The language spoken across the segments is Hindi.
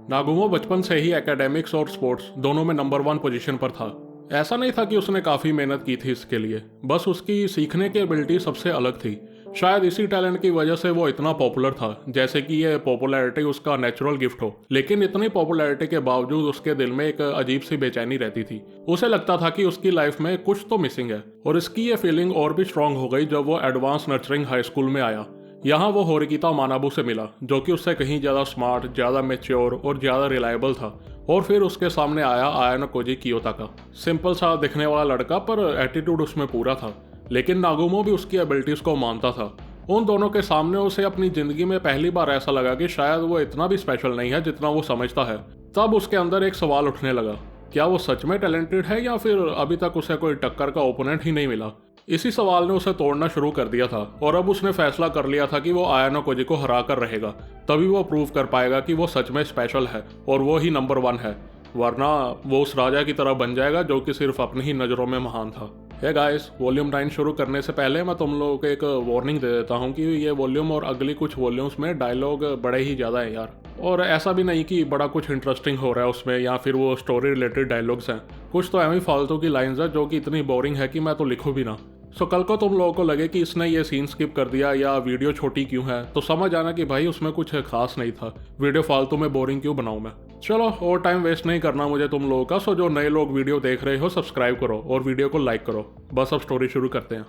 नागुमो बचपन से ही एकेडमिक्स और स्पोर्ट्स दोनों में नंबर 1 पोजीशन पर था। ऐसा नहीं था कि उसने काफ़ी मेहनत की थी इसके लिए, बस उसकी सीखने की एबिलिटी सबसे अलग थी। शायद इसी टैलेंट की वजह से वो इतना पॉपुलर था, जैसे कि ये पॉपुलैरिटी उसका नेचुरल गिफ्ट हो। लेकिन इतनी पॉपुलैरिटी के बावजूद उसके दिल में एक अजीब सी बेचैनी रहती थी। उसे लगता था कि उसकी लाइफ में कुछ तो मिसिंग है, और इसकी ये फीलिंग और भी स्ट्रांग हो गई जब वो एडवांस नर्चरिंग हाई स्कूल में आया। यहाँ वो होरिकिता मानाबू से मिला, जो कि उससे कहीं ज़्यादा स्मार्ट, ज़्यादा मेच्योर और ज़्यादा रिलायबल था। और फिर उसके सामने आया आयानो कोजी कियोताका, सिंपल सा दिखने वाला लड़का, पर एटीट्यूड उसमें पूरा था। लेकिन नागुमो भी उसकी एबिलिटीज़ को मानता था। उन दोनों के सामने उसे अपनी ज़िंदगी में पहली बार ऐसा लगा कि शायद वो इतना भी स्पेशल नहीं है जितना वो समझता है। तब उसके अंदर एक सवाल उठने लगा, क्या वो सच में टैलेंटेड है या फिर अभी तक उसे कोई टक्कर का ओपोनेंट ही नहीं मिला। इसी सवाल ने उसे तोड़ना शुरू कर दिया था, और अब उसने फैसला कर लिया था कि वो आयानो कोजी को हरा कर रहेगा। तभी वो प्रूव कर पाएगा कि वो सच में स्पेशल है और वो ही नंबर 1 है, वरना वो उस राजा की तरह बन जाएगा जो कि सिर्फ अपनी ही नज़रों में महान था। हे गाइस, वॉल्यूम 9 शुरू करने से पहले मैं तुम लोगों को एक वार्निंग दे देता हूँ कि ये वॉल्यूम और अगली कुछ वॉल्यूम्स में डायलॉग बड़े ही ज़्यादा हैं यार। और ऐसा भी नहीं कि बड़ा कुछ इंटरेस्टिंग हो रहा है उसमें या फिर वो स्टोरी रिलेटेड डायलॉग्स हैं। कुछ तो एवं फालतू की लाइन्स है जो कि इतनी बोरिंग है कि मैं तो लिखूँ भी ना। सो कल को तुम लोगों को लगे कि इसने ये सीन स्किप कर दिया या वीडियो छोटी क्यों है, तो समझ आना कि भाई उसमें कुछ खास नहीं था, वीडियो फालतू में बोरिंग क्यों बनाऊं मैं। चलो, और टाइम वेस्ट नहीं करना मुझे तुम लोगों का। सो जो नए लोग वीडियो देख रहे हो, सब्सक्राइब करो और वीडियो को लाइक करो। बस अब स्टोरी शुरू करते हैं।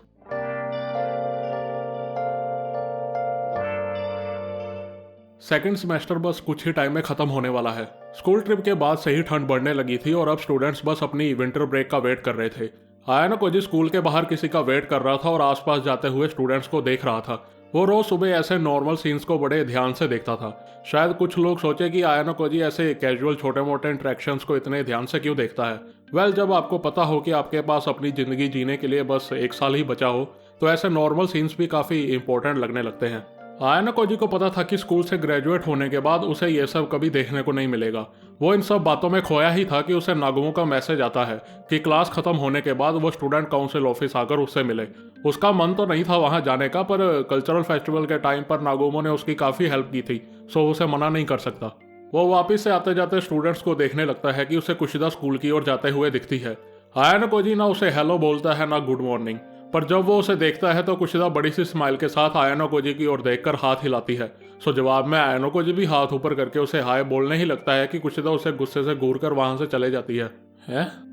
सेकंड सेमेस्टर बस कुछ ही टाइम में खत्म होने वाला है। स्कूल ट्रिप के बाद से ही ठंड बढ़ने लगी थी और अब स्टूडेंट्स बस अपनी विंटर ब्रेक का वेट कर रहे थे। आयानो कोजी स्कूल के बाहर किसी का वेट कर रहा था और आसपास जाते हुए स्टूडेंट्स को देख रहा था। वो रोज सुबह ऐसे नॉर्मल सीन्स को बड़े ध्यान से देखता था। शायद कुछ लोग सोचे कि आयानो कोजी ऐसे कैजुअल छोटे मोटे इंटरेक्शंस को इतने ध्यान से क्यों देखता है। वेल, जब आपको पता हो कि आपके पास अपनी जिंदगी जीने के लिए बस 1 साल ही बचा हो, तो ऐसे नॉर्मल सीन्स भी काफी इंपॉर्टेंट लगने लगते हैं। आयानो कोजी को पता था कि स्कूल से ग्रेजुएट होने के बाद उसे ये सब कभी देखने को नहीं मिलेगा। वो इन सब बातों में खोया ही था कि उसे नागुमो का मैसेज आता है कि क्लास खत्म होने के बाद वो स्टूडेंट काउंसिल ऑफिस आकर उससे मिले। उसका मन तो नहीं था वहां जाने का, पर कल्चरल फेस्टिवल के टाइम पर नागुमो ने उसकी काफ़ी हेल्प की थी, सो उसे मना नहीं कर सकता। वो वापस से आते जाते स्टूडेंट्स को देखने लगता है कि उसे कुशिदा स्कूल की ओर जाते हुए दिखती है। आयानो कोजी ना उसे हेलो बोलता है ना गुड मॉर्निंग, पर जब वो उसे देखता है तो कुशिदा बड़ी सी स्माइल के साथ आयानो कोजी की ओर देखकर हाथ हिलाती है। सो जवाब में आयानो कोजी भी हाथ ऊपर करके उसे हाय बोलने ही लगता है कि कुशिदा उसे गुस्से से घूर कर वहां से चले जाती है।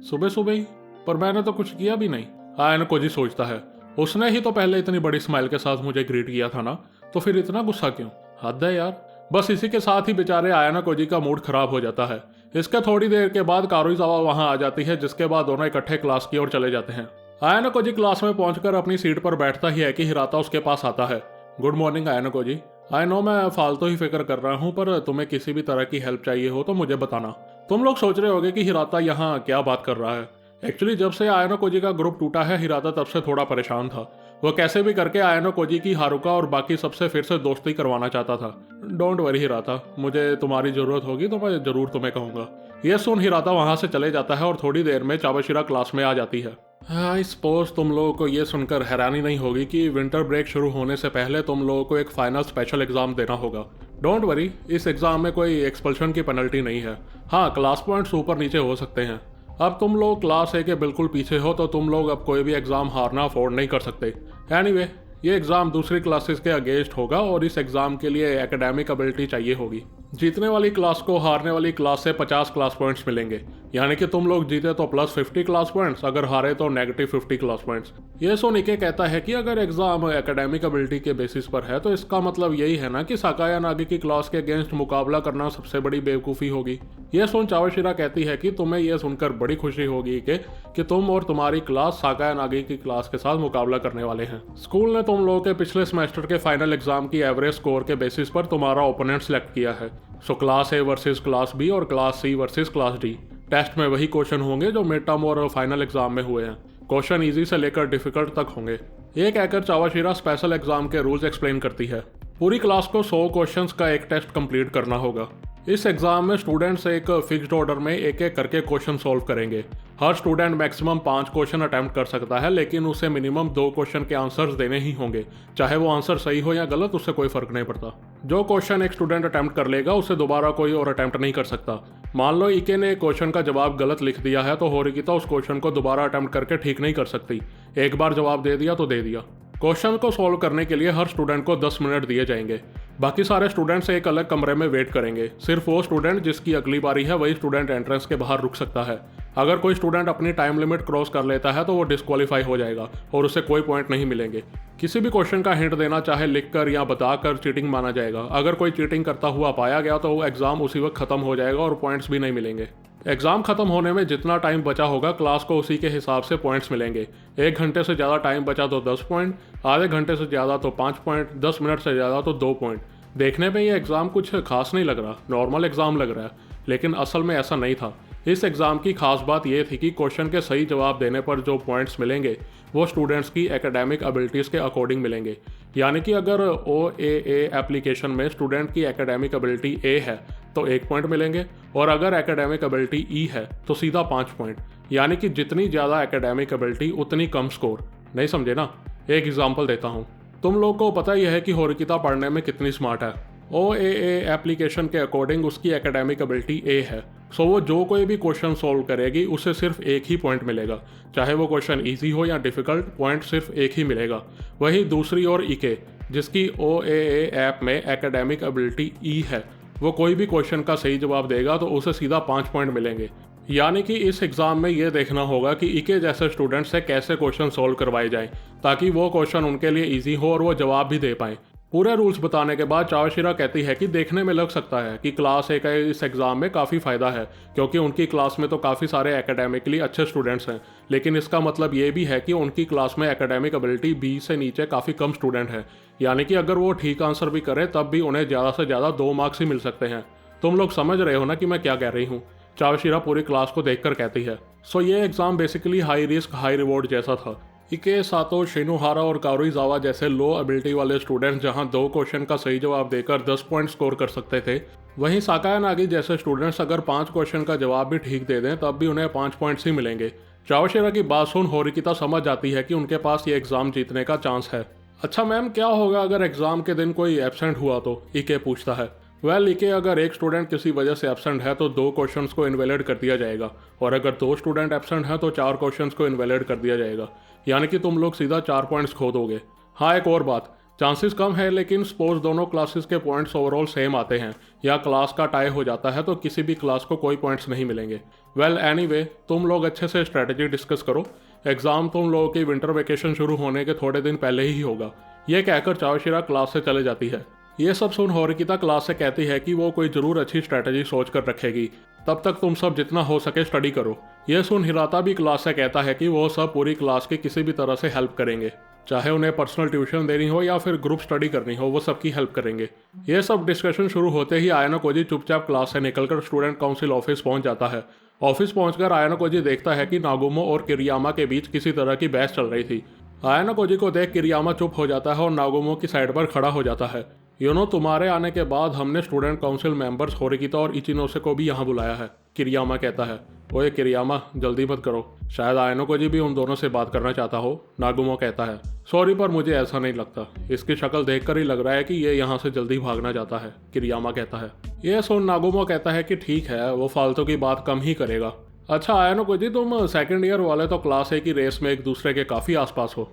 सुबह सुबह ही? पर मैंने तो कुछ किया भी नहीं, आयानो कोजी सोचता है। उसने ही तो पहले इतनी बड़ी स्माइल के साथ मुझे ग्रीट किया था ना, तो फिर इतना गुस्सा क्यों? हद है यार। बस इसी के साथ ही बेचारे आयानो कोजी का मूड खराब हो जाता है। इसके थोड़ी देर के बाद कारुइजावा वहां आ जाती है, जिसके बाद दोनों इकट्ठे क्लास की ओर चले जाते हैं। आयानो कोजी क्लास में पहुंचकर अपनी सीट पर बैठता ही है कि हिराता उसके पास आता है। Good morning आयानो Cozi. I know मैं फालतू ही फिक्र कर रहा हूँ, पर तुम्हें किसी भी तरह की हेल्प चाहिए हो तो मुझे बताना। तुम लोग सोच रहे होगे कि हिराता यहाँ क्या बात कर रहा है। एक्चुअली जब से आयानो कोजी का ग्रुप टूटा है, हिराता तब से थोड़ा परेशान था। वो कैसे भी करके आयानो कोजी की, हारुका और बाकी सबसे फिर से दोस्ती करवाना चाहता था। डोंट वरी हिराता, मुझे तुम्हारी जरूरत होगी तो मैं जरूर तुम्हें कहूँगा। ये सुन हिराता वहां से चले जाता है और थोड़ी देर में चाबाशिरा क्लास में आ जाती है। आई सपोज तुम लोगों को ये सुनकर हैरानी नहीं होगी कि विंटर ब्रेक शुरू होने से पहले तुम लोगों को एक फाइनल स्पेशल एग्जाम देना होगा। डोंट वरी, इस एग्जाम में कोई एक्सपल्शन की पेनल्टी नहीं है। हाँ, क्लास पॉइंट्स ऊपर नीचे हो सकते हैं। अब तुम लोग क्लास ए के बिल्कुल पीछे हो, तो तुम लोग अब कोई भी एग्जाम हारना अफोर्ड नहीं कर सकते। एनीवे, ये एग्जाम दूसरी क्लासेस के अगेंस्ट होगा और इस एग्जाम के लिए एकेडमिक एबिलिटी चाहिए होगी। जीतने वाली क्लास को हारने वाली क्लास से 50 क्लास पॉइंट्स मिलेंगे, यानी कि तुम लोग जीते तो प्लस 50 क्लास पॉइंट्स, अगर हारे तो नेगेटिव 50 क्लास पॉइंट्स। ये सो निके कहता है कि अगर एग्जाम एकेडमिक एबिलिटी के बेसिस पर है तो इसका मतलब यही है ना कि साकाया नागी की क्लास के अगेंस्ट मुकाबला करना सबसे बड़ी बेवकूफ़ी होगी। ये सुन चावाशिरा कहती है कि तुम्हें यह सुनकर बड़ी खुशी होगी कि तुम और तुम्हारी क्लास साकाया नागी की क्लास के साथ मुकाबला करने वाले हैं। स्कूल ने तुम लोगों के पिछले सेमेस्टर के फाइनल एग्जाम की एवरेज स्कोर के बेसिस पर तुम्हारा ओपोनेंट सेलेक्ट किया है। So class A versus class B और class C versus class D. Test में वही क्वेश्चन होंगे जो मिड टर्म और फाइनल एग्जाम में हुए हैं। क्वेश्चन इजी से लेकर डिफिकल्ट तक होंगे। ये कहकर चावाशिरा स्पेशल एग्जाम के रूल्स एक्सप्लेन करती है। पूरी क्लास को 100 क्वेश्चंस का एक टेस्ट कंप्लीट करना होगा। इस एग्ज़ाम में स्टूडेंट्स एक फिक्स्ड ऑर्डर में एक एक करके क्वेश्चन सॉल्व करेंगे। हर स्टूडेंट मैक्सिमम 5 क्वेश्चन अटैम्प्ट कर सकता है, लेकिन उसे मिनिमम 2 क्वेश्चन के आंसर्स देने ही होंगे। चाहे वो आंसर सही हो या गलत, उससे कोई फर्क नहीं पड़ता। जो क्वेश्चन एक स्टूडेंट अटैम्प्ट कर लेगा उसे दोबारा कोई और अटैम्प्ट नहीं कर सकता। मान लो इके ने क्वेश्चन का जवाब गलत लिख दिया है तो होरिकिता उस क्वेश्चन को दोबारा अटैम्प्ट करके ठीक नहीं कर सकती। एक बार जवाब दे दिया तो दे दिया। क्वेश्चन को सॉल्व करने के लिए हर स्टूडेंट को 10 मिनट दिए जाएंगे। बाकी सारे स्टूडेंट्स एक अलग कमरे में वेट करेंगे। सिर्फ वो स्टूडेंट जिसकी अगली बारी है वही स्टूडेंट एंट्रेंस के बाहर रुक सकता है। अगर कोई स्टूडेंट अपनी टाइम लिमिट क्रॉस कर लेता है तो वो डिस्क्वालीफाई हो जाएगा और उसे कोई पॉइंट नहीं मिलेंगे। किसी भी क्वेश्चन का हिंट देना चाहे लिखकर या बताकर चीटिंग माना जाएगा। अगर कोई चीटिंग करता हुआ पाया गया तो वो एग्जाम उसी वक्त खत्म हो जाएगा और पॉइंट्स भी नहीं मिलेंगे। एग्जाम खत्म होने में जितना टाइम बचा होगा क्लास को उसी के हिसाब से पॉइंट्स मिलेंगे। 1 घंटे से ज़्यादा टाइम बचा तो 10 पॉइंट, आधे घंटे से ज़्यादा तो 5 पॉइंट, 10 मिनट से ज़्यादा तो 2 पॉइंट। देखने में ये एग्ज़ाम कुछ खास नहीं लग रहा, नॉर्मल एग्ज़ाम लग रहा है, लेकिन असल में ऐसा नहीं था। इस एग्ज़ाम की खास बात यह थी कि क्वेश्चन के सही जवाब देने पर जो पॉइंट्स मिलेंगे वो स्टूडेंट्स की एकेडमिक एबिलिटीज़ के अकॉर्डिंग मिलेंगे। यानी कि अगर OAA एप्लीकेशन में स्टूडेंट की एकेडमिक एबिलिटी A है तो 1 पॉइंट मिलेंगे, और अगर एकेडमिक एबिलिटी E है तो सीधा 5 पॉइंट। यानी कि जितनी ज़्यादा एकेडमिक एबिलिटी उतनी कम स्कोर। नहीं समझे ना? एक एग्जाम्पल देता हूँ। तुम लोग को पता ही है कि होरिकिता पढ़ने में कितनी स्मार्ट है। OAA एप्लीकेशन के अकॉर्डिंग उसकी एकेडमिक एबिलिटी A है, सो वो जो कोई भी क्वेश्चन सॉल्व करेगी उसे सिर्फ 1 ही पॉइंट मिलेगा। चाहे वो क्वेश्चन इजी हो या डिफिकल्ट, पॉइंट सिर्फ 1 ही मिलेगा। वहीं दूसरी ओर इके, जिसकी OAA ऐप में एकेडमिक एबिलिटी E है, वो कोई भी क्वेश्चन का सही जवाब देगा तो उसे सीधा 5 पॉइंट मिलेंगे। यानी कि इस एग्ज़ाम में ये देखना होगा कि इके जैसे स्टूडेंट से कैसे क्वेश्चन सॉल्व करवाए जाएं ताकि वो क्वेश्चन उनके लिए इजी हो और वो जवाब भी दे पाएँ। पूरे रूल्स बताने के बाद चावशिरा कहती है कि देखने में लग सकता है कि क्लास ए का इस एग्ज़ाम में काफ़ी फ़ायदा है, क्योंकि उनकी क्लास में तो काफ़ी सारे एकेडमिकली अच्छे स्टूडेंट्स हैं, लेकिन इसका मतलब ये भी है कि उनकी क्लास में एकेडमिक एबिलिटी B से नीचे काफ़ी कम स्टूडेंट हैं। यानी कि अगर वो ठीक आंसर भी करें तब भी उन्हें ज़्यादा से ज़्यादा 2 मार्क्स ही मिल सकते हैं। तुम लोग समझ रहे हो ना कि मैं क्या कह रही हूँ? चावशिरा पूरी क्लास को देखकर कहती है। सो ये exam basically high risk high reward जैसा था। इके, सातो, शिनोहारा और कारुइजावा जैसे लो एबिलिटी वाले स्टूडेंट्स जहां 2 क्वेश्चन का सही जवाब देकर 10 पॉइंट स्कोर कर सकते थे, वहीं साकाया नागी जैसे स्टूडेंट्स अगर 5 क्वेश्चन का जवाब भी ठीक दे दें तब भी उन्हें 5 पॉइंट्स ही मिलेंगे। चावशिरा की बात सुन होरिकिता समझ जाती है कि उनके पास ये एग्ज़ाम जीतने का चांस है। अच्छा मैम, क्या होगा अगर एग्ज़ाम के दिन कोई एब्सेंट हुआ तो? इके पूछता है। वेल इके, अगर एक स्टूडेंट किसी वजह से एब्सेंट है तो 2 क्वेश्चंस को इनवैलिड कर दिया जाएगा, और अगर 2 स्टूडेंट एब्सेंट हैं तो 4 क्वेश्चंस को इनवैलिड कर दिया जाएगा। यानी कि तुम लोग सीधा 4 पॉइंट्स खो दोगे। हाँ, एक और बात, चांसेस कम है, लेकिन सपोज दोनों क्लासेस के पॉइंट्स ओवरऑल सेम आते हैं या क्लास का टाई हो जाता है तो किसी भी क्लास को कोई पॉइंट्स नहीं मिलेंगे। वेल एनीवे, तुम लोग अच्छे से स्ट्रैटेजी डिस्कस करो। एग्ज़ाम तुम लोगों की विंटर वेकेशन शुरू होने के थोड़े दिन पहले ही होगा। ये कहकर चावशिरा क्लास से चले जाती है। ये सब सुन होरिकिता क्लास से कहती है कि वो कोई ज़रूर अच्छी स्ट्रैटेजी सोच कर रखेगी। तब तक तुम सब जितना हो सके स्टडी करो। यह सुन हिराता भी क्लास से कहता है कि वो सब पूरी क्लास की किसी भी तरह से हेल्प करेंगे, चाहे उन्हें पर्सनल ट्यूशन देनी हो या फिर ग्रुप स्टडी करनी हो, वो सबकी हेल्प करेंगे। ये सब डिस्कशन शुरू होते ही आयानो कोजी चुपचाप क्लास से निकलकर स्टूडेंट काउंसिल ऑफिस पहुंच जाता है। ऑफिस पहुंचकर आयानो कोजी देखता है कि नागुमो और किरियामा के बीच किसी तरह की बहस चल रही थी। आयानो कोजी को देख किरियामा चुप हो जाता है और नागुमो की साइड पर खड़ा हो जाता है। तुम्हारे आने के बाद हमने स्टूडेंट काउंसिल मेंबर्स होरिकिता और इचिनोसे को भी यहाँ बुलाया है, किरियामा कहता है। ओए किरियामा, जल्दी मत करो, शायद आयानो कोजी भी उन दोनों से बात करना चाहता हो, नागुमो कहता है। सॉरी, पर मुझे ऐसा नहीं लगता, इसकी शक्ल देखकर ही लग रहा है कि ये यहाँ से जल्दी भागना चाहता है, किरियामा कहता है। ये सुन नागुमो कहता है कि ठीक है, वो फालतू की बात कम ही करेगा। अच्छा आयानो कोजी, तुम सेकंड ईयर वाले तो क्लास ए की रेस में एक दूसरे के काफ़ी आसपास हो।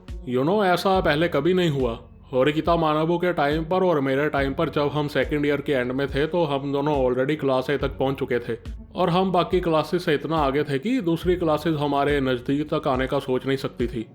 ऐसा पहले कभी नहीं हुआ। होरिकिता मानवों के टाइम पर और मेरे टाइम पर जब हम सेकंड ईयर के एंड में थे तो हम दोनों ऑलरेडी क्लास ए तक पहुंच चुके थे, और हम बाकी क्लासेस से इतना आगे थे कि दूसरी क्लासेस हमारे नज़दीक तक आने का सोच नहीं सकती थी।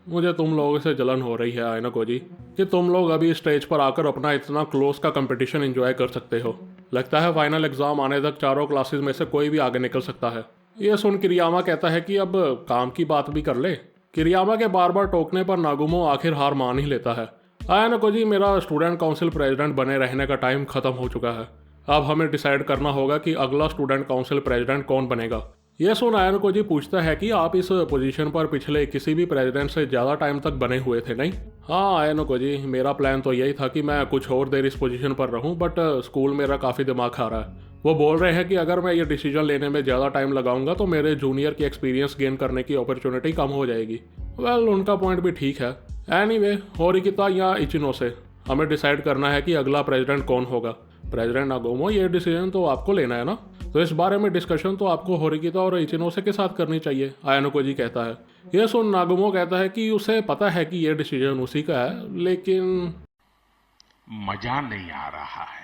मुझे तुम लोगों से जलन हो रही है आयानो कोजी कि तुम लोग अभी स्टेज पर आकर अपना इतना क्लोज का कंपटीशन एंजॉय कर सकते हो। लगता है फाइनल एग्जाम आने तक चारों क्लासेस में से कोई भी आगे निकल सकता है। ये सुन किरियामा कहता है कि अब काम की बात भी कर ले। किरियामा के बार बार टोकने पर नागुमो आखिर हार मान ही लेता है। आयानो कोजी, मेरा स्टूडेंट काउंसिल प्रेसिडेंट बने रहने का टाइम खत्म हो चुका है। अब हमें डिसाइड करना होगा कि अगला स्टूडेंट काउंसिल प्रेसिडेंट कौन बनेगा। ये सुन आयनको जी पूछता है कि आप इस पोजीशन पर पिछले किसी भी प्रेसिडेंट से ज़्यादा टाइम तक बने हुए थे नहीं? हाँ आयनको जी, मेरा प्लान तो यही था कि मैं कुछ और देर इस पोजीशन पर रहूं, बट स्कूल मेरा काफ़ी दिमाग खा रहा है। वो बोल रहे हैं कि अगर मैं ये डिसीजन लेने में ज़्यादा टाइम लगाऊंगा तो मेरे जूनियर की एक्सपीरियंस गेन करने की अपॉर्चुनिटी कम हो जाएगी। वेल उनका पॉइंट भी ठीक है। एनीवे, होरिकिता या इचिनोसे, हमें डिसाइड करना है कि अगला प्रेसिडेंट कौन होगा। प्रेसिडेंट नागोमो, ये डिसीजन तो आपको लेना है ना, तो इस बारे में डिस्कशन तो आपको होरिकिता और इचिनोसे के साथ करनी चाहिए, आयानको जी कहता है। यह सुन नागोमो कहता है कि उसे पता है कि यह डिसीजन उसी का है, लेकिन मजा नहीं आ रहा है।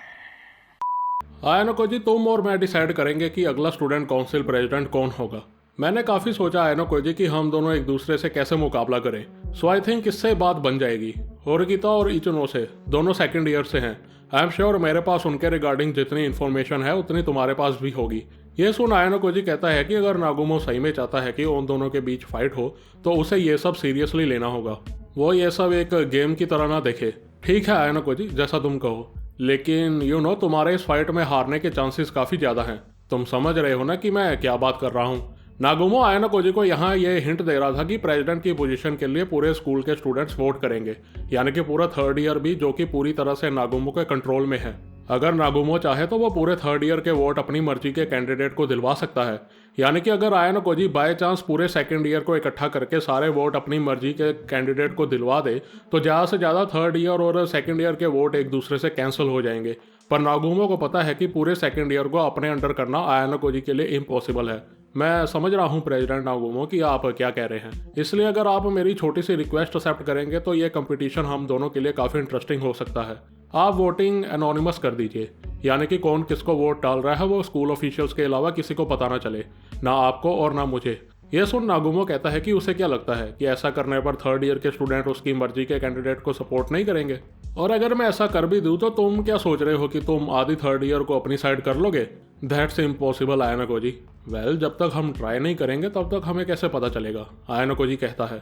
आयानको जी, तुम और मैं डिसाइड करेंगे कि अगला स्टूडेंट काउंसिल प्रेसिडेंट कौन होगा। मैंने काफ़ी सोचा आयानको जी कि हम दोनों एक दूसरे से कैसे मुकाबला करें, सो आई थिंक इससे बात बन जाएगी। होरिकिता और इचिनोसे दोनों सेकंड ईयर से हैं। आई एम श्योर मेरे पास उनके रिगार्डिंग जितनी इन्फॉर्मेशन है उतनी तुम्हारे पास भी होगी। ये सुन आयानको जी कहता है कि अगर नागुमो सही में चाहता है कि उन दोनों के बीच फाइट हो तो उसे ये सब सीरियसली लेना होगा। वो ये सब एक गेम की तरह ना देखे। ठीक है आयानको जी, जैसा तुम कहो, लेकिन तुम्हारे इस फाइट में हारने के चांसेस काफ़ी ज़्यादा हैं। तुम समझ रहे हो ना कि मैं क्या बात कर रहा हूँ। नागुमो आयानको जी को यहाँ ये हिंट दे रहा था कि प्रेसिडेंट की पोजीशन के लिए पूरे स्कूल के स्टूडेंट्स वोट करेंगे, यानी कि पूरा थर्ड ईयर भी, जो कि पूरी तरह से नागुमो के कंट्रोल में है। अगर नागुमो चाहे तो वो पूरे थर्ड ईयर के वोट अपनी मर्जी के कैंडिडेट को दिलवा सकता है। यानी कि अगर आयानको जी बाय चांस पूरे सेकंड ईयर को इकट्ठा करके सारे वोट अपनी मर्जी के कैंडिडेट को दिलवा दे तो ज़्यादा से ज़्यादा थर्ड ईयर और सेकंड ईयर के वोट एक दूसरे से कैंसिल हो जाएंगे। पर नागुमो को पता है कि पूरे सेकंड ईयर को अपने अंडर करना आयानको जी के लिए इम्पॉसिबल है। मैं समझ रहा हूँ प्रेसिडेंट नागुमो कि आप क्या कह रहे हैं, इसलिए अगर आप मेरी छोटी सी रिक्वेस्ट एक्सेप्ट करेंगे तो ये कंपटीशन हम दोनों के लिए काफ़ी इंटरेस्टिंग हो सकता है। आप वोटिंग एनोनिमस कर दीजिए, यानी कि कौन किसको वोट डाल रहा है वो स्कूल ऑफिशियल्स के अलावा किसी को पता ना चले, ना आपको और ना मुझे। ये सुन नागुमो कहता है कि उसे क्या लगता है कि ऐसा करने पर थर्ड ईयर के स्टूडेंट उसकी मर्जी के कैंडिडेट को सपोर्ट नहीं करेंगे। और अगर मैं ऐसा कर भी दूँ तो तुम क्या सोच रहे हो कि तुम आधी थर्ड ईयर को अपनी साइड कर लोगे? That's impossible Ayanokoji. Well, जब तक हम ट्राई नहीं करेंगे तब तक हमें कैसे पता चलेगा, आयानको जी कहता है।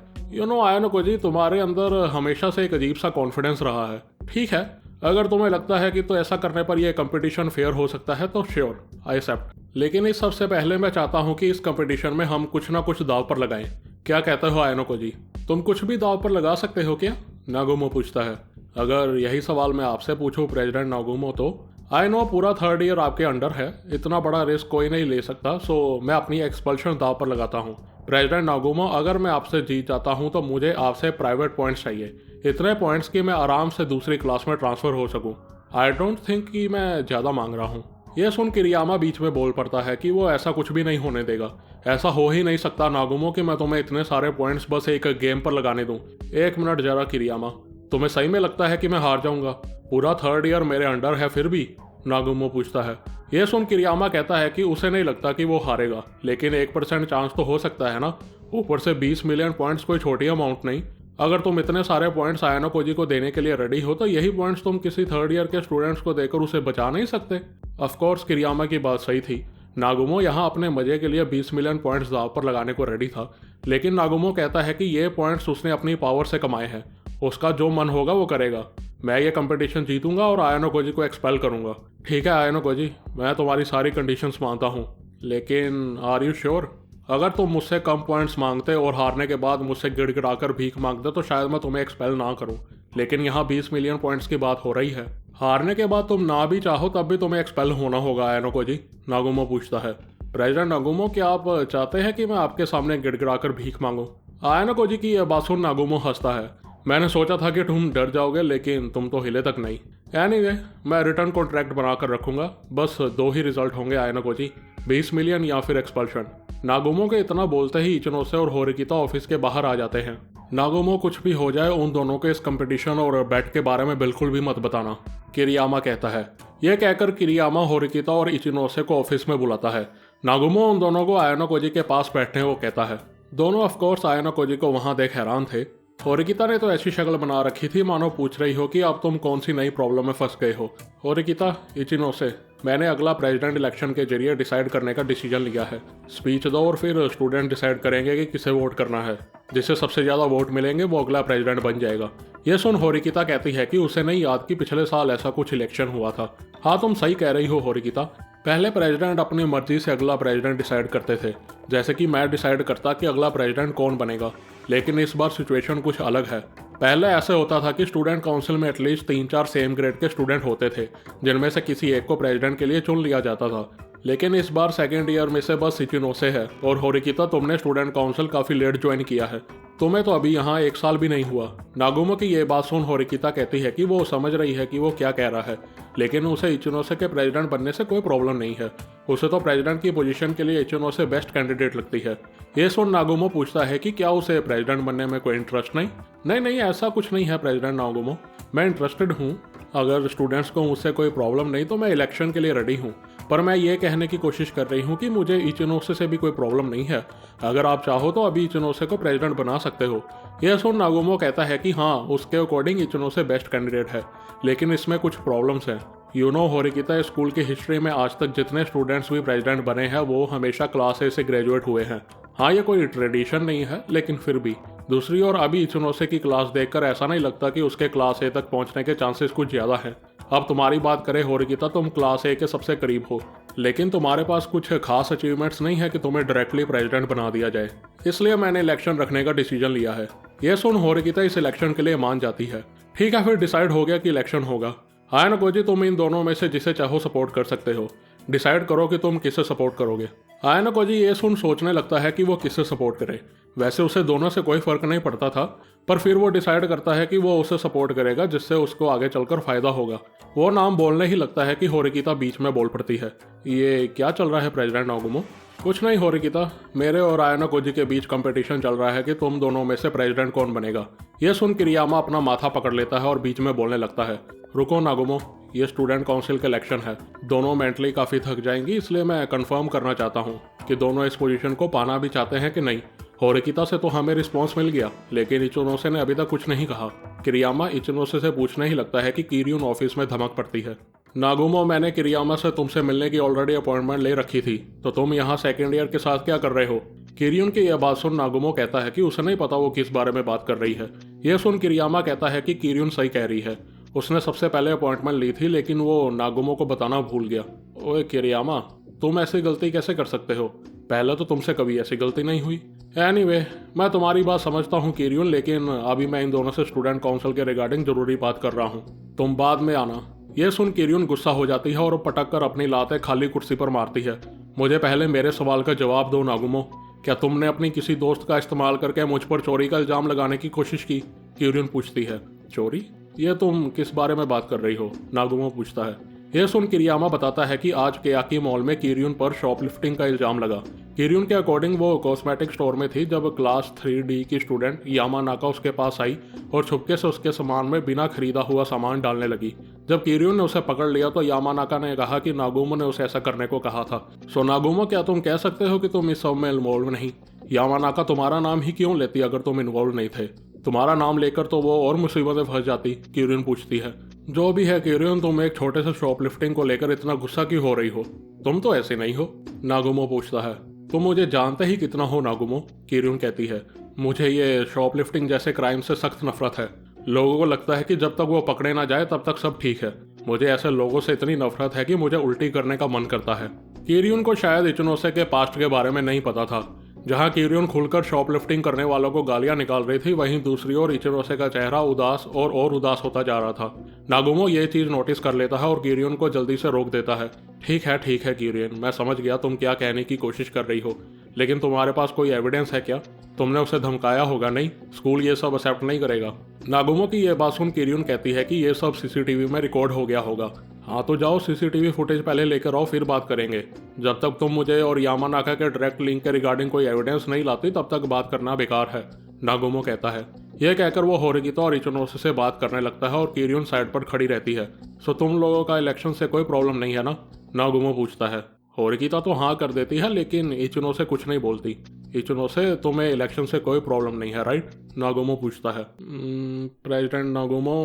आयानको जी, तुम्हारे अंदर हमेशा से एक अजीब सा कॉन्फिडेंस रहा है। ठीक है, अगर तुम्हें लगता है कि तो ऐसा करने पर यह कंपटीशन फेयर हो सकता है तो श्योर, आई एक्सेप्ट। लेकिन इस सबसे पहले मैं चाहता हूँ कि इस कंपटीशन में हम कुछ ना कुछ दाव पर लगाएं। क्या कहते हो आयानको जी? तुम कुछ भी दाव पर लगा सकते हो क्या? नागुमो पूछता है। अगर यही सवाल मैं आपसे पूछूं प्रेसिडेंट नागुमो, तो आई नो पूरा थर्ड ईयर आपके अंडर है, इतना बड़ा रिस्क कोई नहीं ले सकता, सो मैं अपनी एक्सपल्शन दाव पर लगाता हूँ। प्रेसिडेंट नागुमो, अगर मैं आपसे जीत जाता हूँ तो मुझे आपसे प्राइवेट पॉइंट्स चाहिए, इतने पॉइंट्स कि मैं आराम से दूसरी क्लास में ट्रांसफ़र हो सकूँ। आई डोंट थिंक कि मैं ज़्यादा मांग रहा हूँ। यह सुन किरियामा बीच में बोल पड़ता है कि वो ऐसा कुछ भी नहीं होने देगा। ऐसा हो ही नहीं सकता नागुमो कि मैं तुम्हें इतने सारे पॉइंट्स बस एक गेम पर लगाने दूँ। एक मिनट जरा किरियामा, तुम्हें सही में लगता है कि मैं हार जाऊंगा? पूरा थर्ड ईयर मेरे अंडर है फिर भी, नागुमो पूछता है। यह सुन किरियामा कहता है कि उसे नहीं लगता कि वो हारेगा, लेकिन 1% चांस तो हो सकता है ना। ऊपर से 20 मिलियन पॉइंट्स कोई छोटी अमाउंट नहीं। अगर तुम इतने सारे पॉइंट्स आयानको जी को देने के लिए रेडी हो तो यही पॉइंट्स तुम किसी थर्ड ईयर के स्टूडेंट्स को देकर उसे बचा नहीं सकते। ऑफकोर्स किरियामा की बात सही थी। नागुमो यहाँ अपने मजे के लिए 20 मिलियन पॉइंट्स दाव पर लगाने को रेडी था, लेकिन नागुमो कहता है कि ये पॉइंट्स उसने अपनी पावर से कमाए हैं, उसका जो मन होगा वो करेगा। मैं ये कंपटीशन जीतूंगा और आयानको जी को एक्सपेल करूंगा। ठीक है आयानको जी, मैं तुम्हारी सारी कंडीशंस मानता हूँ, लेकिन आर यू श्योर? अगर तुम मुझसे कम पॉइंट्स मांगते और हारने के बाद मुझसे गिड़गिड़ाकर भीख मांगते तो शायद मैं तुम्हें एक्सपेल ना करूं, लेकिन यहाँ 20 मिलियन पॉइंट्स की बात हो रही है। हारने के बाद तुम ना भी चाहो तब भी तुम्हें एक्सपेल होना होगा आयानको जी, नागुमो पूछता है। प्रेसिडेंट नागुमो, क्या आप चाहते हैं कि मैं आपके सामने गिड़गिड़ाकर भीख मांगूं? आयानको जी की यह बात सुन नागुमो हंसता है। मैंने सोचा था कि तुम डर जाओगे, लेकिन तुम तो हिले तक नहीं। एनीवे, मैं रिटर्न कॉन्ट्रैक्ट बनाकर रखूंगा, बस 2 ही रिजल्ट होंगे आयानको जी, 20 मिलियन या फिर एक्सपल्शन। नागुमो के इतना बोलते ही इचिनोसे और होरिकिता ऑफिस के बाहर आ जाते हैं। नागुमो, कुछ भी हो जाए उन दोनों के इस कंपटीशन और बैट के बारे में बिल्कुल भी मत बताना, किरियामा कहता है। यह कहकर किरियामा होरिकिता और इचिनोसे को ऑफिस में बुलाता है। नागुमो उन दोनों को आयानको जी के पास बैठने को कहता है। दोनों ऑफकोर्स आयानको जी को वहां देख हैरान थे। होरिकिता ने तो ऐसी शक्ल बना रखी थी मानो पूछ रही हो कि अब तुम कौन सी नई प्रॉब्लम में फंस गए हो। होरिकिता, इचिनोसे, मैंने अगला प्रेसिडेंट इलेक्शन के जरिए डिसाइड करने का डिसीजन लिया है। स्पीच दो और फिर स्टूडेंट डिसाइड करेंगे कि किसे वोट करना है। जिससे सबसे ज़्यादा वोट मिलेंगे वो अगला प्रेसिडेंट बन जाएगा। यह सुन होरिकिता कहती है कि उसे नहीं याद कि पिछले साल ऐसा कुछ इलेक्शन हुआ था। हाँ, तुम सही कह रही हो होरिकिता, पहले प्रेसिडेंट अपनी मर्जी से अगला प्रेसिडेंट डिसाइड करते थे, जैसे कि मैं डिसाइड करता कि अगला प्रेसिडेंट कौन बनेगा। लेकिन इस बार सिचुएशन कुछ अलग है। पहले ऐसे होता था कि स्टूडेंट काउंसिल में एटलीस्ट 3-4 सेम ग्रेड के स्टूडेंट होते थे, जिनमें से किसी एक को प्रेसिडेंट के लिए चुन लिया जाता था। लेकिन इस बार सेकेंड ईयर में से बस इचिनोसे है, और होरिकिता तुमने स्टूडेंट काउंसिल काफ़ी लेट ज्वाइन किया है। तुम्हें तो अभी यहाँ 1 साल भी नहीं हुआ। नागुमो की ये बात सुन होरिकिता कहती है कि वो समझ रही है कि वो क्या कह रहा है, लेकिन उसे इचिनोसे के प्रेसिडेंट बनने से कोई प्रॉब्लम नहीं है। उसे तो प्रेसिडेंट की पोजीशन के लिए इचिनोसे बेस्ट कैंडिडेट लगती है। ये सुन नागुमो पूछता है कि क्या उसे प्रेसिडेंट बनने में कोई इंटरेस्ट नहीं। नहीं नहीं, ऐसा कुछ नहीं है प्रेसिडेंट नागुमो, मैं इंटरेस्टेड हूँ। अगर स्टूडेंट्स को मुझसे कोई प्रॉब्लम नहीं तो मैं इलेक्शन के लिए रेडी हूँ। पर मैं ये कहने की कोशिश कर रही हूँ कि मुझे इचिनोसे से भी कोई प्रॉब्लम नहीं है। अगर आप चाहो तो अभी इचिनोसे को प्रेसिडेंट बना सकते हो। यह सुन नागुमो कहता है कि हाँ, उसके अकॉर्डिंग इचिनोसे बेस्ट कैंडिडेट है, लेकिन इसमें कुछ प्रॉब्लम्स हैं। होरिकिता, स्कूल की हिस्ट्री में आज तक जितने स्टूडेंट्स भी प्रेसिडेंट बने हैं वो हमेशा क्लास ए से ग्रेजुएट हुए हैं। हाँ, ये कोई ट्रेडिशन नहीं है, लेकिन फिर भी। दूसरी ओर अभी इचिनोसे की क्लास देखकर ऐसा नहीं लगता कि उसके क्लास ए तक पहुंचने के चांसेस कुछ ज़्यादा हैं। अब तुम्हारी बात करें होरिकिता, तुम क्लास ए के सबसे करीब हो, लेकिन तुम्हारे पास कुछ खास अचीवमेंट्स नहीं है कि तुम्हें डायरेक्टली प्रेसिडेंट बना दिया जाए। इसलिए मैंने इलेक्शन रखने का डिसीजन लिया है। यह सुन होरिकिता इस इलेक्शन के लिए मान जाती है। ठीक है, फिर डिसाइड हो गया कि इलेक्शन होगा। हाँ नकोजी, तुम इन दोनों में से जिसे चाहो सपोर्ट कर सकते हो। डिसाइड करो कि तुम किसे सपोर्ट करोगे। आयना कोजी ये सुन सोचने लगता है कि वो किसे सपोर्ट करे। वैसे उसे दोनों से कोई फर्क नहीं पड़ता था, पर फिर वो डिसाइड करता है कि वो उसे सपोर्ट करेगा जिससे उसको आगे चलकर फायदा होगा। वो नाम बोलने ही लगता है कि होरिकिता बीच में बोल पड़ती है। ये क्या चल रहा है प्रेसिडेंट नागुमो? कुछ नहीं होरिकिता, मेरे और आयना कोजी के बीच कंपटीशन चल रहा है कि तुम दोनों में से प्रेसिडेंट कौन बनेगा। ये सुन किरियामा अपना माथा पकड़ लेता है और बीच में बोलने लगता है, रुको नागुमो, ये स्टूडेंट काउंसिल का इलेक्शन है। दोनों मेंटली काफ़ी थक जाएंगी, इसलिए मैं कंफर्म करना चाहता हूँ कि दोनों इस पोजीशन को पाना भी चाहते हैं कि नहीं। होरिकिता से तो हमें रिस्पॉन्स मिल गया, लेकिन इचिनोसे ने अभी तक कुछ नहीं कहा। किरियामा इचिनोसे से पूछने ही लगता है कि किरियून ऑफिस में धमक पड़ती है। नागुमो, मैंने किरियामा से तुमसे मिलने की ऑलरेडी अपॉइंटमेंट ले रखी थी, तो तुम यहाँ सेकेंड ईयर के साथ क्या कर रहे हो? किरियून की यह बात सुन नागुमो कहता है कि उसे नहीं पता वो किस बारे में बात कर रही है। यह सुन किरियामा कहता है कि किरियून सही कह रही है, उसने सबसे पहले अपॉइंटमेंट ली थी, लेकिन वो नागुमो को बताना भूल गया। ओए किरियामा, तुम ऐसी गलती कैसे कर सकते हो? पहले तो तुमसे कभी ऐसी गलती नहीं हुई। एनीवे, मैं तुम्हारी बात समझता हूँ किरियून, लेकिन अभी मैं इन दोनों से स्टूडेंट काउंसिल के रिगार्डिंग जरूरी बात कर रहा हूँ, तुम बाद में आना। यह सुन किरियून गुस्सा हो जाती है और पटक कर अपनी लातें खाली कुर्सी पर मारती है। मुझे पहले मेरे सवाल का जवाब दो नागुमो, क्या तुमने अपनी किसी दोस्त का इस्तेमाल करके मुझ पर चोरी का इल्जाम लगाने की कोशिश की? किरियून पूछती है। चोरी? ये तुम किस बारे में बात कर रही हो? नागुमो पूछता है। यह सुन किरियामा बताता है कि आज केयाकी मॉल में किरियून पर शॉपलिफ्टिंग का इल्जाम लगा। किरियून के अकॉर्डिंग वो कॉस्मेटिक स्टोर में थी जब क्लास 3D की स्टूडेंट यामानाका उसके पास आई और छुपके से उसके सामान में बिना खरीदा हुआ सामान डालने लगी। जब किरियून ने उसे पकड़ लिया तो यामानाका ने कहा कि नागुमो ने उसे ऐसा करने को कहा था। सो नागुमो, क्या तुम कह सकते हो कि तुम इस सब में इन्वॉल्व नहीं? यामानाका तुम्हारा नाम ही क्यों लेती अगर तुम इन्वॉल्व नहीं थे? तुम्हारा नाम लेकर तो वो और मुसीबत में फंस जाती। किरियून पूछती है। जो भी है किरियून, तुम एक छोटे से शॉपलिफ्टिंग को लेकर इतना गुस्सा क्यों हो रही हो? तुम तो ऐसे नहीं हो। नागुमो पूछता है। तुम मुझे जानते ही कितना हो नागुमो, किरियून कहती है। मुझे ये शॉपलिफ्टिंग जैसे क्राइम से सख्त नफरत है। लोगों को लगता है कि जब तक वो पकड़े ना जाए तब तक सब ठीक है। मुझे ऐसे लोगों से इतनी नफरत है कि मुझे उल्टी करने का मन करता है। किरियून को शायद इचिनोसे के पास्ट के बारे में नहीं पता था। जहां किरियून खुलकर शॉपलिफ्टिंग करने वालों को गालियां निकाल रही थी, वहीं दूसरी ओर इचिनोसे का चेहरा उदास और उदास होता जा रहा था। नागुमो ये चीज नोटिस कर लेता है और किरियून को जल्दी से रोक देता है। ठीक है किरियून, मैं समझ गया तुम क्या कहने की कोशिश कर रही हो, लेकिन तुम्हारे पास कोई एविडेंस है क्या? तुमने उसे धमकाया होगा नहीं? स्कूल ये सब एक्सेप्ट नहीं करेगा। नागुमो की यह बात सुन किरियून कहती है कि ये सब सीसीटीवी में रिकॉर्ड हो गया होगा। हाँ तो जाओ, सीसीटीवी फुटेज पहले लेकर आओ, फिर बात करेंगे। जब तक तुम मुझे और यामानाका के डायरेक्ट लिंक के रिगार्डिंग कोई एविडेंस नहीं लाती तब तक बात करना बेकार है, नागुमो कहता है। यह कहकर वो होरिकिता और इचिनोसे से बात करने लगता है और किरियून साइड पर खड़ी रहती है। सो तुम लोगों का इलेक्शन से कोई प्रॉब्लम नहीं है ना? नागुमो पूछता है। होरिकिता तो हाँ कर देती है, लेकिन इचिनोसे कुछ नहीं बोलती। इचिनोसे, तुम्हें इलेक्शन से कोई प्रॉब्लम नहीं है राइट? नागुमो पूछता है। प्रेसिडेंट नागुमो,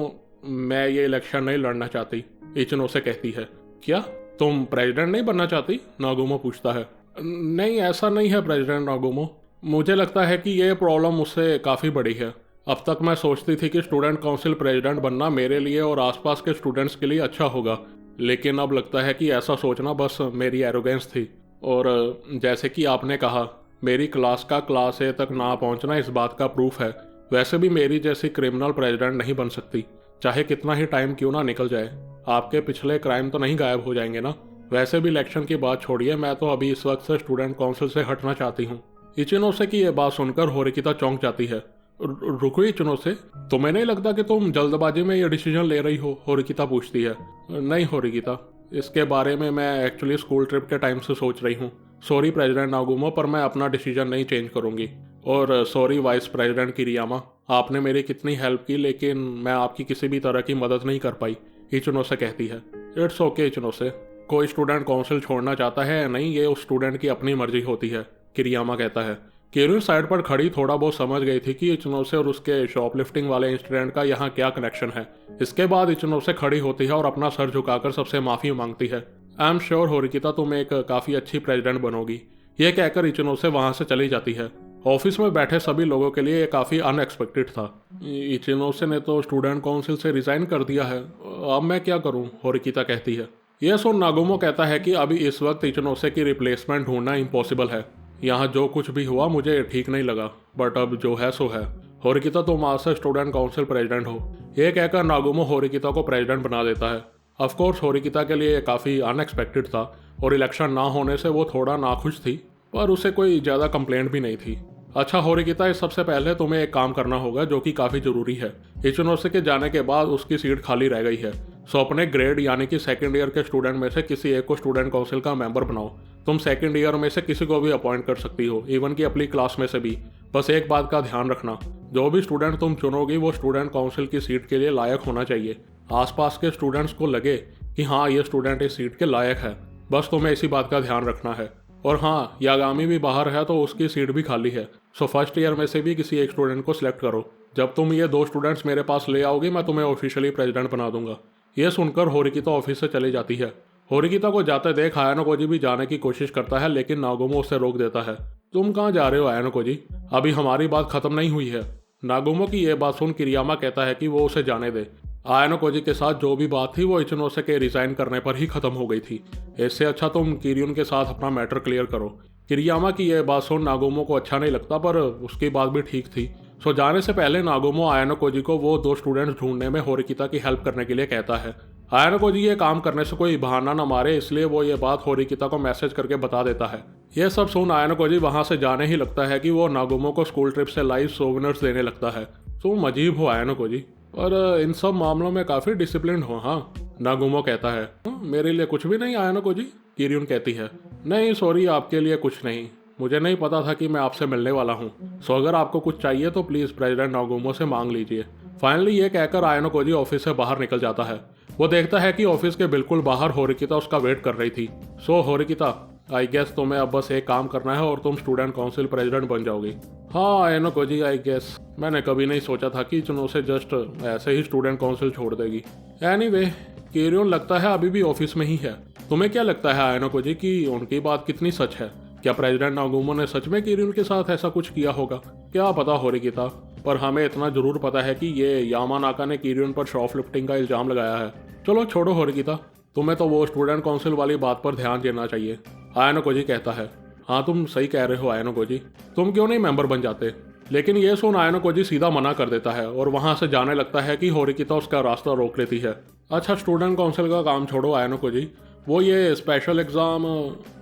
मैं ये इलेक्शन नहीं लड़ना चाहती, इचिनोसे कहती है। क्या तुम प्रेसिडेंट नहीं बनना चाहती? नागुमो पूछता है। नहीं, ऐसा नहीं है प्रेसिडेंट नागुमो, मुझे लगता है कि ये प्रॉब्लम मुझसे काफ़ी बड़ी है। अब तक मैं सोचती थी कि स्टूडेंट काउंसिल प्रेसिडेंट बनना मेरे लिए और आसपास के स्टूडेंट्स के लिए अच्छा होगा, लेकिन अब लगता है कि ऐसा सोचना बस मेरी एरोगेंस थी। और जैसे कि आपने कहा, मेरी क्लास का क्लास ए तक ना पहुंचना इस बात का प्रूफ है। वैसे भी मेरी जैसी क्रिमिनल प्रेसिडेंट नहीं बन सकती, चाहे कितना ही टाइम क्यों ना निकल जाए। आपके पिछले क्राइम तो नहीं गायब हो जाएंगे ना। वैसे भी इलेक्शन की बात छोड़िए, मैं तो अभी इस वक्त से स्टूडेंट काउंसिल से हटना चाहती हूँ। इचिनोसे की ये बात सुनकर होरिकिता चौंक जाती है। रुको इचिनोसे, तुम्हें नहीं लगता कि तुम जल्दबाजी में ये डिसीजन ले रही हो? होरिकिता पूछती है। नहीं होरिकिता, इसके बारे में मैं एक्चुअली स्कूल ट्रिप के टाइम से सोच रही हूँ। सॉरी प्रेसिडेंट नागुमो, पर मैं अपना डिसीजन नहीं चेंज करूँगी। और सॉरी वाइस प्रेसिडेंट किरियामा, आपने मेरी कितनी हेल्प की, लेकिन मैं आपकी किसी भी तरह की मदद नहीं कर पाई, इचिनोसे कहती है। इट्स ओके इचिनोसे, कोई स्टूडेंट काउंसिल छोड़ना चाहता है या नहीं, ये उस स्टूडेंट की अपनी मर्जी होती है, किरियामा कहता है। किरियन साइड पर खड़ी थोड़ा बहुत समझ गई थी कि इचिनोसे और उसके शॉपलिफ्टिंग वाले इंसिडेंट का यहाँ क्या कनेक्शन है। इसके बाद इचिनोसे खड़ी होती है और अपना सर झुकाकर सबसे माफ़ी मांगती है। आई एम श्योर होरिकिता, तुम एक काफ़ी अच्छी प्रेसिडेंट बनोगी। यह कहकर इचिनोसे वहाँ से चली जाती है। ऑफिस में बैठे सभी लोगों के लिए ये काफ़ी अनएक्सपेक्टेड था। इचिनोसे ने तो स्टूडेंट काउंसिल से रिज़ाइन कर दिया है, अब मैं क्या करूं? होरिकिता कहती है। यह सुन नागुमो कहता है कि अभी इस वक्त इचिनोसे की रिप्लेसमेंट ढूंढना इम्पॉसिबल है। यहाँ जो कुछ भी हुआ मुझे ठीक नहीं लगा, बट अब जो है सो है। होरिकिता, तुम आज से स्टूडेंट काउंसिल प्रेसिडेंट हो। ये कहकर नागुमो होरिकिता को प्रेसिडेंट बना देता है। ऑफकोर्स होरिकिता के लिए काफ़ी अनएक्सपेक्टेड था और इलेक्शन ना होने से वो थोड़ा नाखुश थी, पर उसे कोई ज़्यादा कंप्लेंट भी नहीं थी। अच्छा होरिकिता, इस सबसे पहले तुम्हें एक काम करना होगा जो कि काफ़ी ज़रूरी है। इचिनोसे के जाने के बाद उसकी सीट खाली रह गई है, सो अपने ग्रेड यानी कि सेकंड ईयर के स्टूडेंट में से किसी एक को स्टूडेंट काउंसिल का मेंबर बनाओ। तुम सेकंड ईयर में से किसी को भी अपॉइंट कर सकती हो, इवन कि अपनी क्लास में से भी। बस एक बात का ध्यान रखना, जो भी स्टूडेंट तुम चुनोगी वो स्टूडेंट काउंसिल की सीट के लिए लायक होना चाहिए। आसपास के स्टूडेंट्स को लगे कि हाँ, ये स्टूडेंट इस सीट के लायक है। बस तुम्हें इसी बात का ध्यान रखना है। और हाँ, यागामी भी बाहर है तो उसकी सीट भी खाली है, सो फर्स्ट ईयर में से भी किसी एक स्टूडेंट को सिलेक्ट करो। जब तुम ये 2 स्टूडेंट्स मेरे पास ले आओगे, मैं तुम्हें ऑफिशियली प्रेसिडेंट बना दूंगा। ये सुनकर होरिकिता ऑफिस से चली जाती है। होरिकिता को जाते देख आयानोकोजी भी जाने की कोशिश करता है, लेकिन नागुमो उसे रोक देता है। तुम कहाँ जा रहे हो आयानोकोजी? अभी हमारी बात खत्म नहीं हुई है। नागुमो की यह बात सुन किरियामा कहता है कि वो उसे जाने दे। आयानोकोजी के साथ जो भी बात थी वो इचिनोसे के रिजाइन करने पर ही खत्म हो गई थी। इससे अच्छा तुम किरियन के साथ अपना मैटर क्लियर करो। किरियामा की यह बात सुन नागुमो को अच्छा नहीं लगता, पर उसकी बात भी ठीक थी। सो जाने से पहले नागुमो आयानोकोजी को वो 2 स्टूडेंट्स ढूंढने में होरिकिता की हेल्प करने के लिए कहता है। आयानोकोजी ये काम करने से कोई बहाना न मारे, इसलिए वो ये बात होरिकिता को मैसेज करके बता देता है। यह सब सुन आयानोकोजी वहां से जाने ही लगता है कि वो नागुमो को स्कूल ट्रिप से लाइव सोवेनिर्स देने लगता है। तुम अजीब हो आयानोकोजी, और इन सब मामलों में काफ़ी डिसिप्लिन हो। हाँ, नागुमो कहता है। मेरे लिए कुछ भी नहीं आयानोकोजी, किरियन कहती है। नहीं सॉरी, आपके लिए कुछ नहीं, मुझे नहीं पता था कि मैं आपसे मिलने वाला हूँ। सो अगर आपको कुछ चाहिए तो प्लीज़ प्रेसिडेंट नागुमो से मांग लीजिए। फाइनली ये कहकर आयानोकोजी ऑफिस से बाहर निकल जाता है। वो देखता है कि ऑफिस के बिल्कुल बाहर होरिकिता उसका वेट कर रही थी। सो होरिकिता, आई गेस तुम्हें अब बस एक काम करना है और तुम स्टूडेंट काउंसिल प्रेसिडेंट बन जाओगी। हाँ आयानोकोजी, आई गेस मैंने कभी नहीं सोचा था कि इचिनोसे जस्ट ऐसे ही स्टूडेंट काउंसिल छोड़ देगी। एनीवे, किरियन लगता है अभी भी ऑफिस में ही है। तुम्हें क्या लगता है आयानोकोजी कि उनकी बात कितनी सच है? क्या प्रेसिडेंट नागुमो ने सच में किरियन के साथ ऐसा कुछ किया होगा? क्या पता होरिकिता, पर हमें इतना जरूर पता है कि ये यामानाका ने किरियन पर शॉपलिफ्टिंग का इल्जाम लगाया है। चलो छोड़ो होरिकिता, तुम्हें तो वो स्टूडेंट काउंसिल वाली बात पर ध्यान देना चाहिए, आयानोकोजी कहता है। हाँ तुम सही कह रहे हो आयानोकोजी, तुम क्यों नहीं मेंबर बन जाते? लेकिन ये सुन आयानोकोजी सीधा मना कर देता है और वहां से जाने लगता है कि होरिकिता उसका रास्ता रोक लेती है। अच्छा स्टूडेंट काउंसिल का काम छोड़ो आयानोकोजी, वो ये स्पेशल एग्ज़ाम,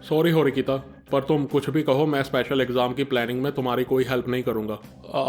सॉरी होरिकिता, पर तुम कुछ भी कहो, मैं स्पेशल एग्ज़ाम की प्लानिंग में तुम्हारी कोई हेल्प नहीं करूँगा।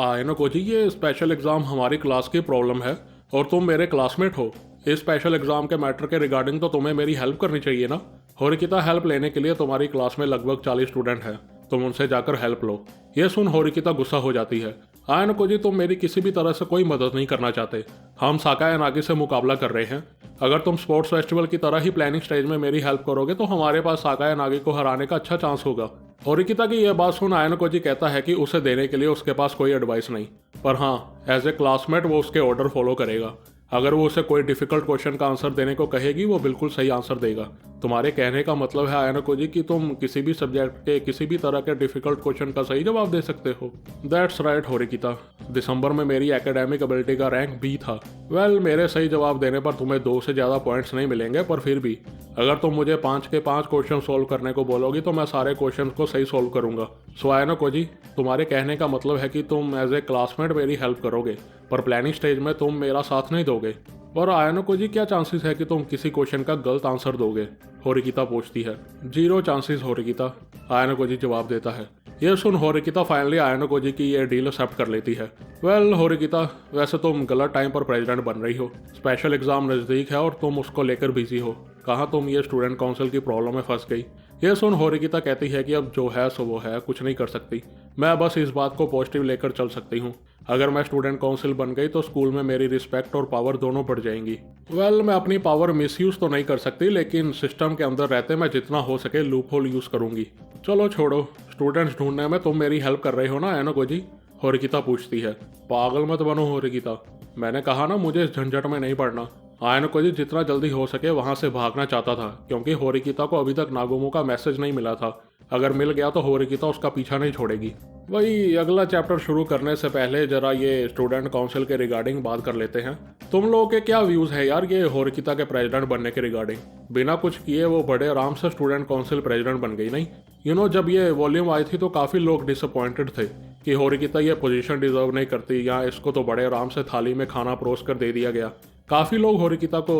आयानोकोजी, ये स्पेशल एग्ज़ाम हमारी क्लास की प्रॉब्लम है और तुम मेरे क्लासमेट हो। इस स्पेशल एग्ज़ाम के मैटर के रिगार्डिंग तो तुम्हें मेरी हेल्प करनी चाहिए ना। होरिकिता, हेल्प लेने के लिए तुम्हारी क्लास में लगभग 40 स्टूडेंट हैं, तुम उनसे जाकर हेल्प लो। ये सुन होरिकिता गुस्सा हो जाती है। आयानोकोजी, तुम मेरी किसी भी तरह से कोई मदद नहीं करना चाहते। हम साकाया नागी से मुकाबला कर रहे हैं। अगर तुम स्पोर्ट्स फेस्टिवल की तरह ही प्लानिंग स्टेज में मेरी हेल्प करोगे तो हमारे पास साकाया नागी को हराने का अच्छा चांस होगा। होरिकिता की यह बात सुन आयानोकोजी कहता है कि उसे देने के लिए उसके पास कोई एडवाइस नहीं, पर हाँ एज ए क्लासमेट वो उसके ऑर्डर फॉलो करेगा। अगर वो उसे कोई डिफिकल्ट क्वेश्चन का आंसर देने को कहेगी वो बिल्कुल सही आंसर देगा। तुम्हारे कहने का मतलब है आयानको जी कि तुम किसी भी सब्जेक्ट के किसी भी तरह के डिफिकल्ट क्वेश्चन का सही जवाब दे सकते हो। दैट्स राइट होरिकिता, दिसंबर में मेरी एकेडमिक एबिलिटी का रैंक बी था। वेल, मेरे सही जवाब देने पर तुम्हें 2 से ज़्यादा पॉइंट्स नहीं मिलेंगे, पर फिर भी अगर तुम मुझे 5 के 5 क्वेश्चन सोल्व करने को बोलोगी तो मैं सारे क्वेश्चन को सही सोल्व करूंगा। सो आयानको जी, तुम्हारे कहने का मतलब है कि तुम एज ए क्लासमेट मेरी हेल्प करोगे, पर प्लानिंग स्टेज में तुम मेरा साथ नहीं दोगे। और आयानको जी, क्या चांसेस है कि तुम किसी क्वेश्चन का गलत आंसर दोगे? होरिकिता पूछती है। 0 चांसेस होरिकिता, आयानको जी जवाब देता है। यह सुन होरिकिता फाइनली आयानको जी की ये डील एक्सेप्ट कर लेती है। वेल होरिकिता, वैसे तुम गलत टाइम पर प्रेसिडेंट बन रही हो। स्पेशल एग्जाम नज़दीक है और तुम उसको लेकर बिजी हो। कहाँ तुम ये स्टूडेंट काउंसिल की प्रॉब्लम में फंस गई। यह सुन होरिकिता कहती है कि अब जो है सो वो है, कुछ नहीं कर सकती। मैं बस इस बात को पॉजिटिव लेकर चल सकती हूँ। अगर मैं स्टूडेंट काउंसिल बन गई तो स्कूल में मेरी रिस्पेक्ट और पावर दोनों बढ़ जाएंगी। वेल, मैं अपनी पावर मिसयूज़ तो नहीं कर सकती, लेकिन सिस्टम के अंदर रहते मैं जितना हो सके लूप होल यूज़ करूंगी। चलो छोड़ो, स्टूडेंट्स ढूंढने में तुम मेरी हेल्प कर रहे हो ना आयानको जी? होरिकिता पूछती है। पागल मत बनो होरिकिता, मैंने कहा ना मुझे इस झंझट में नहीं पड़ना। आयानको जी जितना जल्दी हो सके वहां से भागना चाहता था, क्योंकि होरिकिता को अभी तक नागुमो का मैसेज नहीं मिला था। अगर मिल गया तो होरिकिता उसका पीछा नहीं छोड़ेगी। वही अगला चैप्टर शुरू करने से पहले जरा ये स्टूडेंट काउंसिल के रिगार्डिंग बात कर लेते हैं। तुम लोगों के क्या व्यूज़ है यार ये होरिकिता के प्रेसिडेंट बनने के रिगार्डिंग? बिना कुछ किए वो बड़े आराम से स्टूडेंट काउंसिल प्रेसिडेंट बन गई नहीं। जब ये वॉल्यूम आई थी तो काफ़ी लोग डिसअपॉइंटेड थे कि होरिकिता ये पोजीशन डिजर्व नहीं करती, या इसको तो बड़े आराम से थाली में खाना परोस कर दे दिया गया। काफ़ी लोग होरिकिता को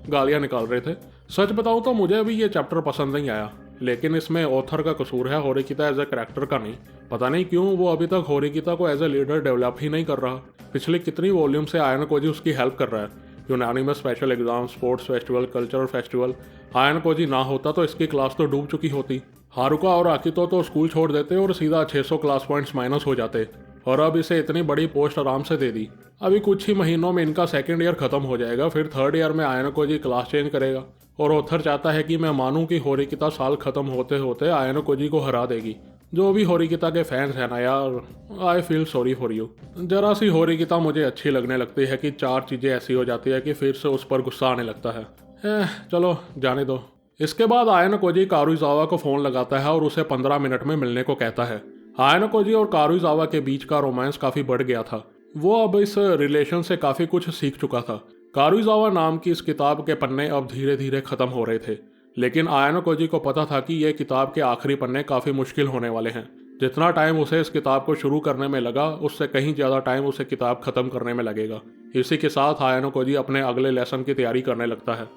गालियाँ निकाल रहे थे। सच बताऊँ तो मुझे अभी ये चैप्टर पसंद नहीं आया, लेकिन इसमें ऑथर का कसूर है, होरिकिता एज ए कैरेक्टर का नहीं। पता नहीं क्यों वो अभी तक होरिकिता को एज ए लीडर डेवलप ही नहीं कर रहा। पिछली कितनी वॉल्यूम से आयानको जी उसकी हेल्प कर रहा है। Unanimous special exam, sports festival, cultural festival, Ayanokoji ना होता तो इसकी क्लास तो डूब चुकी होती। हारुका और आकितो तो स्कूल छोड़ देते और सीधा 600 क्लास पॉइंट्स माइनस हो जाते, और अब इसे इतनी बड़ी पोस्ट आराम से दे दी। अभी कुछ ही महीनों में इनका सेकेंड ईयर खत्म हो जाएगा, फिर थर्ड ईयर में आयानको जी क्लास चेंज करेगा, और ऑथर चाहता है कि मैं मानूं कि होरिकिता साल खत्म होते होते आयानको जी को हरा देगी। जो भी होरिकिता के फैंस हैं ना यार, I feel sorry for you. जरा सी होरिकिता मुझे अच्छी लगने लगती है कि 4 चीज़ें ऐसी हो जाती है कि फिर से उस पर गुस्सा आने लगता है। चलो जाने दो। इसके बाद आयानको जी कारुइजावा को फ़ोन लगाता है और उसे 15 मिनट में मिलने को कहता है। आयानको जी और कारुइजावा के बीच का रोमांस काफ़ी बढ़ गया था। वो अब इस रिलेशन से काफ़ी कुछ सीख चुका था। कारुइजावा नाम की इस किताब के पन्ने अब धीरे धीरे ख़त्म हो रहे थे, लेकिन आयानको जी को पता था कि ये किताब के आखिरी पन्ने काफ़ी मुश्किल होने वाले हैं। जितना टाइम उसे इस किताब को शुरू करने में लगा, उससे कहीं ज़्यादा टाइम उसे किताब ख़त्म करने में लगेगा। इसी के साथ आयानको जी अपने अगले लेसन की तैयारी करने लगता है।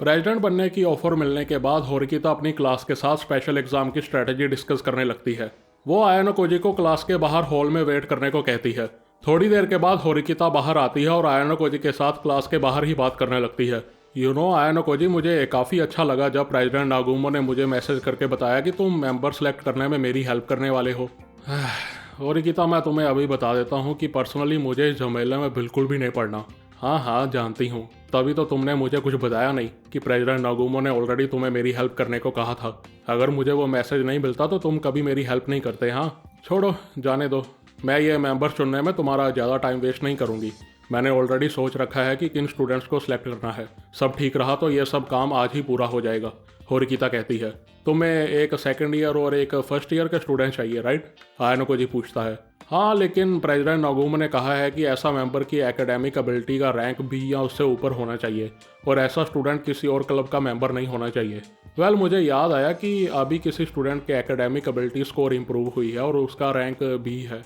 प्रेसिडेंट बनने की ऑफर मिलने के बाद होरिकिता अपनी क्लास के साथ स्पेशल एग्जाम की स्ट्रेटेजी डिस्कस करने लगती है। वो आयानको जी को क्लास के बाहर हॉल में वेट करने को कहती है। थोड़ी देर के बाद होरिकिता बाहर आती है और आयानको जी के साथ क्लास के बाहर ही बात करने लगती है। आयानको जी, मुझे काफ़ी अच्छा लगा जब प्रेसिडेंट नागुमो ने मुझे मैसेज करके बताया कि तुम मेंबर सेलेक्ट करने में मेरी हेल्प करने वाले हो। होरिकिता, मैं तुम्हें अभी बता देता हूँ कि पर्सनली मुझे इस झमेले में बिल्कुल भी नहीं पड़ना। हाँ जानती हूँ, तभी तो तुमने मुझे कुछ बताया नहीं कि प्रेसिडेंट नागुमो ने ऑलरेडी तुम्हें मेरी हेल्प करने को कहा था। अगर मुझे वो मैसेज नहीं मिलता तो तुम कभी मेरी हेल्प नहीं करते। हाँ छोड़ो, जाने दो। मैं ये मेंबर चुनने में तुम्हारा ज़्यादा टाइम वेस्ट नहीं करूँगी। मैंने ऑलरेडी सोच रखा है कि किन स्टूडेंट्स को सिलेक्ट करना है। सब ठीक रहा तो ये सब काम आज ही पूरा हो जाएगा। होरिकिता कहती है। तुम्हें एक सेकेंड ईयर और एक फर्स्ट ईयर के स्टूडेंट चाहिए, राइट? आयानको जी पूछता है। हाँ, लेकिन प्रेसिडेंट नागुमो ने कहा है कि ऐसा मेंबर की एकेडमिक एबिलिटी का रैंक बी या उससे ऊपर होना चाहिए, और ऐसा स्टूडेंट किसी और क्लब का मेंबर नहीं होना चाहिए। वेल, मुझे याद आया कि अभी किसी स्टूडेंट के एकेडमिक एबिलिटी स्कोर इम्प्रूव हुई है और उसका रैंक बी है।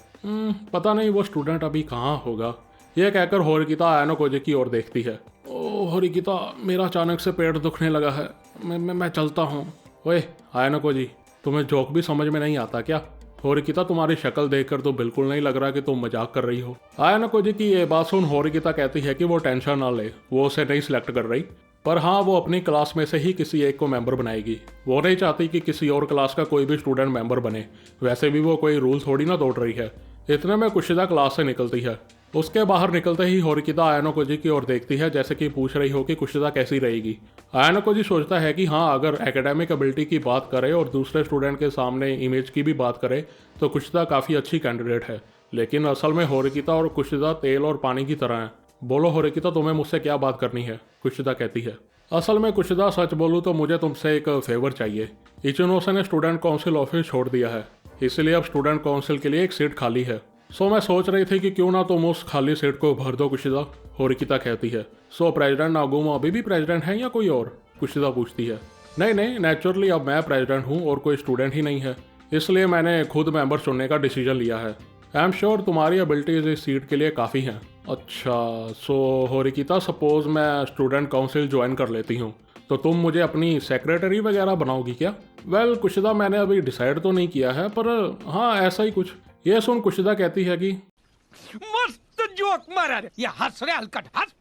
पता नहीं वो स्टूडेंट अभी कहाँ होगा। यह कहकर होरिकिता आयानको जी की ओर देखती है। ओ होरिकिता, मेरा अचानक से पेट दुखने लगा है, मैं चलता हूँ। ओए आयानको जी, तुम्हें जोक भी समझ में नहीं आता क्या? होरिकिता, तुम्हारी शक्ल देखकर तो बिल्कुल नहीं लग रहा कि तुम मजाक कर रही हो। आयानको जी की ये बात सुन होरिकिता कहती है कि वो टेंशन ना ले, वो उसे नहीं सिलेक्ट कर रही, पर हाँ वो अपनी क्लास में से ही किसी एक को मेंबर बनाएगी। वो नहीं चाहती कि किसी और क्लास का कोई भी स्टूडेंट मेंबर बने। वैसे भी वो कोई रूल थोड़ी ना तोड़ रही है। इतने में कुशिदा क्लास से निकलती है। उसके बाहर निकलते ही होरिकिता आयानको जी की ओर देखती है, जैसे कि पूछ रही हो कि कुशिदा कैसी रहेगी। आयानको जी सोचता है कि हाँ, अगर एकेडमिक एबिलिटी की बात करें और दूसरे स्टूडेंट के सामने इमेज की भी बात करें तो कुशिदा काफ़ी अच्छी कैंडिडेट है, लेकिन असल में होरिकिता और कुशिदा तेल और पानी की तरह हैं। बोलो होरिकिता, तुम्हें मुझसे क्या बात करनी है? कुशिदा कहती है। असल में कुशिदा, सच बोलूँ तो मुझे तुमसे एक फेवर चाहिए। इचिनोसे ने स्टूडेंट काउंसिल ऑफिस छोड़ दिया है, इसलिए अब स्टूडेंट काउंसिल के लिए एक सीट खाली है। सो मैं सोच रही थी कि क्यों ना तुम उस खाली सीट को भर दो कुशिदा, होरिकिता कहती है। सो प्रेसिडेंट नागुमो अभी भी प्रेसिडेंट हैं या कोई और? कुशिदा पूछती है। नहीं नहीं, नेचुरली अब मैं प्रेसिडेंट हूँ और कोई स्टूडेंट ही नहीं है, इसलिए मैंने खुद मेंबर चुनने का डिसीजन लिया है। आई एम श्योर तुम्हारी एबिलिटीज इस सीट के लिए काफ़ी हैं। अच्छा, सो होरिकिता, सपोज मैं स्टूडेंट काउंसिल ज्वाइन कर लेती हूँ तो तुम मुझे अपनी सेक्रेटरी वगैरह बनाओगी क्या? वेल कुशिदा, मैंने अभी डिसाइड तो नहीं किया है, पर हाँ ऐसा ही कुछ। ये सुन कुशिदा कहती है कि मस्त जोक मारा रे, ये हंस रे हलकट हंस।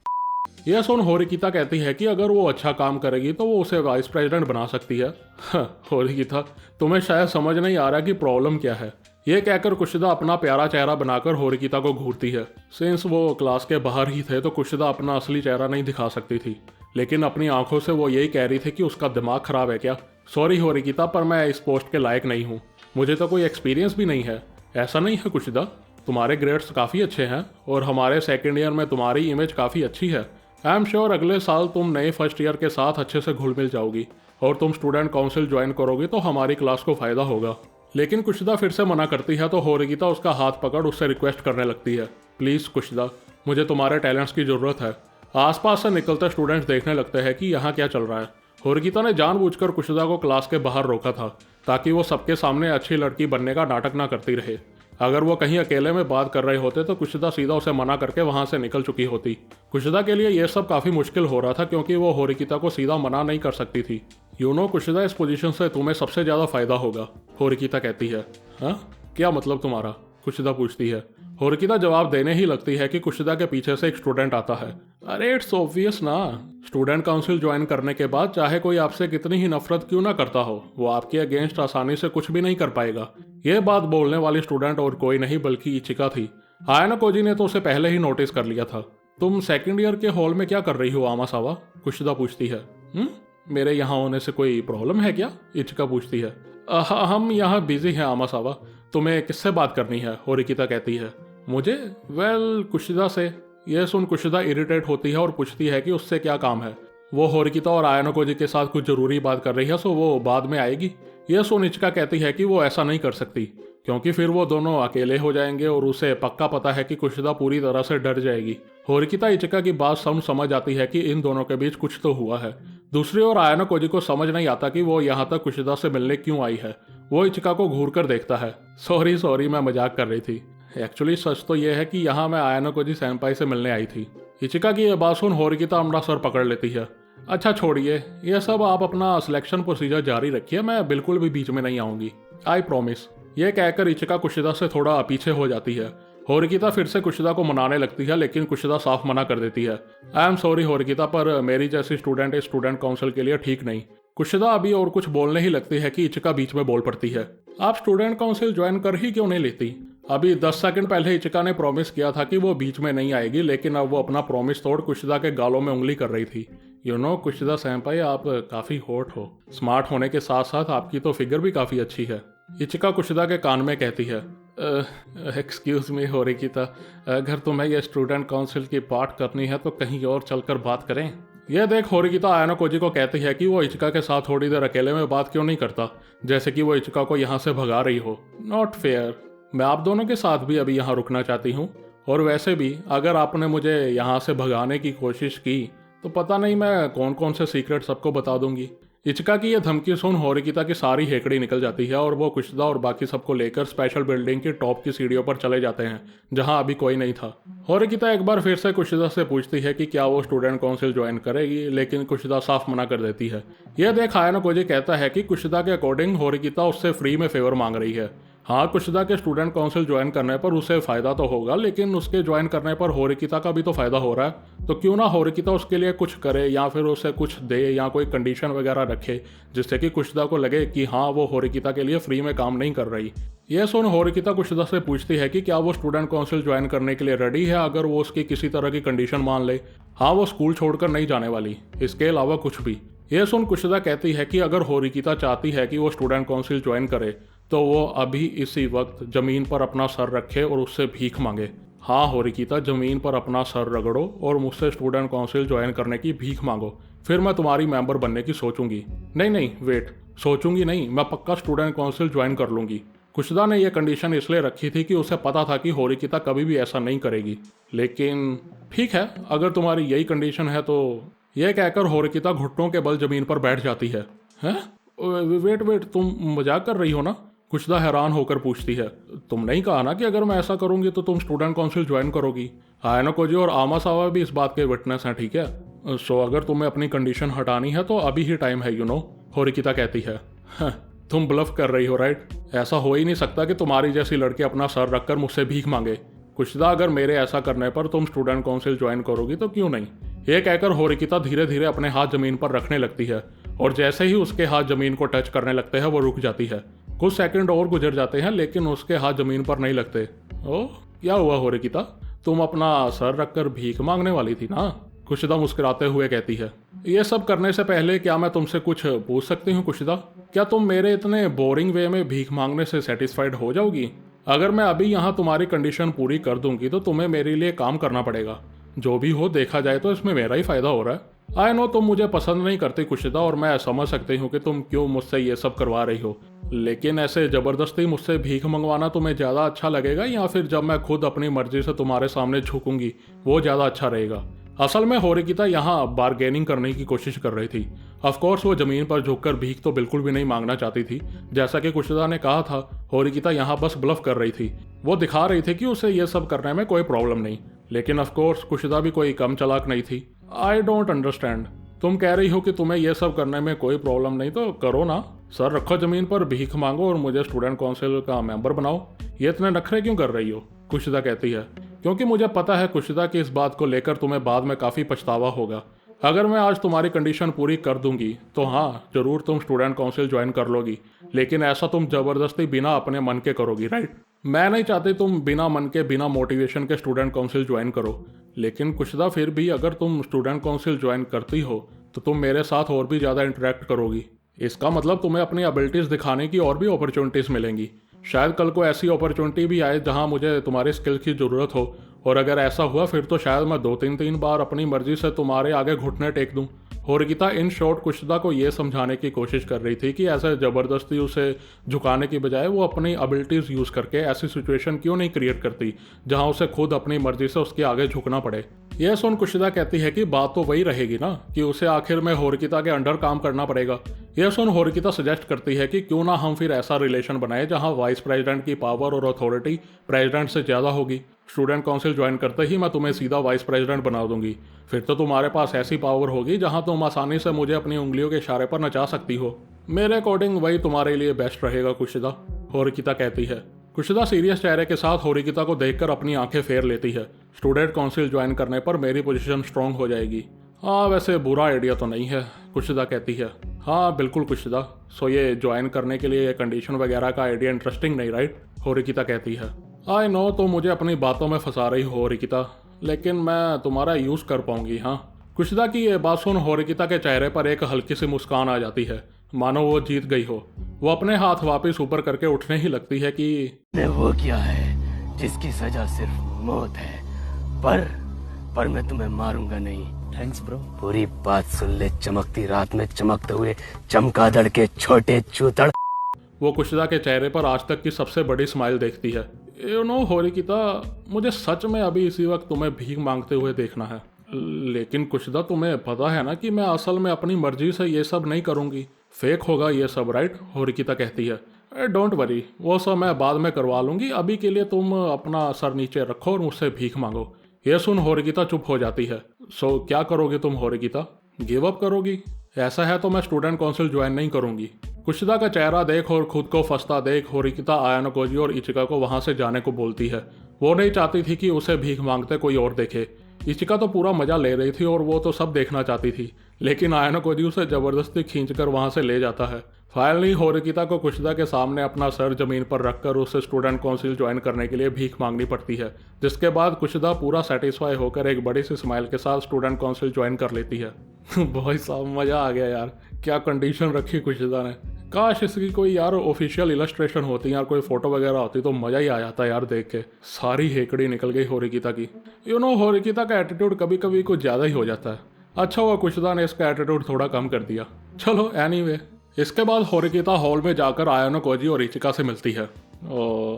यह सुन होरिकिता कहती है कि अगर वो अच्छा काम करेगी तो वो उसे वाइस प्रेसिडेंट बना सकती है। होरिकिता, तुम्हें शायद समझ नहीं आ रहा कि प्रॉब्लम क्या है। ये कहकर कुशिदा अपना प्यारा चेहरा बनाकर होरिकिता को घूरती है। सिंस वो क्लास के बाहर ही थे तो कुशिदा अपना असली चेहरा नहीं दिखा सकती थी, लेकिन अपनी आंखों से वो यही कह रही थी कि उसका दिमाग खराब है क्या। सॉरी होरिकिता, पर मैं इस पोस्ट के लायक नहीं हूँ, मुझे तो कोई एक्सपीरियंस भी नहीं है। ऐसा नहीं है कुशिदा, तुम्हारे ग्रेड्स काफ़ी अच्छे हैं और हमारे सेकेंड ईयर में तुम्हारी इमेज काफ़ी अच्छी है। आई एम श्योर अगले साल तुम नए फर्स्ट ईयर के साथ अच्छे से घुल मिल जाओगी और तुम स्टूडेंट काउंसिल ज्वाइन करोगी तो हमारी क्लास को फ़ायदा होगा। लेकिन कुशिदा फिर से मना करती है तो होरिकिता उसका हाथ पकड़ उससे रिक्वेस्ट करने लगती है। प्लीज़ कुशिदा, मुझे तुम्हारे टैलेंट्स की ज़रूरत है। आसपास से निकलते स्टूडेंट्स देखने लगते हैं कि यहाँ क्या चल रहा है। होरिकिता ने जानबूझकर कुशिदा को क्लास के बाहर रोका था ताकि वो सबके सामने अच्छी लड़की बनने का नाटक ना करती रहे। अगर वो कहीं अकेले में बात कर रहे होते तो कुशिदा सीधा उसे मना करके वहां से निकल चुकी होती। कुशिदा के लिए यह सब काफ़ी मुश्किल हो रहा था क्योंकि वो होरिकिता को सीधा मना नहीं कर सकती थी। कुशिदा, इस पोजीशन से तुम्हें सबसे ज़्यादा फायदा होगा, होरिकिता कहती है। हाँ, क्या मतलब तुम्हारा? कुशिदा पूछती है। होरिकिता जवाब देने ही लगती है कि कुशिदा के पीछे से एक स्टूडेंट आता है। अरे इट्स ऑब्वियस ना, स्टूडेंट काउंसिल ज्वाइन करने के बाद चाहे कोई आपसे कितनी ही नफरत क्यों ना करता हो, वो आपके अगेंस्ट आसानी से कुछ भी नहीं कर पाएगा। यह बात बोलने वाली स्टूडेंट और कोई नहीं बल्कि इचिका थी। आयाना कोजी ने तो उसे पहले ही नोटिस कर लिया था। तुम सेकंड ईयर के हॉल में क्या कर रही हो आमासावा? कुशिदा पूछती है। मेरे यहाँ होने से कोई प्रॉब्लम है क्या? इचिका पूछती है। हम यहाँ बिजी हैं आमासावा, तुम्हें किससे बात करनी है? होरिकिता कहती है। मुझे? वेल कुशिदा से। यह सुन कुशिदा इरिटेट होती है और पूछती है कि उससे क्या काम है। वो होरिकिता और आयाना कोजी के साथ कुछ जरूरी बात कर रही है, सो वो बाद में आएगी। यह सुन इचिका कहती है कि वो ऐसा नहीं कर सकती क्योंकि फिर वो दोनों अकेले हो जाएंगे और उसे पक्का पता है कि कुशिदा पूरी तरह से डर जाएगी। होरिकिता इचिका की बात समझ आती है कि इन दोनों के बीच कुछ तो हुआ है। दूसरी ओर आयाना कोजी को समझ नहीं आता कि वो यहाँ तक कुशिदा से मिलने क्यों आई है। वो इचिका को घूर कर देखता है। सॉरी मैं मजाक कर रही थी। एक्चुअली सच तो यह है कि यहाँ मैं आयाना कोजी सेंपाई से मिलने आई थी। इचिका की यह बात सुन होरिकिता अपना सर पकड़ लेती है। अच्छा छोड़िए यह सब, आप अपना सिलेक्शन प्रोसीजर जारी रखिए, मैं बिल्कुल भी बीच में नहीं आऊंगी, आई प्रॉमिस। यह कहकर इचिका कुशिदा से थोड़ा पीछे हो जाती है। होरिकिता फिर से कुशिदा को मनाने लगती है लेकिन कुशिदा साफ मना कर देती है। आई एम सॉरी होरिकिता, पर मेरी जैसी स्टूडेंट इस स्टूडेंट काउंसिल के लिए ठीक नहीं। कुशिदा अभी और कुछ बोलने ही लगती है कि इचिका बीच में बोल पड़ती है। आप स्टूडेंट काउंसिल ज्वाइन कर ही क्यों नहीं लेती? अभी 10 सेकंड पहले इचिका ने प्रॉमिस किया था कि वो बीच में नहीं आएगी, लेकिन अब वो अपना प्रॉमिस तोड़ कुशिदा के गालों में उंगली कर रही थी। कुशिदा सेंपाई, आप काफी हॉट हो। स्मार्ट होने के साथ साथ आपकी तो फिगर भी काफी अच्छी है, इचिका कुशिदा के कान में कहती है। एक्सक्यूज मी होरिकिता, अगर तुम्हें यह स्टूडेंट काउंसिल की बात करनी है तो कहीं और चलकर बात करें। यह देख होरिकिता आयाना कोजी को कहती है कि वो इचिका के साथ थोड़ी देर अकेले में बात क्यों नहीं करता, जैसे कि वो इचिका को यहाँ से भगा रही हो। नॉट फेयर, मैं आप दोनों के साथ भी अभी यहाँ रुकना चाहती हूँ, और वैसे भी अगर आपने मुझे यहाँ से भगाने की कोशिश की तो पता नहीं मैं कौन कौन से सीक्रेट सबको बता दूंगी। इचिका की यह धमकी सुन होरिकिता की सारी हेकड़ी निकल जाती है और वो कुशिदा और बाकी सबको लेकर स्पेशल बिल्डिंग की टॉप की सीढ़ियों पर चले जाते हैं जहां अभी कोई नहीं था। होरिकिता एक बार फिर से कुशिदा से पूछती है कि क्या वो स्टूडेंट काउंसिल ज्वाइन करेगी, लेकिन कुशिदा साफ मना कर देती है। यह देख आयाना कोजी कहता है कि कुशिदा के अकॉर्डिंग होरिकिता उससे फ्री में फेवर मांग रही है। हाँ, कुशिदा के स्टूडेंट काउंसिल ज्वाइन करने पर उसे फायदा तो होगा, लेकिन उसके ज्वाइन करने पर होरिकिता का भी तो फायदा हो रहा है। तो क्यों ना होरिकिता उसके लिए कुछ करे या फिर उसे कुछ दे या कोई कंडीशन वगैरह रखे जिससे कि कुशिदा को लगे कि हाँ वो होरिकिता के लिए फ्री में काम नहीं कर रही। यह सुन होरिकिता कुशिदा से पूछती है कि क्या वो स्टूडेंट काउंसिल ज्वाइन करने के लिए रेडी है अगर वो उसकी किसी तरह की कंडीशन मान ले। हाँ, वो स्कूल छोड़कर नहीं जाने वाली, इसके अलावा कुछ भी। यह सुन कुशिदा कहती है कि अगर होरिकिता चाहती है कि वो स्टूडेंट काउंसिल ज्वाइन करे तो वो अभी इसी वक्त ज़मीन पर अपना सर रखे और उससे भीख मांगे। हाँ होरिकिता, ज़मीन पर अपना सर रगड़ो और मुझसे स्टूडेंट काउंसिल ज्वाइन करने की भीख मांगो, फिर मैं तुम्हारी मेंबर बनने की सोचूंगी। नहीं नहीं वेट, सोचूंगी नहीं, मैं पक्का स्टूडेंट काउंसिल ज्वाइन कर लूंगी। कुशिदा ने यह कंडीशन इसलिए रखी थी कि उसे पता था कि होरिकिता कभी भी ऐसा नहीं करेगी। लेकिन ठीक है, अगर तुम्हारी यही कंडीशन है तो। यह कहकर होरिकिता घुटनों के बल जमीन पर बैठ जाती है। हैं? वेट वेट, तुम मजाक कर रही हो ना? कुशिदा हैरान होकर पूछती है। तुम नहीं कहा ना कि अगर मैं ऐसा करूंगी तो तुम स्टूडेंट काउंसिल ज्वाइन करोगी? आयनो कोजी और आमासावा भी इस बात के विटनेस हैं, ठीक है? सो अगर तुम्हें अपनी कंडीशन हटानी है तो अभी ही टाइम है, होरिकिता कहती है। तुम ब्लफ कर रही हो राइट? ऐसा हो ही नहीं सकता कि तुम्हारी जैसी लड़की अपना सर रखकर मुझसे भीख मांगे। कुशिदा, अगर मेरे ऐसा करने पर तुम स्टूडेंट काउंसिल ज्वाइन करोगी तो क्यों नहीं? ये कहकर होरिकिता धीरे धीरे अपने हाथ जमीन पर रखने लगती है और जैसे ही उसके हाथ जमीन को टच करने लगते हैं वो रुक जाती है। कुछ सेकंड और गुजर जाते हैं लेकिन उसके हाथ जमीन पर नहीं लगते। ओह, क्या हुआ होरिकिता? तुम अपना सर रखकर भीख मांगने वाली थी ना? कुशिदा मुस्कुराते हुए कहती है। ये सब करने से पहले क्या मैं तुमसे कुछ पूछ सकती हूँ कुशिदा? क्या तुम मेरे इतने बोरिंग वे में भीख मांगने से सेटिस्फाइड हो जाओगी? अगर मैं अभी यहाँ तुम्हारी कंडीशन पूरी कर दूंगी तो तुम्हें मेरे लिए काम करना पड़ेगा। जो भी हो, देखा जाए तो इसमें मेरा ही फायदा हो रहा है। आई नो तुम मुझे पसंद नहीं करती कुशिदा और मैं समझ सकती हूँ कि तुम क्यों मुझसे ये सब करवा रही हो, लेकिन ऐसे ज़बरदस्ती मुझसे भीख मंगवाना तुम्हें ज़्यादा अच्छा लगेगा या फिर जब मैं खुद अपनी मर्जी से तुम्हारे सामने झुकूंगी वो ज़्यादा अच्छा रहेगा? असल में होरिकिता यहाँ बार्गेनिंग करने की कोशिश कर रही थी। ऑफकोर्स वो ज़मीन पर झुककर भीख तो बिल्कुल भी नहीं मांगना चाहती थी। जैसा कि कुशिदा ने कहा था, होरिकिता यहाँ बस ब्लफ कर रही थी। वो दिखा रही थी कि उसे ये सब करने में कोई प्रॉब्लम नहीं, लेकिन ऑफकोर्स कुशिदा भी कोई कम चालाक नहीं थी। I don't understand. तुम कह रही हो कि तुम्हें यह सब करने में कोई प्रॉब्लम नहीं तो करो ना, सर रखो जमीन पर, भीख मांगो और मुझे स्टूडेंट काउंसिल का मेंबर बनाओ। ये इतने नखरे क्यों कर रही हो? कुशिदा कहती है। क्योंकि मुझे पता है कुशिदा कि इस बात को लेकर तुम्हें बाद में काफ़ी पछतावा होगा। अगर मैं आज तुम्हारी कंडीशन पूरी कर दूंगी तो हाँ जरूर तुम स्टूडेंट काउंसिल ज्वाइन कर लोगी, लेकिन ऐसा तुम ज़बरदस्ती बिना अपने मन के करोगी, राइट? मैं नहीं चाहती तुम बिना मन के, बिना मोटिवेशन के स्टूडेंट काउंसिल ज्वाइन करो। लेकिन कुशिदा, फिर भी अगर तुम स्टूडेंट काउंसिल ज्वाइन करती हो तो तुम मेरे साथ और भी ज़्यादा इंटरेक्ट करोगी। इसका मतलब तुम्हें अपनी एबिलिटीज़ दिखाने की और भी अपॉर्चुनिटीज़ मिलेंगी। शायद कल को ऐसी अपॉर्चुनिटी भी आए जहां मुझे तुम्हारे स्किल की ज़रूरत हो, और अगर ऐसा हुआ फिर तो शायद मैं 2-3 बार अपनी मर्जी से तुम्हारे आगे घुटने टेक दूं। होरिकिता इन शॉर्ट कुशिदा को ये समझाने की कोशिश कर रही थी कि ऐसे ज़बरदस्ती उसे झुकाने की बजाय वो अपनी एबिलिटीज़ यूज़ करके ऐसी सिचुएशन क्यों नहीं क्रिएट करती जहां उसे खुद अपनी मर्जी से उसके आगे झुकना पड़े। यह सुन कुशिदा कहती है कि बात तो वही रहेगी ना कि उसे आखिर में होरिकिता के अंडर काम करना पड़ेगा। यह सुन होरिकिता सजेस्ट करती है कि क्यों ना हम फिर ऐसा रिलेशन बनाए जहां वाइस प्रेसिडेंट की पावर और अथॉरिटी प्रेसिडेंट से ज़्यादा होगी। स्टूडेंट काउंसिल ज्वाइन करते ही मैं तुम्हें सीधा वाइस प्रेसिडेंट बना दूंगी। फिर तो तुम्हारे पास ऐसी पावर होगी जहां तुम आसानी से मुझे अपनी उंगलियों के इशारे पर नचा सकती हो। मेरे अकॉर्डिंग वही तुम्हारे लिए बेस्ट रहेगा कुशिदा, होरिकिता कहती है। कुशिदा सीरियस चेहरे के साथ होरिकिता को देखकर अपनी आंखें फेर लेती है। स्टूडेंट काउंसिल ज्वाइन करने पर मेरी पोजीशन स्ट्रांग हो जाएगी। हाँ वैसे बुरा आइडिया तो नहीं है, कुशिदा कहती है। हाँ बिल्कुल कुशिदा, सो ये ज्वाइन करने के लिए कंडीशन वगैरह का आइडिया इंटरेस्टिंग नहीं, राइट? होरिकिता कहती है। आई नो तो मुझे अपनी बातों में फंसा रही हो होरिकिता, लेकिन मैं तुम्हारा यूज़ कर पाऊंगी। हाँ। कुशिदा की ये बात सुन होरिकिता के चेहरे पर एक हल्की सी मुस्कान आ जाती है, मानो वो जीत गई हो। वो अपने हाथ वापस ऊपर करके उठने ही लगती है कि वो क्या है जिसकी सजा सिर्फ मौत है, पर मैं तुम्हें मारूंगा नहीं। Thanks bro. पूरी बात सुन ले, चमकती रात में चमकते हुए चमगादड़ के छोटे चूतड़। वो कुशिदा के चेहरे पर आज तक की सबसे बड़ी स्माइल देखती है। होरिकिता, मुझे सच में अभी इसी वक्त तुम्हें भीख मांगते हुए देखना है, लेकिन कुशिदा तुम्हें पता है ना कि मैं असल में अपनी मर्जी से ये सब नहीं करूँगी। फेक होगा ये सब, राइट? होरिकिता कहती है। डोंट वरी, वो सब मैं बाद में करवा लूँगी, अभी के लिए तुम अपना सर नीचे रखो और मुझसे भीख मांगो। ये सुन होरिकिता चुप हो जाती है। सो क्या करोगे तुम होरिकिता? गिव अप करोगी? ऐसा है तो मैं स्टूडेंट काउंसिल ज्वाइन नहीं करूँगी। कुशिदा का चेहरा देख और खुद को फंसता देख होरिकिता आयानो कोजी और इचिका को वहाँ से जाने को बोलती है। वो नहीं चाहती थी कि उसे भीख मांगते कोई और देखे। इचिका तो पूरा मजा ले रही थी और वो तो सब देखना चाहती थी, लेकिन आयानो कोजी उसे जबरदस्ती खींचकर वहाँ से ले जाता है। फाइनली होरिकिता को कुशिदा के सामने अपना सर जमीन पर रखकर उसे स्टूडेंट काउंसिल ज्वाइन करने के लिए भीख मांगनी पड़ती है, जिसके बाद कुशिदा पूरा सेटिस्फाई होकर एक बड़ी सी स्माइल के साथ स्टूडेंट काउंसिल ज्वाइन कर लेती है। बहुत साहब मज़ा आ गया यार, क्या कंडीशन रखी कुशिदा ने। काश इसकी कोई यार ऑफिशियल इलस्ट्रेशन होती यार, कोई फोटो वगैरह होती तो मज़ा ही आ जाता यार देख के। सारी हेकड़ी निकल गई होरिकिता की। होरिकिता का एटीट्यूड कभी कभी कुछ ज़्यादा ही हो जाता है। अच्छा हुआ कुशिदा ने इसका एटीट्यूड थोड़ा कम कर दिया। चलो एनीवे, इसके बाद होरिकिता हॉल में जाकर आयानो कोजी और इचिका से मिलती है।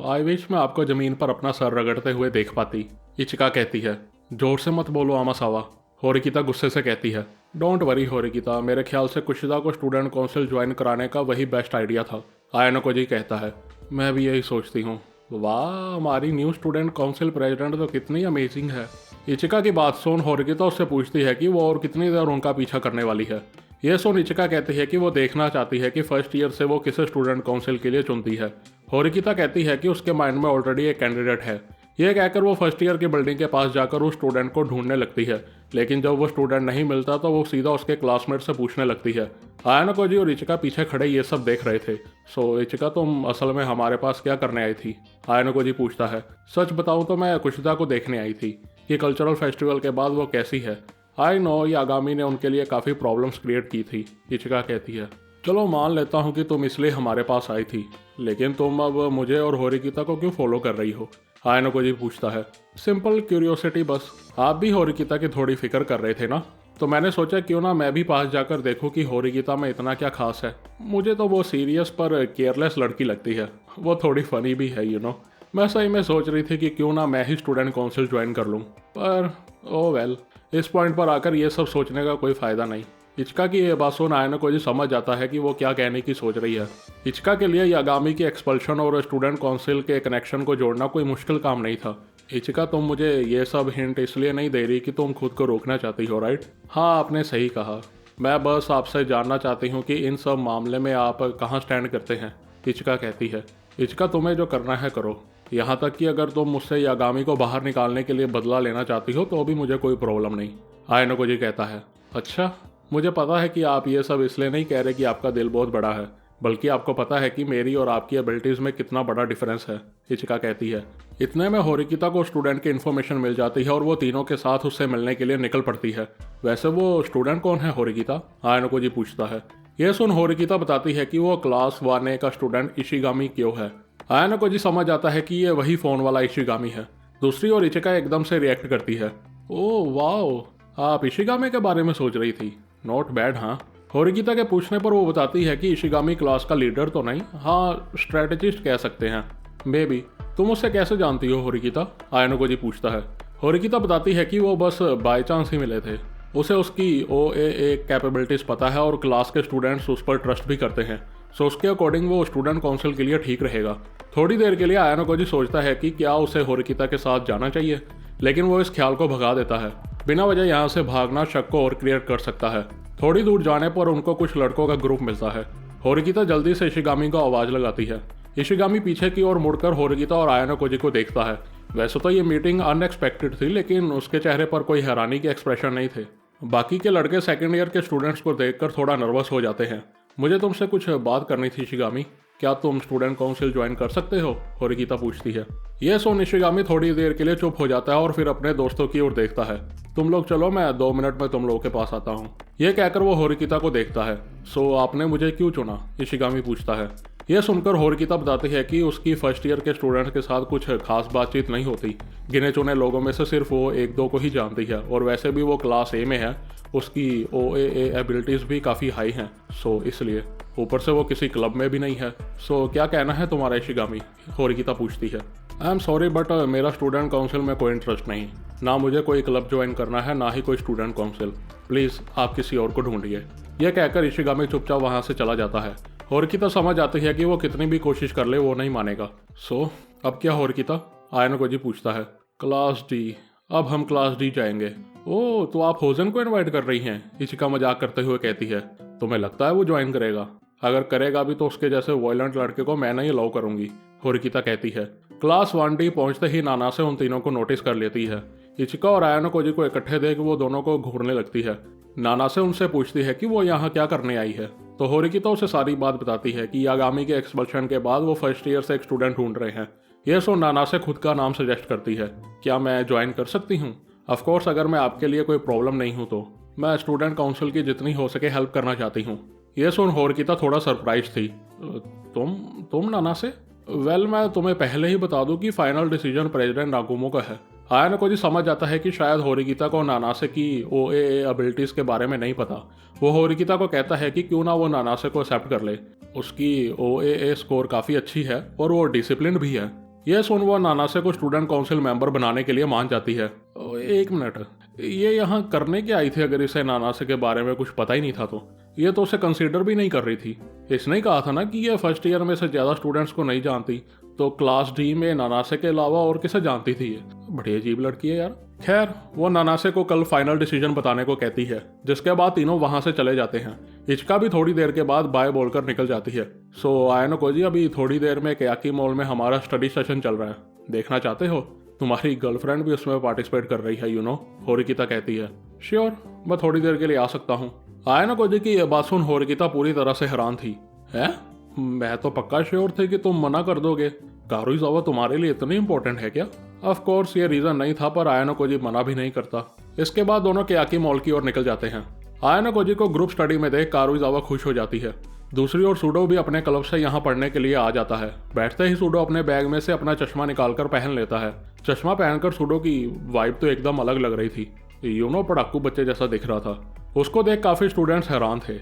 आई विश मैं आपको ज़मीन पर अपना सर रगड़ते हुए देख पाती, इचिका कहती है। जोर से मत बोलो आमासावा, होरिकिता गुस्से से कहती है। डोंट वरी होरिकिता, मेरे ख्याल से कुशिदा को स्टूडेंट काउंसिल ज्वाइन कराने का वही बेस्ट आइडिया था, आयानो कोजी कहता है। मैं भी यही सोचती हूँ। वाह, हमारी न्यू स्टूडेंट काउंसिल प्रेसिडेंट तो कितनी अमेजिंग है। इचिका की बात सुन होरिकिता उससे पूछती है कि वो और कितनी देर उनका पीछा करने वाली है। यह सुन इचिका कहती है कि वो देखना चाहती है कि फर्स्ट ईयर से वो किसे स्टूडेंट काउंसिल के लिए चुनती है। होरिकिता कहती है कि उसके माइंड में ऑलरेडी एक कैंडिडेट है। यह कहकर वो फर्स्ट ईयर की बिल्डिंग के पास जाकर उस स्टूडेंट को ढूंढने लगती है, लेकिन जब वो स्टूडेंट नहीं मिलता तो वो सीधा उसके क्लासमेट से पूछने लगती है। आयानो कोजी और इचिका पीछे खड़े ये सब देख रहे थे। सो इचिका, तुम असल में हमारे पास क्या करने आई थी? आयानो कोजी पूछता है। सच बताऊं तो मैं कुशिदा को देखने आई थी कि कल्चरल फेस्टिवल के बाद वो कैसी है। आई नो यागामी ने उनके लिए काफ़ी प्रॉब्लम्स क्रिएट की थी, इचिका कहती है। चलो मान लेता हूँ कि तुम इसलिए हमारे पास आई थी, लेकिन तुम अब मुझे और होरिकिता को क्यों फॉलो कर रही हो? आयानो कोजी पूछता है। सिंपल क्यूरियोसिटी बस। आप भी होरिकिता की थोड़ी फिक्र कर रहे थे ना, तो मैंने सोचा क्यों ना मैं भी पास जाकर देखूं कि होरिकिता में इतना क्या खास है। मुझे तो वो सीरियस पर केयरलेस लड़की लगती है, वो थोड़ी फनी भी है मैं सही में सोच रही थी कि क्यों ना मैं ही स्टूडेंट काउंसिल ज्वाइन कर लूँ, पर ओ वेल, इस पॉइंट पर आकर ये सब सोचने का कोई फ़ायदा नहीं। इचिका की ये बात सुन आयानो कोजी समझ जाता है कि वो क्या कहने की सोच रही है। इचिका के लिए यागामी की एक्सपल्शन और स्टूडेंट काउंसिल के कनेक्शन को जोड़ना कोई मुश्किल काम नहीं था। इचिका, तुम मुझे ये सब हिंट इसलिए नहीं दे रही कि तुम खुद को रोकना चाहती हो, राइट? हाँ, आपने सही कहा। मैं बस आपसे जानना चाहती हूँ कि इन सब मामले में आप कहाँ स्टैंड करते हैं, इचिका कहती है। इचिका, तुम्हें जो करना है करो, यहाँ तक कि अगर तुम मुझसे यागामी को बाहर निकालने के लिए बदला लेना चाहती हो तो भी मुझे कोई प्रॉब्लम नहीं, आयानो कोजी कहता है। अच्छा, मुझे पता है कि आप ये सब इसलिए नहीं कह रहे कि आपका दिल बहुत बड़ा है, बल्कि आपको पता है कि मेरी और आपकी एबिलिटीज़ में कितना बड़ा डिफरेंस है, इचिका कहती है। इतने में होरिकिता को स्टूडेंट की इन्फॉर्मेशन मिल जाती है और वो तीनों के साथ उससे मिलने के लिए निकल पड़ती है। वैसे वो स्टूडेंट कौन है होरिकिता? आयानो कोजी पूछता है। यह सुन होरिकिता बताती है कि वो क्लास 1A का स्टूडेंट इशिगामी क्यों है। आयानो कोजी समझ आता है कि ये वही फ़ोन वाला इशिगामी है। दूसरी ओर इचिका एकदम से रिएक्ट करती है। ओह वाओ, आप इशिगामी के बारे में सोच रही थी? Not bad. हाँ, होरिकिता के पूछने पर वो बताती है कि इशिगामी क्लास का लीडर तो नहीं, हाँ स्ट्रेटेजिस्ट कह सकते हैं। बेबी, तुम उससे कैसे जानती हो होरिकिता? आयानो कोजी पूछता है। होरिकिता बताती है कि वो बस बाय चांस ही मिले थे। उसे उसकी OAA कैपेबिलिटीज़ पता है और क्लास के स्टूडेंट्स उस पर ट्रस्ट भी करते हैं, सो उसके अकॉर्डिंग वो स्टूडेंट काउंसिल के लिए ठीक रहेगा। थोड़ी देर के लिए आयानो कोजी सोचता है कि क्या उसे होरिकिता के साथ जाना चाहिए, लेकिन वो इस ख्याल को भगा देता है। बिना वजह यहाँ से भागना शक को और क्रिएट कर सकता है। थोड़ी दूर जाने पर उनको कुछ लड़कों का ग्रुप मिलता है। होरिकिता जल्दी से इशिगामी को आवाज़ लगाती है। इशिगामी पीछे की ओर मुड़कर होरिकिता और आयानो कोजी को देखता है। वैसे तो ये मीटिंग अनएक्सपेक्टेड थी, लेकिन उसके चेहरे पर कोई हैरानी के एक्सप्रेशन नहीं थे। बाकी के लड़के सेकेंड ईयर के स्टूडेंट्स को देखकर थोड़ा नर्वस हो जाते हैं। मुझे तुमसे कुछ बात करनी थी इशिगामी, क्या तुम स्टूडेंट काउंसिल ज्वाइन कर सकते हो? होरिकिता पूछती है। यह सुन इशिगामी थोड़ी देर के लिए चुप हो जाता है और फिर अपने दोस्तों की ओर देखता है। तुम लोग चलो, मैं 2 मिनट में तुम लोगों के पास आता हूँ। यह कहकर वो होरिकिता को देखता है। सो आपने मुझे क्यों चुना? इशिगामी पूछता है। यह सुनकर होरिकिता बताती है कि उसकी फर्स्ट ईयर के स्टूडेंट्स के साथ कुछ खास बातचीत नहीं होती। गिने चुने लोगों में से सिर्फ वो 1-2 को ही जानती है, और वैसे भी वो क्लास A में है। उसकी OAA एबिलिटीज़ भी काफ़ी हाई हैं, सो इसलिए। ऊपर से वो किसी क्लब में भी नहीं है। सो क्या कहना है तुम्हारा इशिगामी? होरिकिता पूछती है। आई एम सॉरी बट मेरा स्टूडेंट काउंसिल में कोई इंटरेस्ट नहीं, ना मुझे कोई क्लब ज्वाइन करना है, ना ही कोई स्टूडेंट काउंसिल। प्लीज़ आप किसी और को ढूंढिए। यह कहकर इशिगामी चुपचाप वहाँ से चला जाता है। होरिकिता समझ आती है कि वो कितनी भी कोशिश कर ले वो नहीं मानेगा। सो अब क्या होरिकिता? आयानो कोजी पूछता है। क्लास D, अब हम क्लास D जाएंगे। ओह, तो आप होजन को इनवाइट कर रही हैं? इशिका मजाक करते हुए कहती है। तुम्हें लगता है वो ज्वाइन करेगा? अगर करेगा भी तो उसके जैसे वॉयलेंट लड़के को मैं नहीं अलाउ करूंगी, होरिकिता कहती है। क्लास 1D पहुंचते ही नाना से उन तीनों को नोटिस कर लेती है। इचिका और आयानो कोजी को इकट्ठे देख वो दोनों को घूरने लगती है। नाना से उनसे पूछती है कि वो यहाँ क्या करने आई है, तो होरिकिता उसे सारी बात बताती है कि यागामी के एक्सपल्शन के बाद वो फर्स्ट ईयर से एक स्टूडेंट ढूंढ रहे हैं। यह सुन नाना से खुद का नाम सजेस्ट करती है। क्या मैं ज्वाइन कर सकती हूँ? ऑफकोर्स, अगर मैं आपके लिए कोई प्रॉब्लम नहीं हूँ तो। मैं स्टूडेंट काउंसिल की जितनी हो सके हेल्प करना चाहती हूँ। यह सुन होरकिता थोड़ा सरप्राइज थी। तुम नानासे? वेल, मैं तुम्हें पहले ही बता दूं कि फाइनल डिसीजन प्रेसिडेंट नागुमो का है। आयाना कोजी समझ जाता है कि शायद होरिकिता को नानासे की ओएए एबिलिटीज के बारे में नहीं पता। वो होरिकिता को कहता है कि क्यों ना वो नानासे को एक्सेप्ट कर ले। उसकी ओएए स्कोर काफ़ी अच्छी है और वो डिसिप्लिन भी है। यह सुन वो नानासे को स्टूडेंट काउंसिल मेंबर बनाने के लिए मान जाती है। एक मिनट, ये यहाँ करने क्या आई थी अगर इसे नानासे के बारे में कुछ पता ही नहीं था तो? ये तो उसे कंसीडर भी नहीं कर रही थी। इसने ही कहा था ना कि ये फर्स्ट ईयर में से ज़्यादा स्टूडेंट्स को नहीं जानती, तो क्लास डी में नानासे के अलावा और किसे जानती थी ये? बड़ी अजीब लड़की है यार। खैर, वो नानासे को कल फाइनल डिसीजन बताने को कहती है, जिसके बाद तीनों वहां से चले जाते हैं। इचका भी थोड़ी देर के बाद बाय बोलकर निकल जाती है। सो आयाना कोजी, अभी थोड़ी देर में कयाकी मॉल में हमारा स्टडी सेशन चल रहा है, देखना चाहते हो? तुम्हारी गर्लफ्रेंड भी उसमें पार्टिसिपेट कर रही है, होरिकिता कहती है। श्योर, मैं थोड़ी देर के लिए आ सकता हूँ। आयाना कोजी की यह बात सुन होरिकिता पूरी तरह से हैरान थी। है? मैं तो पक्का श्योर थे कि तुम मना कर दोगे। कारुइज़ावा तुम्हारे लिए इतनी इंपॉर्टेंट है क्या? ऑफ कोर्स ये रीजन नहीं था, पर आयाना कोजी मना भी नहीं करता। इसके बाद दोनों कयाकी मॉल की ओर निकल जाते हैं। आयाना कोजी को ग्रुप स्टडी में देख कारुइज़ावा खुश हो जाती है। दूसरी ओर सूडो भी अपने क्लब से यहाँ पढ़ने के लिए आ जाता है। बैठते ही सूडो अपने बैग में से अपना चश्मा निकालकर पहन लेता है। चश्मा पहनकर सूडो की वाइब तो एकदम अलग लग रही थी। पढ़ाकू बच्चे जैसा दिख रहा था। उसको देख काफी स्टूडेंट्स हैरान थे।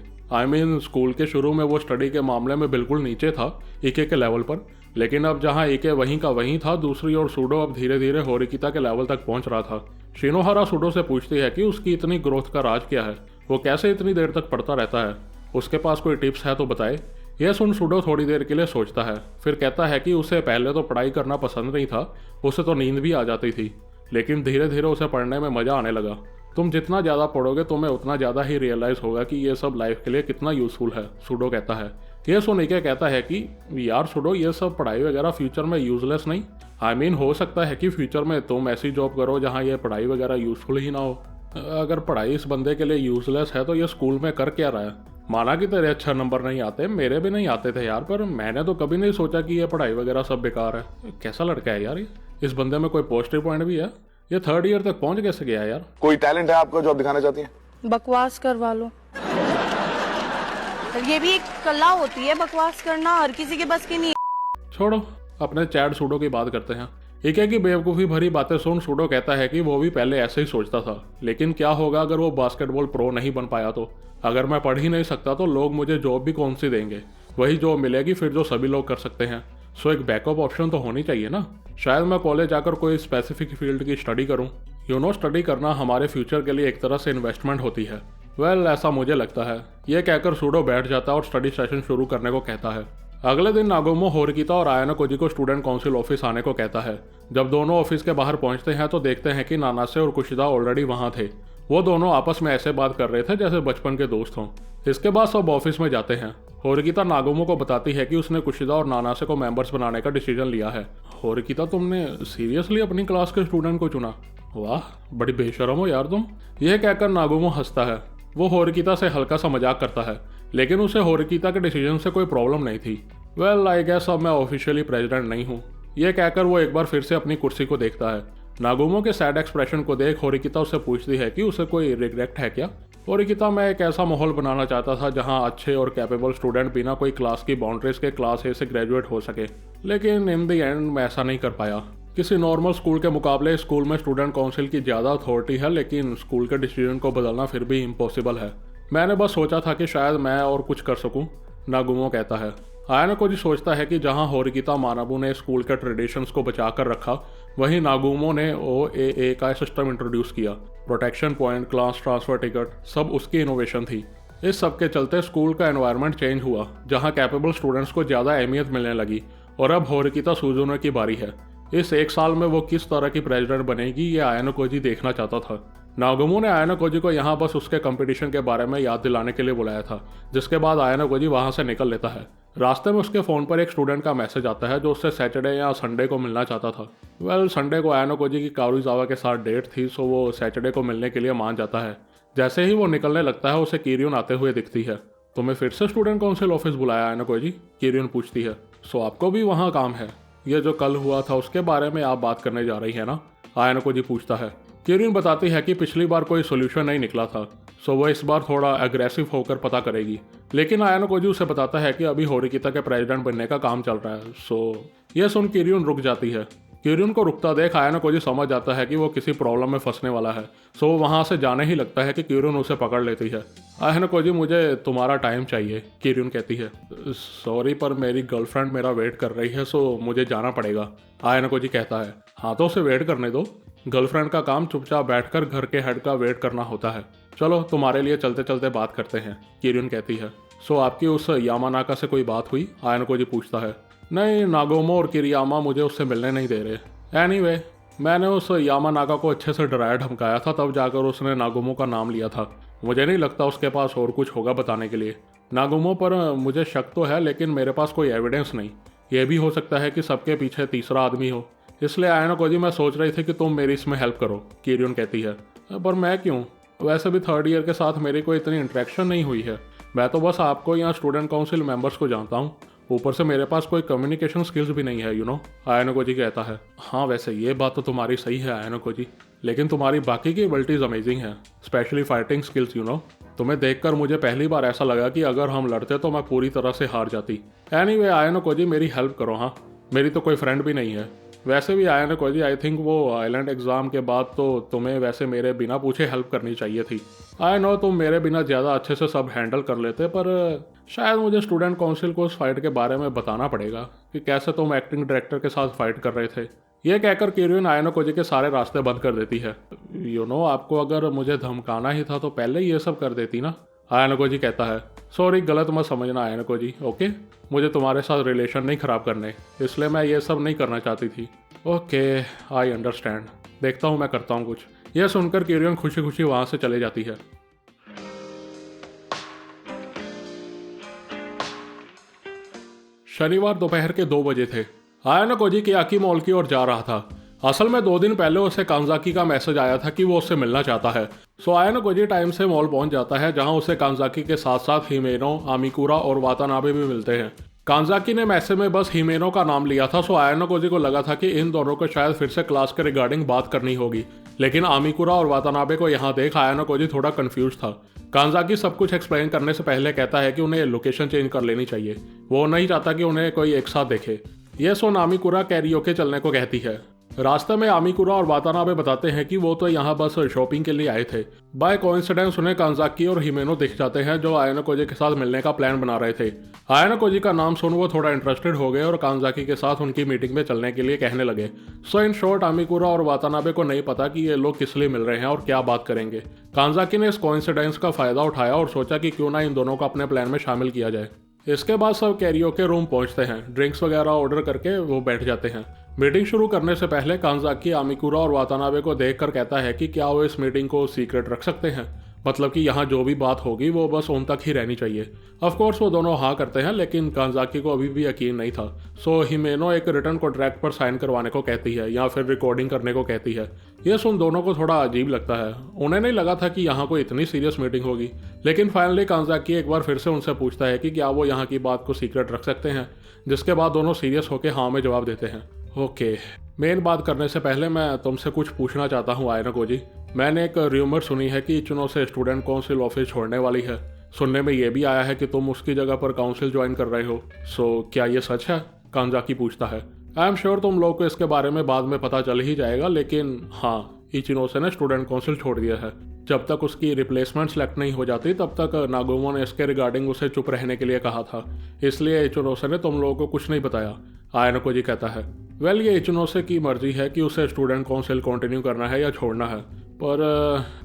स्कूल के शुरू में वो स्टडी के मामले में बिल्कुल नीचे था, इके के लेवल पर, लेकिन अब जहाँ इके वहीं का वहीं था, दूसरी ओर सूडो अब धीरे धीरे होरिकिता के लेवल तक पहुंच रहा था। शिनोहारा सूडो से पूछती है कि उसकी इतनी ग्रोथ का राज क्या है, वो कैसे इतनी देर तक पढ़ता रहता है, उसके पास कोई टिप्स है तो बताए। यह सुन सूडो थोड़ी देर के लिए सोचता है, फिर कहता है कि उसे पहले तो पढ़ाई करना पसंद नहीं था, उसे तो नींद भी आ जाती थी, लेकिन धीरे धीरे उसे पढ़ने में मजा आने लगा। तुम जितना ज़्यादा पढ़ोगे तुम्हें उतना ज़्यादा ही रियलाइज़ होगा कि ये सब लाइफ के लिए कितना यूज़फुल है, सूडो कहता है। यह सुन इके कहता है कि यार सूडो, ये सब पढ़ाई वगैरह फ्यूचर में यूजलेस नहीं। हो सकता है कि फ्यूचर में तुम ऐसी जॉब करो जहाँ ये पढ़ाई वगैरह यूज़फुल ही ना हो। अगर पढ़ाई इस बंदे के लिए यूजलेस है तो ये स्कूल में कर क्या रहा है? माना कि तेरे अच्छा नंबर नहीं आते, मेरे भी नहीं आते थे यार, पर मैंने तो कभी नहीं सोचा कि ये पढ़ाई वगैरह सब बेकार है। कैसा लड़का है यार ये? इस बंदे में कोई पॉजिटिव पॉइंट भी है? ये थर्ड ईयर तक पहुंच कैसे गया यार? कोई टैलेंट है आपका जो आप दिखाना चाहती हैं? बकवास करवा लो। ये भी एक कला होती है, बकवास करना हर किसी के बस की नहीं। छोड़ो, अपने चैट सूडो की बात करते हैं। इके की बेवकूफ़ी भरी बातें सुन सूडो कहता है कि वो भी पहले ऐसे ही सोचता था, लेकिन क्या होगा अगर वो बास्केटबॉल प्रो नहीं बन पाया तो? अगर मैं पढ़ ही नहीं सकता तो लोग मुझे जॉब भी कौन सी देंगे? वही जॉब मिलेगी फिर जो सभी लोग कर सकते हैं। सो एक बैकअप ऑप्शन तो होनी चाहिए ना। शायद मैं कॉलेज जाकर कोई स्पेसिफिक फील्ड की स्टडी करूं। स्टडी करना हमारे फ्यूचर के लिए एक तरह से इन्वेस्टमेंट होती है। वेल, ऐसा मुझे लगता है। यह कहकर सूडो बैठ जाता है और स्टडी सेशन शुरू करने को कहता है। अगले दिन नागुमो होरिकिता और आयाना कोजी को स्टूडेंट काउंसिल ऑफिस आने को कहता है। जब दोनों ऑफिस के बाहर पहुंचते हैं तो देखते हैं कि नानासे और कुशिदा ऑलरेडी वहां थे। वो दोनों आपस में ऐसे बात कर रहे थे जैसे बचपन के दोस्त हों। इसके बाद सब ऑफिस में जाते हैं। होरिकिता नागुमो को बताती है कि उसने कुशिदा और नानासे को मेंबर्स बनाने का डिसीजन लिया है। होरिकिता, तुमने सीरियसली अपनी क्लास के स्टूडेंट को चुना? वाह, बड़ी बेशरम हो यार तुम। यह कहकर नागुमो हंसता है। वो होरिकिता से हल्का सा मजाक करता है, लेकिन उसे होरिकिता के डिसीजन से कोई प्रॉब्लम नहीं थी। वेल, आई गेस अब मैं ऑफिशियली प्रेसिडेंट नहीं हूँ। यह कहकर वो एक बार फिर से अपनी कुर्सी को देखता है। नागुमो के सैड एक्सप्रेशन को देख होरिकिता उससे पूछती है कि उसे कोई रिग्रेट है क्या? होरिकिता, मैं एक ऐसा माहौल बनाना चाहता था जहां अच्छे और कैपेबल स्टूडेंट बिना कोई क्लास की बाउंड्रीज के क्लास ए से ग्रेजुएट हो सके, लेकिन इन द एंड मैं ऐसा नहीं कर पाया। किसी नॉर्मल स्कूल के मुकाबले स्कूल में स्टूडेंट काउंसिल की ज़्यादा अथॉरिटी है, लेकिन स्कूल के डिसीजन को बदलना फिर भी इम्पॉसिबल है। मैंने बस सोचा था कि शायद मैं और कुछ कर सकूं, नागुमो कहता है। आयाना कोजी सोचता है कि जहां होरिकिता मानाबू ने स्कूल के ट्रेडिशंस को बचा कर रखा, वहीं नागुमो ने ओएए का सिस्टम इंट्रोड्यूस किया। Protection point, class transfer ticket, सब उसकी इनोवेशन थी। इस सब के चलते स्कूल का एनवायरनमेंट चेंज हुआ, जहां कैपेबल स्टूडेंट्स को ज़्यादा अहमियत मिलने लगी, और अब होरिकिता सुजुनो की बारी है। इस एक साल में वो किस तरह की प्रेसिडेंट बनेगी, ये आयाना कोजी देखना चाहता था। नागुमो ने आयाना कोजी को यहाँ बस उसके कंपटीशन के बारे में याद दिलाने के लिए बुलाया था, जिसके बाद आयाना कोजी वहाँ से निकल लेता है। रास्ते में उसके फ़ोन पर एक स्टूडेंट का मैसेज आता है जो उससे सैटरडे या संडे को मिलना चाहता था। वेल, संडे को आयाना कोजी की कारुइज़ावा के साथ डेट थी, सो वो सैटरडे को मिलने के लिए मान जाता है। जैसे ही वो निकलने लगता है उसे किरियन आते हुए दिखती है। तुम्हें फिर से स्टूडेंट काउंसिल ऑफिस बुलाया आयाना कोजी? किरियन पूछती है। सो आपको भी वहाँ काम है? ये जो कल हुआ था उसके बारे में आप बात करने जा रही है ना? आयाना कोजी पूछता है। किरियन बताती है कि पिछली बार कोई सोल्यूशन नहीं निकला था, सो वो इस बार थोड़ा एग्रेसिव होकर पता करेगी। लेकिन आयानो कोजी उसे बताता है कि अभी होरिकिता के प्रेसिडेंट बनने का काम चल रहा है। सो ये सुन किरियुन रुक जाती है। किरियुन को रुकता देख आयानो कोजी समझ जाता है कि वो किसी प्रॉब्लम में फंसने वाला है। सो वो वहाँ से जाने ही लगता है कि किरियुन उसे पकड़ लेती है। आयानो कोजी मुझे तुम्हारा टाइम चाहिए, किरियुन कहती है। सॉरी पर मेरी गर्लफ्रेंड मेरा वेट कर रही है, सो मुझे जाना पड़ेगा, आयानो कोजी कहता है। हाँ तो उसे वेट करने दो, गर्लफ्रेंड का काम चुपचाप बैठकर घर के हेड का वेट करना होता है। चलो तुम्हारे लिए चलते चलते बात करते हैं, किरियुन कहती है। सो आपकी उस यामानाका से कोई बात हुई, आयानो कोजी पूछता है। नहीं, नागोमो और किरियामा मुझे उससे मिलने नहीं दे रहे। एनीवे, मैंने उस यामानाका को अच्छे से डराया धमकाया था, तब जाकर उसने नागोमो का नाम लिया था। मुझे नहीं लगता उसके पास और कुछ होगा बताने के लिए। नागोमो पर मुझे शक तो है, लेकिन मेरे पास कोई एविडेंस नहीं। यह भी हो सकता है कि सबके पीछे तीसरा आदमी हो। इसलिए आयानो कोजी मैं सोच रही थी कि तुम मेरी इसमें हेल्प करो, किरियुन कहती है। पर मैं क्यों? वैसे भी थर्ड ईयर के साथ मेरी कोई इतनी इंटरेक्शन नहीं हुई है। मैं तो बस आपको यहाँ स्टूडेंट काउंसिल मेंबर्स को जानता हूँ। ऊपर से मेरे पास कोई कम्युनिकेशन स्किल्स भी नहीं है, यू नो, आयानो कोजी कहता है। हाँ वैसे ये बात तो तुम्हारी सही है आयानो कोजी, लेकिन तुम्हारी बाकी की एबिलिटीज अमेजिंग है, specially fighting skills, you know. तुम्हें देखकर मुझे पहली बार ऐसा लगा कि अगर हम लड़ते तो मैं पूरी तरह से हार जाती। एनीवे आयानो कोजी मेरी हेल्प करो। हाँ, मेरी तो कोई फ्रेंड भी नहीं है। वैसे भी आयानो कोजी आई थिंक वो आइलैंड एग्जाम के बाद तो तुम्हें वैसे मेरे बिना पूछे हेल्प करनी चाहिए थी। आई नो तुम मेरे बिना ज़्यादा अच्छे से सब हैंडल कर लेते, पर शायद मुझे स्टूडेंट काउंसिल को उस फाइट के बारे में बताना पड़ेगा कि कैसे तुम एक्टिंग डायरेक्टर के साथ फाइट कर रहे थे। यह कहकर किरियुन आयानो कोजी के सारे रास्ते बंद कर देती है। यू नो, आपको अगर मुझे धमकाना ही था तो पहले ही ये सब कर देती ना, आयानो कोजी कहता है। सॉरी, गलत मत समझना आयानो कोजी, ओके? मुझे तुम्हारे साथ रिलेशन नहीं खराब करने, इसलिए मैं ये सब नहीं करना चाहती थी। Okay, I understand. देखता हूँ मैं करता हूँ कुछ। यह सुनकर किरियुन खुशी खुशी वहाँ से चले जाती है। शनिवार दोपहर के 2 बजे थे। आयानो कोजी कियाकी मॉल की ओर जा रहा था। असल में 2 दिन पहले उसे कांजाकी का मैसेज आया था कि वो उससे मिलना चाहता है। सो आयानो कोजी टाइम से मॉल पहुंच जाता है, जहां उसे कांजाकी के साथ साथ हिमेनो, आमिकुरा और वातानाबे भी मिलते हैं। कांजाकी ने मैसेज में बस हिमेनो का नाम लिया था, सो आयानो कोजी को लगा था कि इन दोनों को शायद फिर से क्लास के रिगार्डिंग बात करनी होगी। लेकिन आमिकुरा और वातानाबे को यहाँ देख आयानो कोजी थोड़ा कंफ्यूज था। कांजाकी सब कुछ एक्सप्लेन करने से पहले कहता है कि उन्हें लोकेशन चेंज कर लेनी चाहिए। वो नहीं चाहता कि उन्हें कोई एक साथ देखे। यह सुन आमिकुरा कैरियोके चलने को कहती है। रास्ते में आमिकुरा और वातानाबे बताते हैं कि वो तो यहाँ बस शॉपिंग के लिए आए थे। बाय कोइंसिडेंस उन्हें कांजाकी और हिमेनो दिख जाते हैं, जो आयानो कोजी के साथ मिलने का प्लान बना रहे थे। आयानो कोजी का नाम सुन वो थोड़ा इंटरेस्टेड हो गए और कांजाकी के साथ उनकी मीटिंग में चलने के लिए कहने लगे। सो इन शॉर्ट आमिकुरा और वातानाबे को नहीं पता कि ये लोग किस लिए मिल रहे हैं और क्या बात करेंगे। कांजाकी ने इस कोइंसिडेंस का फायदा उठाया और सोचा कि क्यों ना इन दोनों को अपने प्लान में शामिल किया जाए। इसके बाद सब कैरियोके रूम पहुंचते हैं। ड्रिंक्स वगैरह ऑर्डर करके वो बैठ जाते हैं। मीटिंग शुरू करने से पहले कांजाकी आमिकुरा और वातानाबे को देखकर कहता है कि क्या वो इस मीटिंग को सीक्रेट रख सकते हैं, मतलब कि यहाँ जो भी बात होगी वो बस उन तक ही रहनी चाहिए। ऑफ कोर्स वो दोनों हाँ करते हैं, लेकिन कांजाकी को अभी भी यकीन नहीं था। सो हिमेनो एक रिटर्न कॉन्ट्रैक्ट पर साइन करवाने को कहती है या फिर रिकॉर्डिंग करने को कहती है। यह सुन दोनों को थोड़ा अजीब लगता है। उन्हें नहीं लगा था कि यहाँ कोई इतनी सीरियस मीटिंग होगी। लेकिन फाइनली कांजाकी एक बार फिर से उनसे पूछता है कि क्या वो यहाँ की बात को सीक्रेट रख सकते हैं, जिसके बाद दोनों सीरियस होकर हाँ में जवाब देते हैं। ओके, मेन बात करने से पहले मैं तुमसे कुछ पूछना चाहता हूँ आयानो कोजी। मैंने एक र्यूमर सुनी है कि इचिनो से स्टूडेंट काउंसिल ऑफिस छोड़ने वाली है। सुनने में ये भी आया है कि तुम उसकी जगह पर काउंसिल ज्वाइन कर रहे हो। सो क्या ये सच है, कांजाकी पूछता है। आई एम श्योर तुम लोग को इसके बारे में बाद में पता चल ही जाएगा, लेकिन हाँ, इचिनोसे ने स्टूडेंट काउंसिल छोड़ दिया है। जब तक उसकी रिप्लेसमेंट सेलेक्ट नहीं हो जाती तब तक नागोमो ने इसके रिगार्डिंग उसे चुप रहने के लिए कहा था, इसलिए इचिनोसे ने तुम लोगों को कुछ नहीं बताया, आयानो कोजी कहता है। वेल, ये इचिनोसे की मर्जी है कि उसे स्टूडेंट काउंसिल कंटिन्यू करना है या छोड़ना है, पर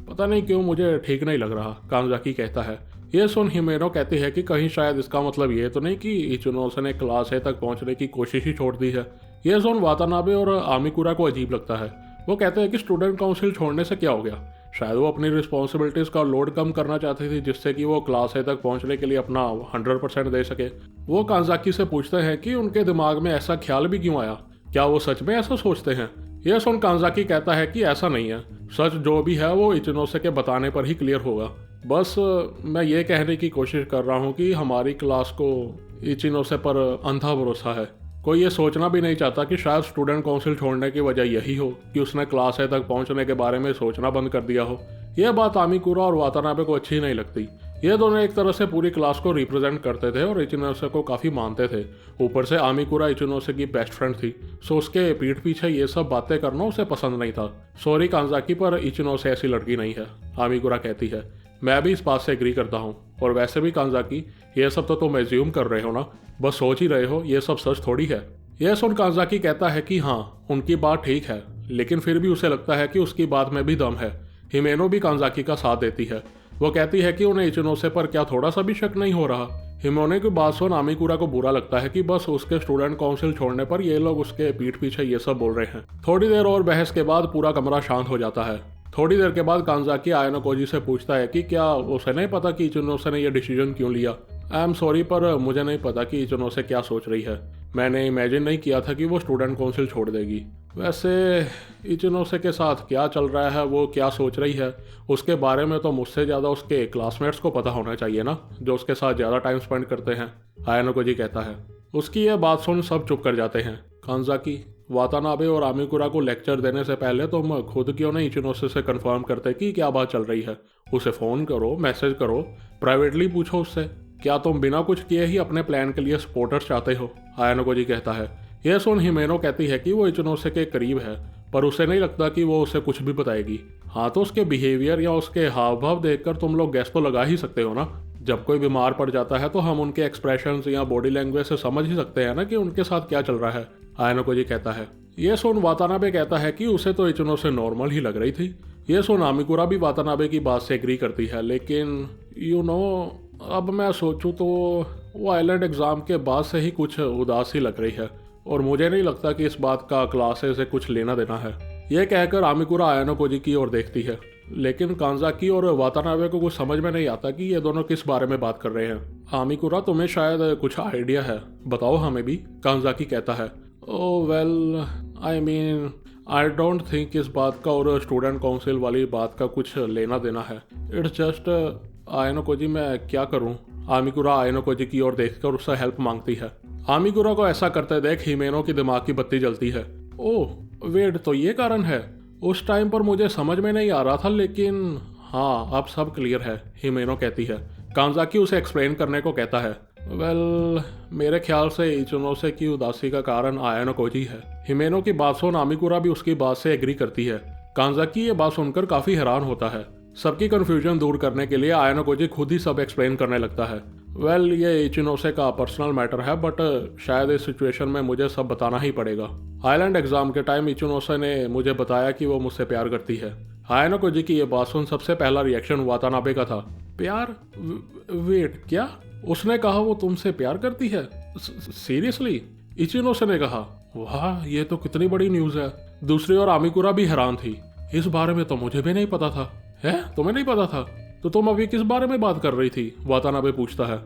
पता नहीं क्यों मुझे ठीक नहीं लग रहा, कांजाकी कहता है। ये सुन हिमेनो कहती है कि कहीं शायद इसका मतलब ये तो नहीं कि इचिनोसे ने क्लास ए तक पहुंचने की कोशिश ही छोड़ दी है। ये सुन वातानाबे और आमिकुरा को अजीब लगता है। वो कहते हैं कि स्टूडेंट काउंसिल छोड़ने से क्या हो गया, शायद वो अपनी रिस्पॉन्सिबिलिटीज़ का लोड कम करना चाहती थी, जिससे कि वो क्लास ए तक पहुंचने के लिए अपना 100% दे सके। वो कांजाकी से पूछते हैं कि उनके दिमाग में ऐसा ख्याल भी क्यों आया, क्या वो सच में ऐसा सोचते हैं। यह सुन कांजाकी कहता है कि ऐसा नहीं है, सच जो भी है वो इचिनोसे के बताने पर ही क्लियर होगा। बस मैं ये कहने की कोशिश कर रहा हूँ कि हमारी क्लास को इचिनोसे पर अंधा भरोसा है। कोई ये सोचना भी नहीं चाहता कि शायद स्टूडेंट काउंसिल छोड़ने की वजह यही हो कि उसने क्लास ए तक पहुंचने के बारे में सोचना बंद कर दिया हो। यह बात आमिकुरा और वातानाबे को अच्छी नहीं लगती। ये दोनों एक तरह से पूरी क्लास को रिप्रेजेंट करते थे और इचिनोसे को काफ़ी मानते थे। ऊपर से आमिकुरा इचिनोसे की बेस्ट फ्रेंड थी, सो उसके पीठ पीछे ये सब बातें करना उसे पसंद नहीं था। सॉरी कांजाकी, पर इचिनोसे ऐसी लड़की नहीं है, आमिकुरा कहती है। मैं भी इस बात से एग्री करता हूँ। और वैसे भी कांजाकी, ये सब तो तुम एज्यूम कर रहे हो ना, बस सोच ही रहे हो, ये सब सच थोड़ी है। यह सुन कांजाकी कहता है कि हाँ, उनकी बात ठीक है, लेकिन फिर भी उसे लगता है कि उसकी बात में भी दम है। हिमेनो भी कांजाकी का साथ देती है। वो कहती है कि उन्हें इचिनोसे पर क्या थोड़ा सा भी शक नहीं हो रहा। हिमेनो की बात सुन आमिकुरा को बुरा लगता है कि बस उसके स्टूडेंट काउंसिल छोड़ने पर ये लोग उसके पीठ पीछे ये सब बोल रहे हैं। थोड़ी देर और बहस के बाद पूरा कमरा शांत हो जाता है। थोड़ी देर के बाद कांजाकी आयानोकोजी से पूछता है कि क्या उसे नहीं पता कि इचिनोसे ने यह डिसीजन क्यों लिया। आई एम सॉरी, पर मुझे नहीं पता कि इचिनोसे क्या सोच रही है। मैंने इमेजिन नहीं किया था कि वो स्टूडेंट काउंसिल छोड़ देगी। वैसे इचिनोसे के साथ क्या चल रहा है, वो क्या सोच रही है, उसके बारे में तो मुझसे ज़्यादा उसके क्लासमेट्स को पता होना चाहिए ना, जो उसके साथ ज़्यादा टाइम स्पेंड करते हैं, आयानोकोजी कहता है। उसकी यह बात सुन सब चुप कर जाते हैं। कांजाकी, वातानाबे और आमिकुरा को लेक्चर देने से पहले तुम खुद क्यों नहीं इचिनोसे से कंफर्म करते कि क्या बात चल रही है। उसे फ़ोन करो, मैसेज करो, प्राइवेटली पूछो उससे। क्या तुम बिना कुछ किए ही अपने प्लान के लिए सपोर्टर्स चाहते हो, आयानोकोजी कहता है। यह सुन हिमेनो कहती है कि वो इचिनोसे के करीब है, पर उसे नहीं लगता कि वो उसे कुछ भी बताएगी। हाँ, तो उसके बिहेवियर या उसके हाव भाव देखकर तुम लोग गैस तो लगा ही सकते हो ना। जब कोई बीमार पड़ जाता है तो हम उनके एक्सप्रेशंस या बॉडी लैंग्वेज से समझ ही सकते हैं ना कि उनके साथ क्या चल रहा है, आयानोकोजी कहता है। यह सुन वातानाबे कहता है कि उसे तो इचिनोसे नॉर्मल ही लग रही थी। यह सुन आमिकुरा भी वातानाबे की बात से एग्री करती है, लेकिन अब मैं सोचूं तो वो आइलैंड एग्ज़ाम के बाद से ही कुछ उदास ही लग रही है, और मुझे नहीं लगता कि इस बात का क्लासेस से कुछ लेना देना है। यह कहकर आमिकुरा आयानोकोजी की ओर देखती है, लेकिन कांजाकी और वातानाबे को कुछ समझ में नहीं आता कि ये दोनों किस बारे में बात कर रहे हैं। आमिकुरा, तुम्हें शायद कुछ आइडिया है, बताओ हमें भी, कांजाकी कहता है। ओह well, I mean I don't think इस बात का और स्टूडेंट काउंसिल वाली बात का कुछ लेना देना है। इट्स जस्ट आयानोकोजी, मैं क्या करूं। आमिकुरा आयानोकोजी की ओर देखकर उससे हेल्प मांगती है। आमिकुरा को ऐसा करते देख हिमेनो की दिमाग की बत्ती जलती है। ओह वेट, तो ये कारण है। उस टाइम पर मुझे समझ में नहीं आ रहा था, लेकिन हाँ, अब सब क्लियर है, हिमेनो कहती है। कांजाकी उसे एक्सप्लेन करने को कहता है। वेल, मेरे ख्याल से इचिनोसे की उदासी का कारण आयानोकोजी है। हिमेनो की बात सुन आमिकुरा भी उसकी बात से एग्री करती है। कांजाकी ये बात सुनकर काफी हैरान होता है। सबकी कंफ्यूजन दूर करने के लिए आयानोकोजी खुद ही सब एक्सप्लेन करने लगता है। वेल, ये इचिनोसे का पर्सनल मैटर है, बट शायद इस सिचुएशन में मुझे सब बताना ही पड़ेगा। आइलैंड एग्जाम के टाइम इचिनोसे ने मुझे बताया कि वो मुझसे प्यार करती है। आयानोकोजी की ये बात सुन सबसे पहला रिएक्शन वातानाबे का था। प्यार? वेट, क्या? उसने कहा वो तुमसे प्यार करती है? सीरियसली? इचिनोसे ने कहा। वाह, ये तो कितनी बड़ी न्यूज़ है। दूसरी ओर आमिकुरा भी हैरान थी। इस बारे में तो मुझे भी नहीं पता था। है? तुम्हें नहीं पता था? तो तुम अभी किस बारे में बात कर रही थी? वातानाबे पूछता है।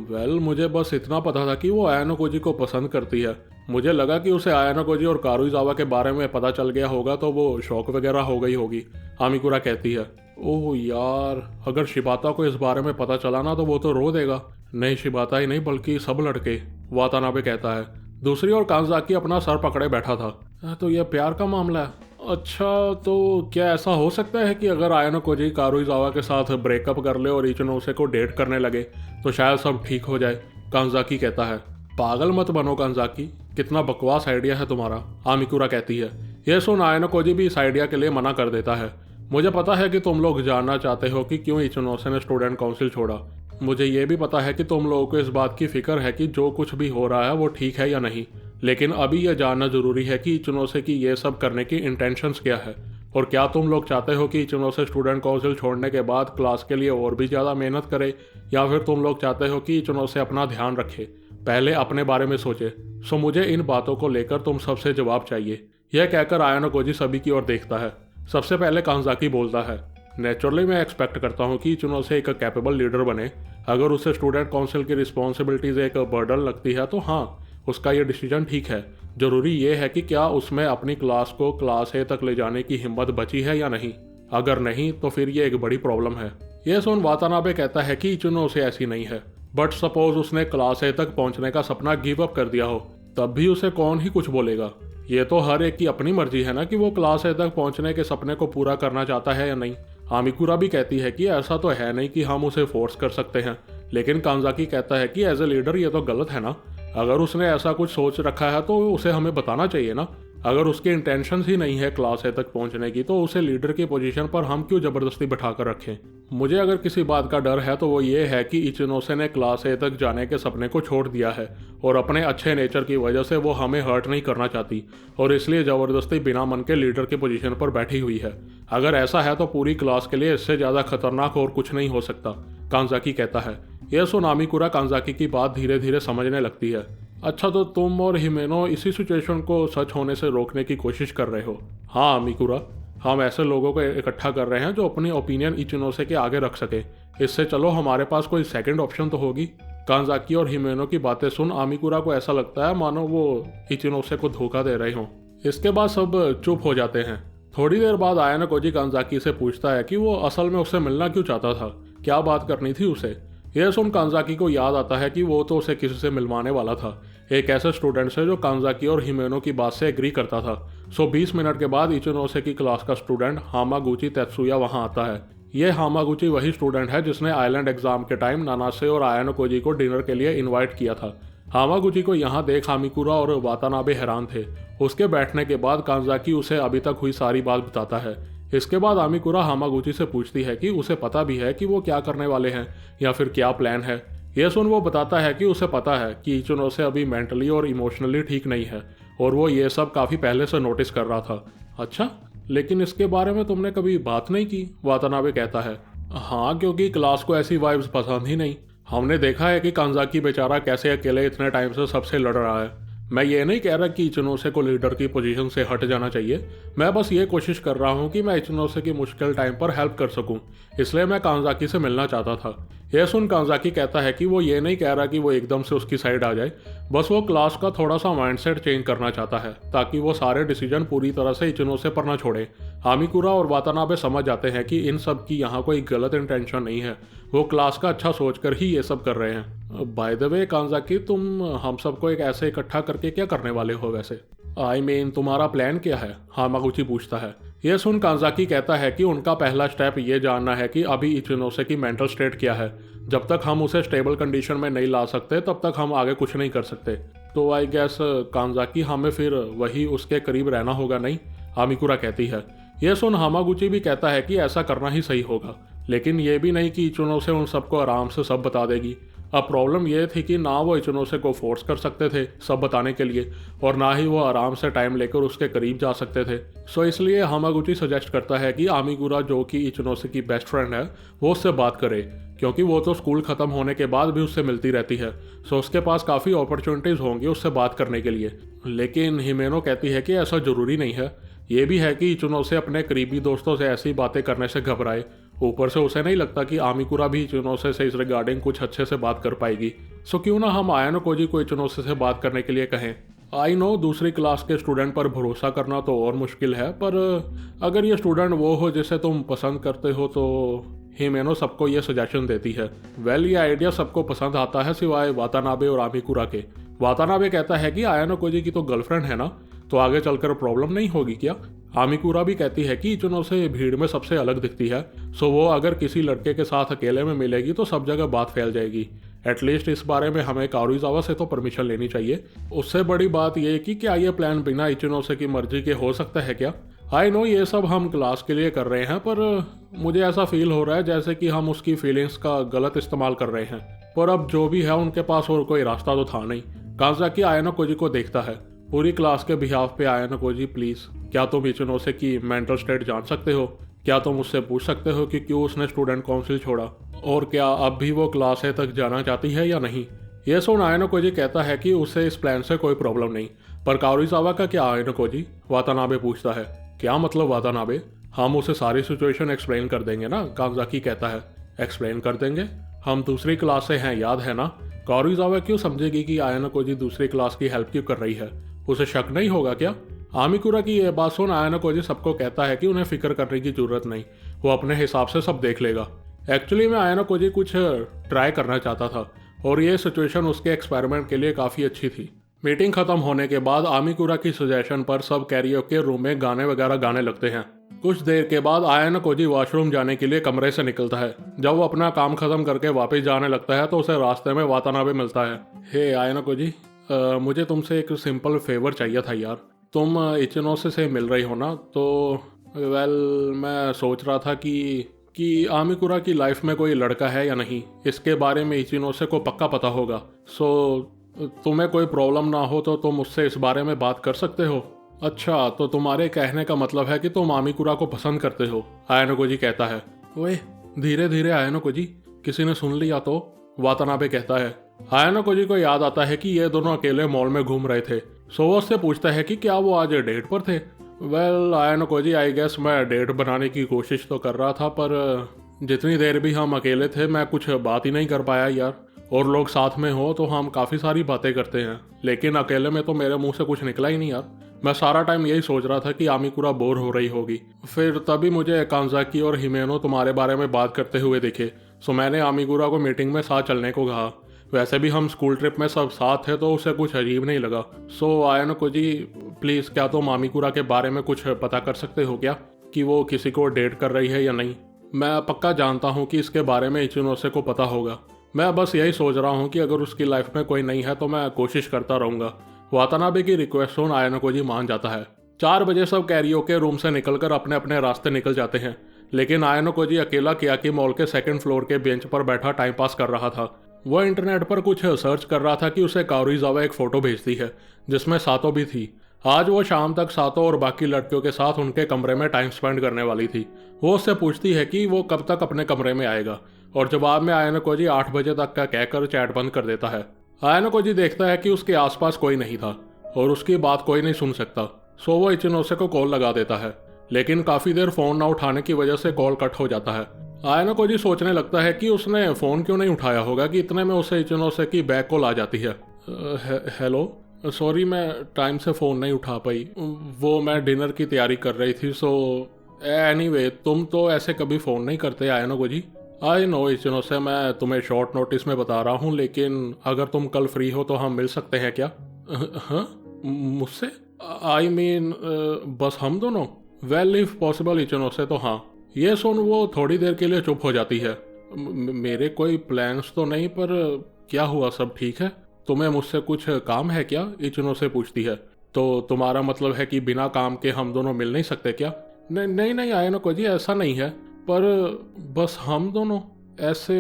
वेल, मुझे बस इतना पता था कि वो आयानोकोजी को पसंद करती है। मुझे लगा कि उसे आयानोकोजी और कारुइजावा के बारे में पता चल गया होगा तो वो शौक वगैरह हो गई होगी, आमिकुरा कहती है। ओह यार, अगर शिबाता को इस बारे में पता चला ना तो वो तो रो देगा। नहीं, शिबाता ही नहीं बल्कि सब लड़के, वातानाबे कहता है। दूसरी ओर कांजाकी अपना सर पकड़े बैठा था। तो यह प्यार का मामला है? अच्छा, तो क्या ऐसा हो सकता है कि अगर आयानोकोजी कारुइजावा के साथ ब्रेकअप कर ले और इचिनोसे को डेट करने लगे तो शायद सब ठीक हो जाए, कांजाकी कहता है। पागल मत बनो कांजाकी, कितना बकवास आइडिया है तुम्हारा, आमिकुरा कहती है। यह सुन आयानोकोजी भी इस आइडिया के लिए मना कर देता है। मुझे पता है कि तुम लोग जानना चाहते हो कि क्यों इचिनोसे ने स्टूडेंट काउंसिल छोड़ा। मुझे यह भी पता है कि तुम लोगों को इस बात की फिक्र है कि जो कुछ भी हो रहा है वो ठीक है या नहीं, लेकिन अभी यह जानना जरूरी है कि इचिनोसे की ये सब करने की इंटेंशंस क्या है, और क्या तुम लोग चाहते हो कि इचिनोसे स्टूडेंट काउंसिल छोड़ने के बाद क्लास के लिए और भी ज़्यादा मेहनत करे, या फिर तुम लोग चाहते हो कि इचिनोसे अपना ध्यान रखे, पहले अपने बारे में सोचे। सो मुझे इन बातों को लेकर तुम सबसे जवाब चाहिए। यह कहकर आयानोकोजी सभी की ओर देखता है। सबसे पहले कांजाकी बोलता है। नेचुरली मैं एक्सपेक्ट करता हूँ कि इचिनोसे एक कैपेबल लीडर बने। अगर उसे स्टूडेंट काउंसिल की रिस्पॉन्सिबिलिटीज एक बर्डन लगती है तो हाँ, उसका ये डिसीजन ठीक है। जरूरी ये है कि क्या उसमें अपनी क्लास को क्लास ए तक ले जाने की हिम्मत बची है या नहीं। अगर नहीं तो फिर ये एक बड़ी प्रॉब्लम है। यह सुन वातानाबे कहता है कि इचिनोसे ऐसी नहीं है, बट सपोज उसने क्लास ए तक पहुंचने का सपना गिव अप कर दिया हो, तब भी उसे कौन ही कुछ बोलेगा। ये तो हर एक की अपनी मर्जी है ना कि वो क्लास ए तक पहुंचने के सपने को पूरा करना चाहता है या नहीं, आमिकुरा भी कहती है कि ऐसा तो है नहीं कि हम उसे फोर्स कर सकते हैं, लेकिन कांजाकी कहता है कि एज ए लीडर ये तो गलत है ना। अगर उसने ऐसा कुछ सोच रखा है तो उसे हमें बताना चाहिए ना। अगर उसकी इंटेंशन ही नहीं है क्लास ए तक पहुंचने की, तो उसे लीडर की पोजीशन पर हम क्यों जबरदस्ती बैठा कर रखें। मुझे अगर किसी बात का डर है तो वो ये है कि इचिनोसे ने क्लास ए तक जाने के सपने को छोड़ दिया है और अपने अच्छे नेचर की वजह से वो हमें हर्ट नहीं करना चाहती और इसलिए ज़बरदस्ती बिना मन के लीडर की पोजीशन पर बैठी हुई है। अगर ऐसा है तो पूरी क्लास के लिए इससे ज़्यादा खतरनाक और कुछ नहीं हो सकता, कांजाकी कहता है। यह सुन आमिकुरा कांजाकी की बात धीरे धीरे समझने लगती है। अच्छा, तो तुम और हिमेनो इसी सिचुएशन को सच होने से रोकने की कोशिश कर रहे हो। हाँ आमिकुरा, हम ऐसे लोगों को इकट्ठा कर रहे हैं जो अपनी ओपिनियन इचिनोसे के आगे रख सके। इससे चलो हमारे पास कोई सेकंड ऑप्शन तो होगी। कांजाकी और हिमेनो की बातें सुन आमिकुरा को ऐसा लगता है मानो वो इचिनोसे को धोखा दे रहे हों। इसके बाद सब चुप हो जाते हैं। थोड़ी देर बाद आयाना कोजी कांजाकी से पूछता है कि वो असल में उससे मिलना क्यों चाहता था, क्या बात करनी थी उसे। यह सुन कांजाकी को याद आता है कि वो तो उसे किसी से मिलवाने वाला था, एक ऐसे स्टूडेंट से जो कांजाकी और हिमेनो की बात से एग्री करता था। 20 मिनट के बाद इचिनोसे की क्लास का स्टूडेंट हामागुची तेत्सुया वहां आता है। ये हामागुची वही स्टूडेंट है जिसने आइलैंड एग्जाम के टाइम नानासे और आयाना कोजी को डिनर के लिए इन्वाइट किया था। हामागुची को यहाँ देख आमिकुरा और वातानाबे हैरान थे। उसके बैठने के बाद कांजाकी उसे अभी तक हुई सारी बात बताता है। इसके बाद आमिकुरा हामागुची से पूछती है कि उसे पता भी है कि वो क्या करने वाले हैं या फिर क्या प्लान है। यह सुन वो बताता है कि उसे पता है कि इचिनोसे अभी मेंटली और इमोशनली ठीक नहीं है और वो ये सब काफ़ी पहले से नोटिस कर रहा था। अच्छा, लेकिन इसके बारे में तुमने कभी बात नहीं की, वातानाबे कहता है। हाँ, क्योंकि क्लास को ऐसी वाइब्स पसंद ही नहीं। हमने देखा है कि कांजाकी बेचारा कैसे अकेले इतने टाइम से सबसे लड़ रहा है। मैं ये नहीं कह रहा कि इचिनोसे को लीडर की पोजीशन से हट जाना चाहिए, मैं बस ये कोशिश कर रहा हूँ कि मैं इचिनोसे की मुश्किल टाइम पर हेल्प कर सकूँ, इसलिए मैं कांजाकी से मिलना चाहता था। यह सुन कांजाकी कहता है कि वो ये नहीं कह रहा कि वो एकदम से उसकी साइड आ जाए, बस वो क्लास का थोड़ा सा माइंडसेट चेंज करना चाहता है ताकि वो सारे डिसीजन पूरी तरह से इचिनोसे पर ना छोड़े। आमिकुरा और वातानाबे समझ जाते हैं कि इन सब की यहाँ कोई गलत इंटेंशन नहीं है, वो क्लास का अच्छा सोचकर ही ये सब कर रहे हैं। बाय द वे कांजाकी, तुम हम सबको एक ऐसे इकट्ठा करके क्या करने वाले हो वैसे? आई मीन तुम्हारा प्लान क्या है? हामागुची पूछता है। यह सुन कांजाकी कहता है कि उनका पहला स्टेप ये जानना है कि अभी इचिनोसे की मेंटल स्टेट क्या है। जब तक हम उसे स्टेबल कंडीशन में नहीं ला सकते तब तक हम आगे कुछ नहीं कर सकते। तो आई गेस कांजाकी हमें फिर वही उसके करीब रहना होगा, नहीं? आमिकुरा कहती है। यह सुन हामागुची भी कहता है कि ऐसा करना ही सही होगा, लेकिन ये भी नहीं कि इचिनोसे उन सबको आराम से सब बता देगी। अब प्रॉब्लम यह थी कि ना वो इचिनोसे को फोर्स कर सकते थे सब बताने के लिए और ना ही वो आराम से टाइम लेकर उसके करीब जा सकते थे। सो इसलिए हामागुची सजेस्ट करता है कि आमिकुरा, जो कि इचिनोसे की बेस्ट फ्रेंड है, वो उससे बात करे, क्योंकि वो तो स्कूल ख़त्म होने के बाद भी उससे मिलती रहती है। सो उसके पास काफ़ी अपॉर्चुनिटीज़ होंगी उससे बात करने के लिए। लेकिन हिमेनो कहती है कि ऐसा ज़रूरी नहीं है, ये भी है कि इचिनोसे अपने करीबी दोस्तों से ऐसी बातें करने से घबराए। ऊपर से उसे नहीं लगता कि आमिकुरा भी इचिनोसे से इस रिगार्डिंग कुछ अच्छे से बात कर पाएगी। सो क्यों ना हम आयाना कोजी को इचिनोसे से बात करने के लिए कहें। आई नो दूसरी क्लास के स्टूडेंट पर भरोसा करना तो और मुश्किल है, पर अगर ये स्टूडेंट वो हो जिसे तुम पसंद करते हो तो हिमेनो सबको ये सजेशन देती है। वेल, ये आइडिया सबको पसंद आता है सिवाय वातानाबे और आमिकुरा के। वातानाबे कहता है कि आयाना कोजी की तो गर्लफ्रेंड है ना, तो आगे चलकर प्रॉब्लम नहीं होगी क्या? आमिकुरा भी कहती है कि इचिनोसे भीड़ में सबसे अलग दिखती है, सो वो अगर किसी लड़के के साथ अकेले में मिलेगी तो सब जगह बात फैल जाएगी। एटलीस्ट इस बारे में हमें कारुइजावा से तो परमिशन लेनी चाहिए। उससे बड़ी बात यह कि क्या ये प्लान बिना इचिनोसे की मर्जी के हो सकता है क्या? आई नो ये सब हम क्लास के लिए कर रहे हैं, पर मुझे ऐसा फील हो रहा है जैसे कि हम उसकी फीलिंग्स का गलत इस्तेमाल कर रहे हैं। पर अब जो भी है, उनके पास और कोई रास्ता तो था नहीं। कांजाकी आयाना कोजी को देखता है। पूरी क्लास के बिहाफ पे आयाना कोजी, प्लीज़, क्या तुम इचिनोसे की मेंटल स्टेट जान सकते हो? क्या तुम उससे पूछ सकते हो कि क्यों उसने स्टूडेंट काउंसिल छोड़ा, और क्या अब भी वो क्लास ए तक जाना चाहती है या नहीं? ये सुन आयाना कोजी कहता है कि उसे इस प्लान से कोई प्रॉब्लम नहीं। पर कारुइजावा का क्या आयाना कोजी? वातानाबे पूछता है। क्या मतलब वातानाबे? हम उसे सारी सिचुएशन एक्सप्लेन कर देंगे ना, कांजाकी कहता है। एक्सप्लेन कर देंगे? हम दूसरी क्लास से हैं, याद है ना? कारुइजावा क्यों समझेगी कि आयाना कोजी दूसरी क्लास की हेल्प क्यों कर रही है? उसे शक नहीं होगा क्या? आमिकुरा की यह बात सुन आयाना कोजी सबको कहता है कि उन्हें फिक्र करने की जरूरत नहीं, वो अपने हिसाब से सब देख लेगा। एक्चुअली में आयाना कोजी कुछ ट्राई करना चाहता था और ये सिचुएशन उसके एक्सपेरिमेंट के लिए काफ़ी अच्छी थी। मीटिंग खत्म होने के बाद आमिकुरा की सजेशन पर सब कैरियोके रूम में गाने वगैरह गाने लगते हैं। कुछ देर के बाद आयन कोजी वॉशरूम जाने के लिए कमरे से निकलता है। जब वो अपना काम खत्म करके वापस जाने लगता है तो उसे रास्ते में वातानाबे मिलता है। हे आयन कोजी, मुझे तुमसे एक सिंपल फेवर चाहिए था यार। तुम इचिनोसे से मिल रही हो ना, तो मैं सोच रहा था कि आमिकुरा की लाइफ में कोई लड़का है या नहीं, इसके बारे में इचिनोसे को पक्का पता होगा। तुम्हें कोई प्रॉब्लम ना हो तो तुम उससे इस बारे में बात कर सकते हो। अच्छा, तो तुम्हारे कहने का मतलब है कि तुम आमिकुरा को पसंद करते हो, आयनो कोजी कहता है। ओए धीरे धीरे आयनो कोजी, किसी ने सुन लिया तो, वातानाबे कहता है। आयनो कोजी को याद आता है कि ये दोनों अकेले मॉल में घूम रहे थे। सो वो उससे पूछता है कि क्या वो आज डेट पर थे। आयनो कोजी, आई गेस मैं डेट बनाने की कोशिश तो कर रहा था, पर जितनी देर भी हम अकेले थे मैं कुछ बात ही नहीं कर पाया यार। और लोग साथ में हो तो हम काफ़ी सारी बातें करते हैं, लेकिन अकेले में तो मेरे मुंह से कुछ निकला ही नहीं यार। मैं सारा टाइम यही सोच रहा था कि आमिकुरा बोर हो रही होगी। फिर तभी मुझे कांजाकी और हिमेनो तुम्हारे बारे में बात करते हुए दिखे। सो मैंने आमिकुरा को मीटिंग में साथ चलने को कहा। वैसे भी हम स्कूल ट्रिप में सब साथ थे तो उसे कुछ अजीब नहीं लगा। सो आयनो कोजी, प्लीज़ क्या तुम आमिकुरा के बारे में कुछ पता कर सकते हो क्या, कि वो किसी को डेट कर रही है या नहीं। मैं पक्का जानता हूँ कि इसके बारे में इचिनोसे को पता होगा। मैं बस यही सोच रहा हूँ कि अगर उसकी लाइफ में कोई नहीं है तो मैं कोशिश करता रहूँगा। वातानाबे की रिक्वेस्ट सुन आयनो कोजी मान जाता है। 4 बजे सब कैरियोके रूम से निकलकर अपने अपने रास्ते निकल जाते हैं, लेकिन आयनो कोजी अकेला कियाकी मॉल के 2nd फ्लोर के बेंच पर बैठा टाइम पास कर रहा था। वह इंटरनेट पर कुछ सर्च कर रहा था कि उसे कारुइजावा एक फ़ोटो भेजती है जिसमें सातो भी थी। आज वो शाम तक सातो और बाकी लड़कियों के साथ उनके कमरे में टाइम स्पेंड करने वाली थी। वो उससे पूछती है कि वो कब तक अपने कमरे में आएगा, और जवाब में आयनो कोजी 8 बजे तक का कहकर चैट बंद कर देता है। आयनो कोजी देखता है कि उसके आसपास कोई नहीं था और उसकी बात कोई नहीं सुन सकता। सो वो इचिनोसे को कॉल लगा देता है, लेकिन काफ़ी देर फ़ोन ना उठाने की वजह से कॉल कट हो जाता है। आयनो कोजी सोचने लगता है कि उसने फ़ोन क्यों नहीं उठाया होगा कि इतने में उसे इचिनोसे की बैक कॉल आ जाती है। हेलो, सॉरी मैं टाइम से फ़ोन नहीं उठा पाई, वो मैं डिनर की तैयारी कर रही थी। सो एनीवे, तुम तो ऐसे कभी फ़ोन नहीं करते आयनो कोजी। आई नो इचिनोसे, मैं तुम्हें शॉर्ट नोटिस में बता रहा हूँ, लेकिन अगर तुम कल फ्री हो तो हम मिल सकते हैं क्या। हाँ, मुझसे? आई मीन बस हम दोनों? वेल इफ पॉसिबल इचिनोसे, तो हाँ। ये सुन वो थोड़ी देर के लिए चुप हो जाती है। मेरे कोई प्लान्स तो नहीं, पर क्या हुआ, सब ठीक है? तुम्हें मुझसे कुछ काम है क्या, इचिनोसे पूछती है। तो तुम्हारा मतलब है कि बिना काम के हम दोनों मिल नहीं सकते क्या? नहीं नहीं आयनो कोजी, ऐसा नहीं है, पर बस हम दोनों ऐसे।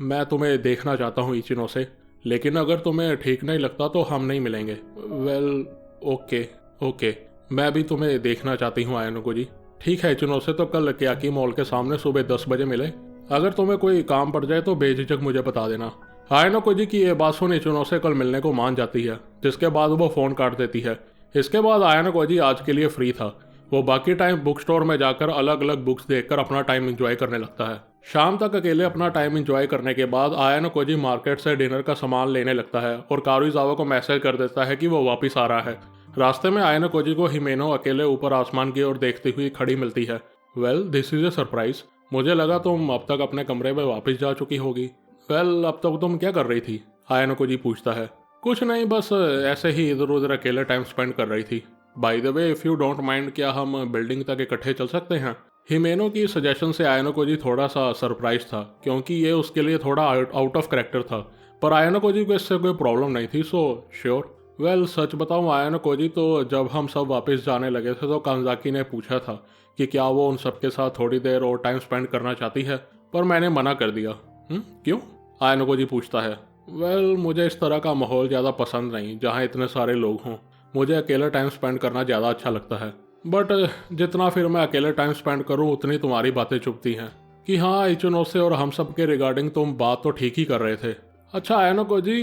मैं तुम्हें देखना चाहता हूँ इचिनोसे, लेकिन अगर तुम्हें ठीक नहीं लगता तो हम नहीं मिलेंगे। वेल ओके, मैं भी तुम्हें देखना चाहती हूँ आयनो कोजी। ठीक है इचिनोसे, तो कल कियाकी मॉल के सामने सुबह 10 बजे मिले। अगर तुम्हें कोई काम पड़ जाए तो बेझिझक मुझे बता देना। आयनो कोजी की ये बात सुन इचिनोसे कल मिलने को मान जाती है, जिसके बाद वो फ़ोन काट देती है। इसके बाद आयनो कोजी आज के लिए फ्री था। वो बाकी टाइम बुक स्टोर में जाकर अलग अलग बुक्स देखकर अपना टाइम एंजॉय करने लगता है। शाम तक अकेले अपना टाइम एंजॉय करने के बाद आयनो कोजी मार्केट से डिनर का सामान लेने लगता है और कारुइजावा को मैसेज कर देता है कि वो वापस आ रहा है। रास्ते में आयनो कोजी को हिमेनो अकेले ऊपर आसमान की ओर देखती हुई खड़ी मिलती है। Well this is a surprise. मुझे लगा तुम अब तक अपने कमरे में वापस जा चुकी होगी। वेल अब तक तुम क्या कर रही थी, आयनो कोजी पूछता है। कुछ नहीं, बस ऐसे ही इधर उधर अकेले टाइम स्पेंड कर रही थी। By the way if you don't mind, क्या हम बिल्डिंग तक इकट्ठे चल सकते हैं? हिमेनो की सजेशन से आयनो कोजी थोड़ा सा सरप्राइज था, क्योंकि ये उसके लिए थोड़ा आउट ऑफ कैरेक्टर था, पर आयनो कोजी को इससे कोई प्रॉब्लम नहीं थी। So sure. वेल सच बताऊं आयनो कोजी, तो जब हम सब वापस जाने लगे थे तो कांजाकी ने पूछा था कि क्या वो उन सब के साथ थोड़ी देर और टाइम स्पेंड करना चाहती है, पर मैंने मना कर दिया। क्यों, आयनो कोजी पूछता है। वेल मुझे इस तरह का माहौल ज़्यादा पसंद नहीं जहाँ इतने सारे लोग हों। मुझे अकेले टाइम स्पेंड करना ज़्यादा अच्छा लगता है, बट जितना फिर मैं अकेले टाइम स्पेंड करूँ उतनी तुम्हारी बातें चुभती हैं कि हाँ इचिनोसे और हम सब के रिगार्डिंग तुम बात तो ठीक ही कर रहे थे। अच्छा आयनो कोजी,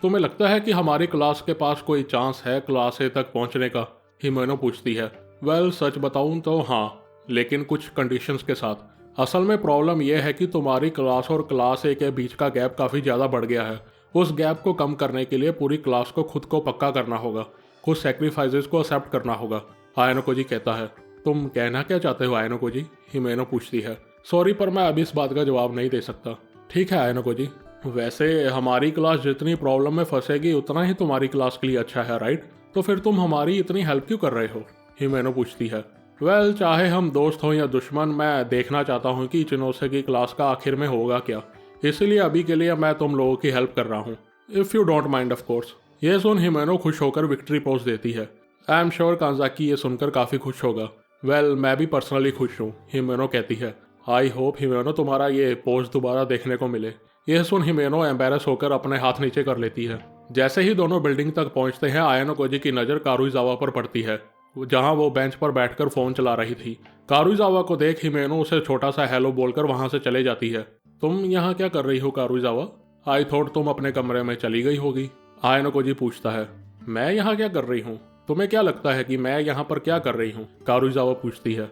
तुम्हें लगता है कि हमारी क्लास के पास कोई चांस है क्लास ए तक पहुंचने का, हिमेनो पूछती है। वेल सच बताऊं तो हाँ, लेकिन कुछ कंडीशंस के साथ। असल में प्रॉब्लम यह है कि तुम्हारी क्लास और क्लास ए के बीच का गैप काफ़ी ज़्यादा बढ़ गया है। उस गैप को कम करने के लिए पूरी क्लास को खुद को पक्का करना होगा, कुछ सेक्रीफाइसेस को एक्सेप्ट करना होगा, आयनो कोजी कहता है। तुम कहना क्या चाहते हो आयनो कोजी, हिमेनो पूछती है। सॉरी पर मैं अभी इस बात का जवाब नहीं दे सकता। ठीक है आयनो कोजी, वैसे हमारी क्लास जितनी प्रॉब्लम में फंसेगी उतना ही तुम्हारी क्लास के लिए अच्छा है, राइट? तो फिर तुम हमारी इतनी हेल्प क्यों कर रहे हो, हिमेनो पूछती है। वेल चाहे हम दोस्त हों या दुश्मन, मैं देखना चाहता हूँ कि इचिनोसे की क्लास का आखिर में होगा क्या, इसलिए अभी के लिए मैं तुम लोगों की हेल्प कर रहा हूँ, if you don't mind of course. ये सुन हिमेनो खुश होकर विक्ट्री पोज देती है। आई एम श्योर कांजाकी ये सुनकर काफ़ी खुश होगा। वेल मैं भी पर्सनली खुश हूँ, हिमेनो कहती है। आई होप हिमेनो तुम्हारा ये पोज दोबारा देखने को मिले। यह सुन हिमेनो एम्बेरस होकर अपने हाथ नीचे कर लेती है। जैसे ही दोनों बिल्डिंग तक पहुंचते हैं, आयानो कोजी की नज़र कारुइजावा पर पड़ती है, जहां वो बेंच पर बैठकर फ़ोन चला रही थी। कारुइजावा को देख हिमेनो उसे छोटा सा हेलो बोलकर वहां से चले जाती है। तुम यहाँ क्या कर रही हो कारुइजावा? आई थॉट तुम अपने कमरे में चली गई होगी, आयानो कोजी पूछता है। मैं यहाँ क्या कर रही हूँ? तुम्हें क्या लगता है कि मैं यहाँ पर क्या कर रही हूँ? कारुइजावा पूछती है।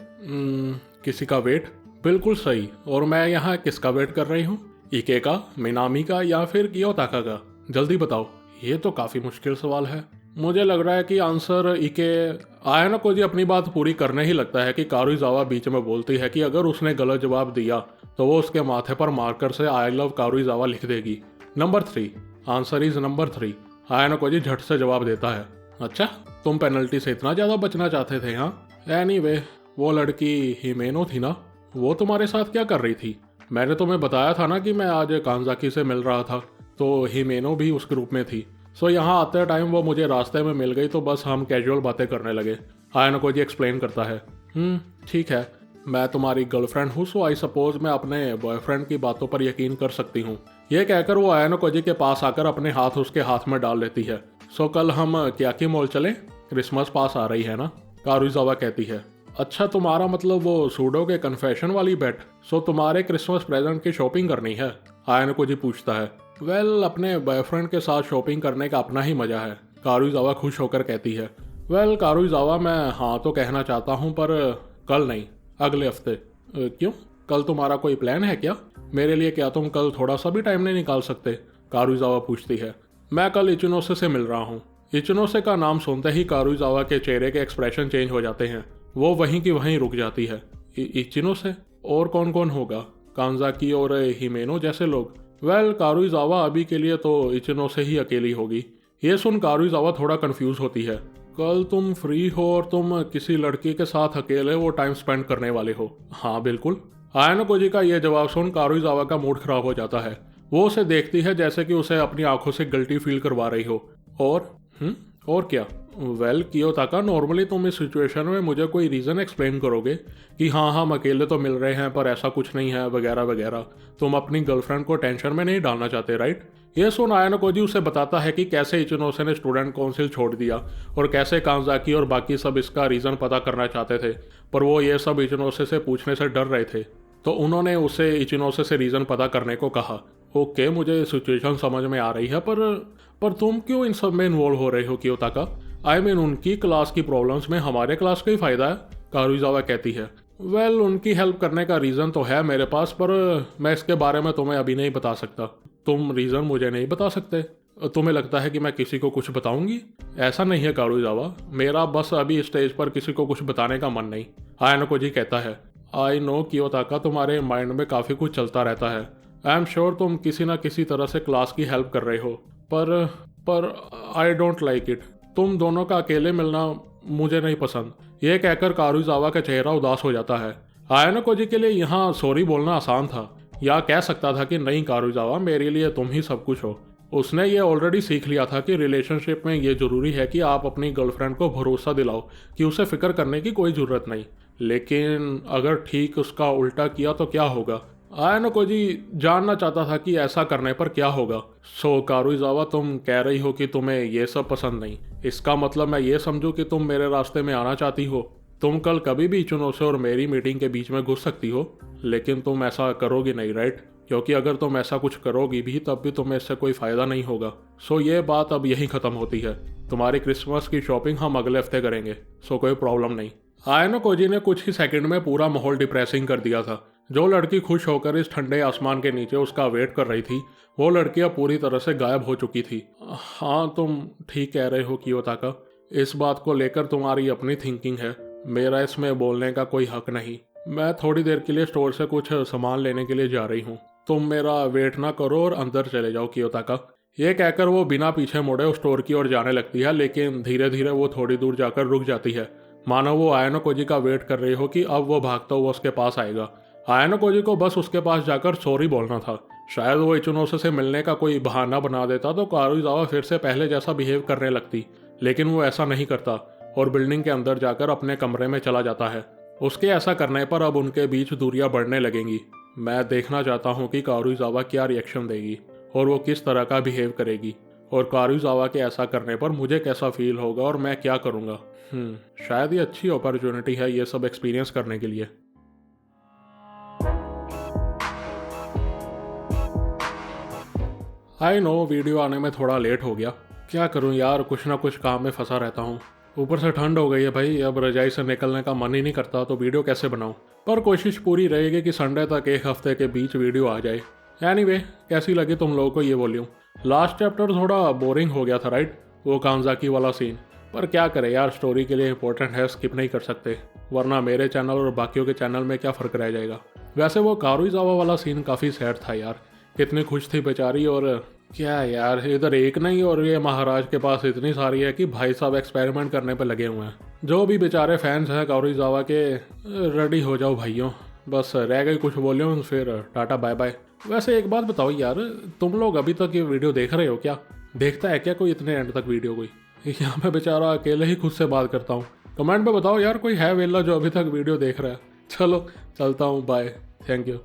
किसी का वेट? बिल्कुल सही। और मैं यहाँ किसका वेट कर रही हूँ? इके का, मिनामी का या फिर कियोताका का? जल्दी बताओ। ये तो काफ़ी मुश्किल सवाल है। मुझे लग रहा है कि आंसर इके। आयानो कोजी अपनी बात पूरी करने ही लगता है कि कारुइजावा बीच में बोलती है कि अगर उसने गलत जवाब दिया तो वो उसके माथे पर मार्कर से आई लव कारुइजावा लिख देगी। Number 3। Answer is number 3। आयानो Cozi झट से जवाब देता है। अच्छा, तुम पेनल्टी से इतना ज़्यादा बचना चाहते थे? हाँ। एनीवे, वो लड़की हिमेनो थी ना, वो तुम्हारे साथ क्या कर रही थी? मैंने तुम्हें बताया था ना कि मैं आज कांजाकी से मिल रहा था, तो हिमेनो भी उस ग्रुप में थी। सो यहाँ आते टाइम वो मुझे रास्ते में मिल गई, तो बस हम कैजुअल बातें करने लगे। आयानो कोजी एक्सप्लेन करता है। ठीक है, मैं तुम्हारी गर्लफ्रेंड हूँ, सो आई सपोज मैं अपने बॉयफ्रेंड की बातों पर यकीन कर सकती हूँ। ये कहकर वो आयानो कोजी के पास आकर अपने हाथ उसके हाथ में डाल लेती है। सो कल हम क्याकी मॉल चले? क्रिसमस पास आ रही है ना, कारुइजावा कहती है। अच्छा, तुम्हारा मतलब वो सूडो के कन्फेशन वाली बेट? सो तुम्हारे क्रिसमस प्रेजेंट की शॉपिंग करनी है? आयानो कोजी पूछता है। वेल अपने बॉयफ्रेंड के साथ शॉपिंग करने का अपना ही मजा है, कारुइजावा खुश होकर कहती है। वेल कारुइजावा, मैं हाँ तो कहना चाहता हूँ, पर कल नहीं, अगले हफ्ते। क्यों? कल तुम्हारा कोई प्लान है क्या मेरे लिए? क्या तुम कल थोड़ा सा भी टाइम नहीं निकाल सकते? कारुइजावा पूछती है। मैं कल इचिनोसे से मिल रहा हूँ। इचिनोसे का नाम सुनते ही कारुइजावा के चेहरे के एक्सप्रेशन चेंज हो जाते हैं। वो वहीं की वहीं रुक जाती है। इचिनोसे? और कौन कौन होगा? कांजाकी और हिमेनो जैसे लोग? वेल कारुइजावा, अभी के लिए तो इचिनोसे ही अकेली होगी। ये सुन कारुइजावा थोड़ा कंफ्यूज होती है। कल तुम फ्री हो और तुम किसी लड़की के साथ अकेले वो टाइम स्पेंड करने वाले हो? हाँ बिल्कुल। आयानो कोजी का यह जवाब सुन कारुइजावा का मूड खराब हो जाता है। वो उसे देखती है जैसे कि उसे अपनी आंखों से गिल्टी फील करवा रही हो। और क्या? वेल कियोताका, नॉर्मली तुम इस सिचुएशन में मुझे कोई रीज़न एक्सप्लेन करोगे कि हाँ हम अकेले तो मिल रहे हैं पर ऐसा कुछ नहीं है वगैरह वगैरह। तुम अपनी गर्लफ्रेंड को टेंशन में नहीं डालना चाहते, राइट? ये सुन आयानो कोजी उसे बताता है कि कैसे इचिनोसे ने स्टूडेंट काउंसिल छोड़ दिया और कैसे कांजाकी और बाकी सब इसका रीज़न पता करना चाहते थे, पर वो ये सब इचिनोसे से पूछने से डर रहे थे, तो उन्होंने उसे इचिनोसे से रीज़न पता करने को कहा। ओके, मुझे सिचुएशन समझ में आ रही है, पर तुम क्यों इन सब में इन्वॉल्व हो रहे हो कियोताका? आई मीन उनकी क्लास की प्रॉब्लम्स में हमारे क्लास का ही फायदा है, कारुइजावा कहती है। वेल उनकी हेल्प करने का रीज़न तो है मेरे पास, पर मैं इसके बारे में तुम्हें अभी नहीं बता सकता। तुम रीज़न मुझे नहीं बता सकते? तुम्हें लगता है कि मैं किसी को कुछ बताऊंगी? ऐसा नहीं है कारुइजावा, मेरा बस अभी स्टेज पर किसी को कुछ बताने का मन नहीं, आयानो कोजी कहता है। आई नो कियोताका, तुम्हारे माइंड में काफ़ी कुछ चलता रहता है। आई एम श्योर तुम किसी ना किसी तरह से क्लास की हेल्प कर रहे हो, पर आई डोंट लाइक इट। तुम दोनों का अकेले मिलना मुझे नहीं पसंद। यह कहकर कारुइजावा का चेहरा उदास हो जाता है। आयानो कोजी के लिए यहाँ सॉरी बोलना आसान था, या कह सकता था कि नहीं कारुइजावा, मेरे लिए तुम ही सब कुछ हो। उसने ये ऑलरेडी सीख लिया था कि रिलेशनशिप में ये ज़रूरी है कि आप अपनी गर्लफ्रेंड को भरोसा दिलाओ कि उसे फिक्र करने की कोई ज़रूरत नहीं, लेकिन अगर ठीक उसका उल्टा किया तो क्या होगा? आयानो कोजी जानना चाहता था कि ऐसा करने पर क्या होगा। सो कारुइजावा, तुम कह रही हो कि तुम्हें ये सब पसंद नहीं, इसका मतलब मैं ये समझूं कि तुम मेरे रास्ते में आना चाहती हो। तुम कल कभी भी इचिनोसे और मेरी मीटिंग के बीच में घुस सकती हो, लेकिन तुम ऐसा करोगी नहीं, राइट? क्योंकि अगर तुम ऐसा कुछ करोगी भी तब भी तुम्हें इससे कोई फ़ायदा नहीं होगा। सो ये बात अब यहीं ख़त्म होती है। तुम्हारी क्रिसमस की शॉपिंग हम अगले हफ्ते करेंगे, सो कोई प्रॉब्लम नहीं। आयानो कोजी ने कुछ ही सेकंड में पूरा माहौल डिप्रेसिंग कर दिया था। जो लड़की खुश होकर इस ठंडे आसमान के नीचे उसका वेट कर रही थी, वो लड़की अब पूरी तरह से गायब हो चुकी थी। हाँ तुम ठीक कह रहे हो कियोताका, इस बात को लेकर तुम्हारी अपनी थिंकिंग है, मेरा इसमें बोलने का कोई हक नहीं। मैं थोड़ी देर के लिए स्टोर से कुछ सामान लेने के लिए जा रही हूँ, तुम मेरा वेट ना करो और अंदर चले जाओ कियोताका। ये कहकर वो बिना पीछे मुड़े उस स्टोर की ओर जाने लगती है, लेकिन धीरे धीरे वो थोड़ी दूर जाकर रुक जाती है। मानो वो आयानो कोजी का वेट कर रही हो कि अब वो भागता हुआ उसके पास आएगा। आयानो कोजी को बस उसके पास जाकर सॉरी बोलना था। शायद वो इचिनोसे से मिलने का कोई बहाना बना देता तो कारुइजावा फिर से पहले जैसा बिहेव करने लगती, लेकिन वो ऐसा नहीं करता और बिल्डिंग के अंदर जाकर अपने कमरे में चला जाता है। उसके ऐसा करने पर अब उनके बीच दूरियां बढ़ने लगेंगी। मैं देखना चाहता हूँ कि कारुइजावा क्या रिएक्शन देगी और वो किस तरह का बिहेव करेगी, और कारुइजावा के ऐसा करने पर मुझे कैसा फील होगा और मैं क्या करूँगा। शायद ये अच्छी अपॉर्चुनिटी है ये सब एक्सपीरियंस करने के लिए। आई नो वीडियो आने में थोड़ा लेट हो गया, क्या करूं यार, कुछ ना कुछ काम में फंसा रहता हूं। ऊपर से ठंड हो गई है भाई, अब रजाई से निकलने का मन ही नहीं करता, तो वीडियो कैसे बनाऊं। पर कोशिश पूरी रहेगी कि संडे तक एक हफ्ते के बीच वीडियो आ जाए। एनीवे, कैसी लगी तुम लोगों को ये वॉल्यूम? लास्ट चैप्टर थोड़ा बोरिंग हो गया था राइट, वो कामजाकी वाला सीन। पर क्या करें यार, स्टोरी के लिए इंपॉर्टेंट है, स्किप नहीं कर सकते, वरना मेरे चैनल और बाकियों के चैनल में क्या फ़र्क रह जाएगा। वैसे वो कारुइजावा वाला सीन काफ़ी सैड था यार, कितनी खुश थी बेचारी, और क्या यार, इधर एक नहीं और ये महाराज के पास इतनी सारी है कि भाई साहब एक्सपेरिमेंट करने पे लगे हुए हैं। जो भी बेचारे फैंस हैं कारुइजावा के, रेडी हो जाओ भाइयों, बस रह गई कुछ वॉल्यूम, फिर टाटा बाय बाय। वैसे एक बात बताओ यार, तुम लोग अभी तक ये वीडियो देख रहे हो क्या? देखता है क्या कोई इतने एंड तक वीडियो? कोई यहाँ पे बेचारा अकेले ही खुद से बात करता हूँ। कमेंट में बताओ यार, कोई है वेला जो अभी तक वीडियो देख रहा है? चलो चलता हूँ, बाय, थैंक यू।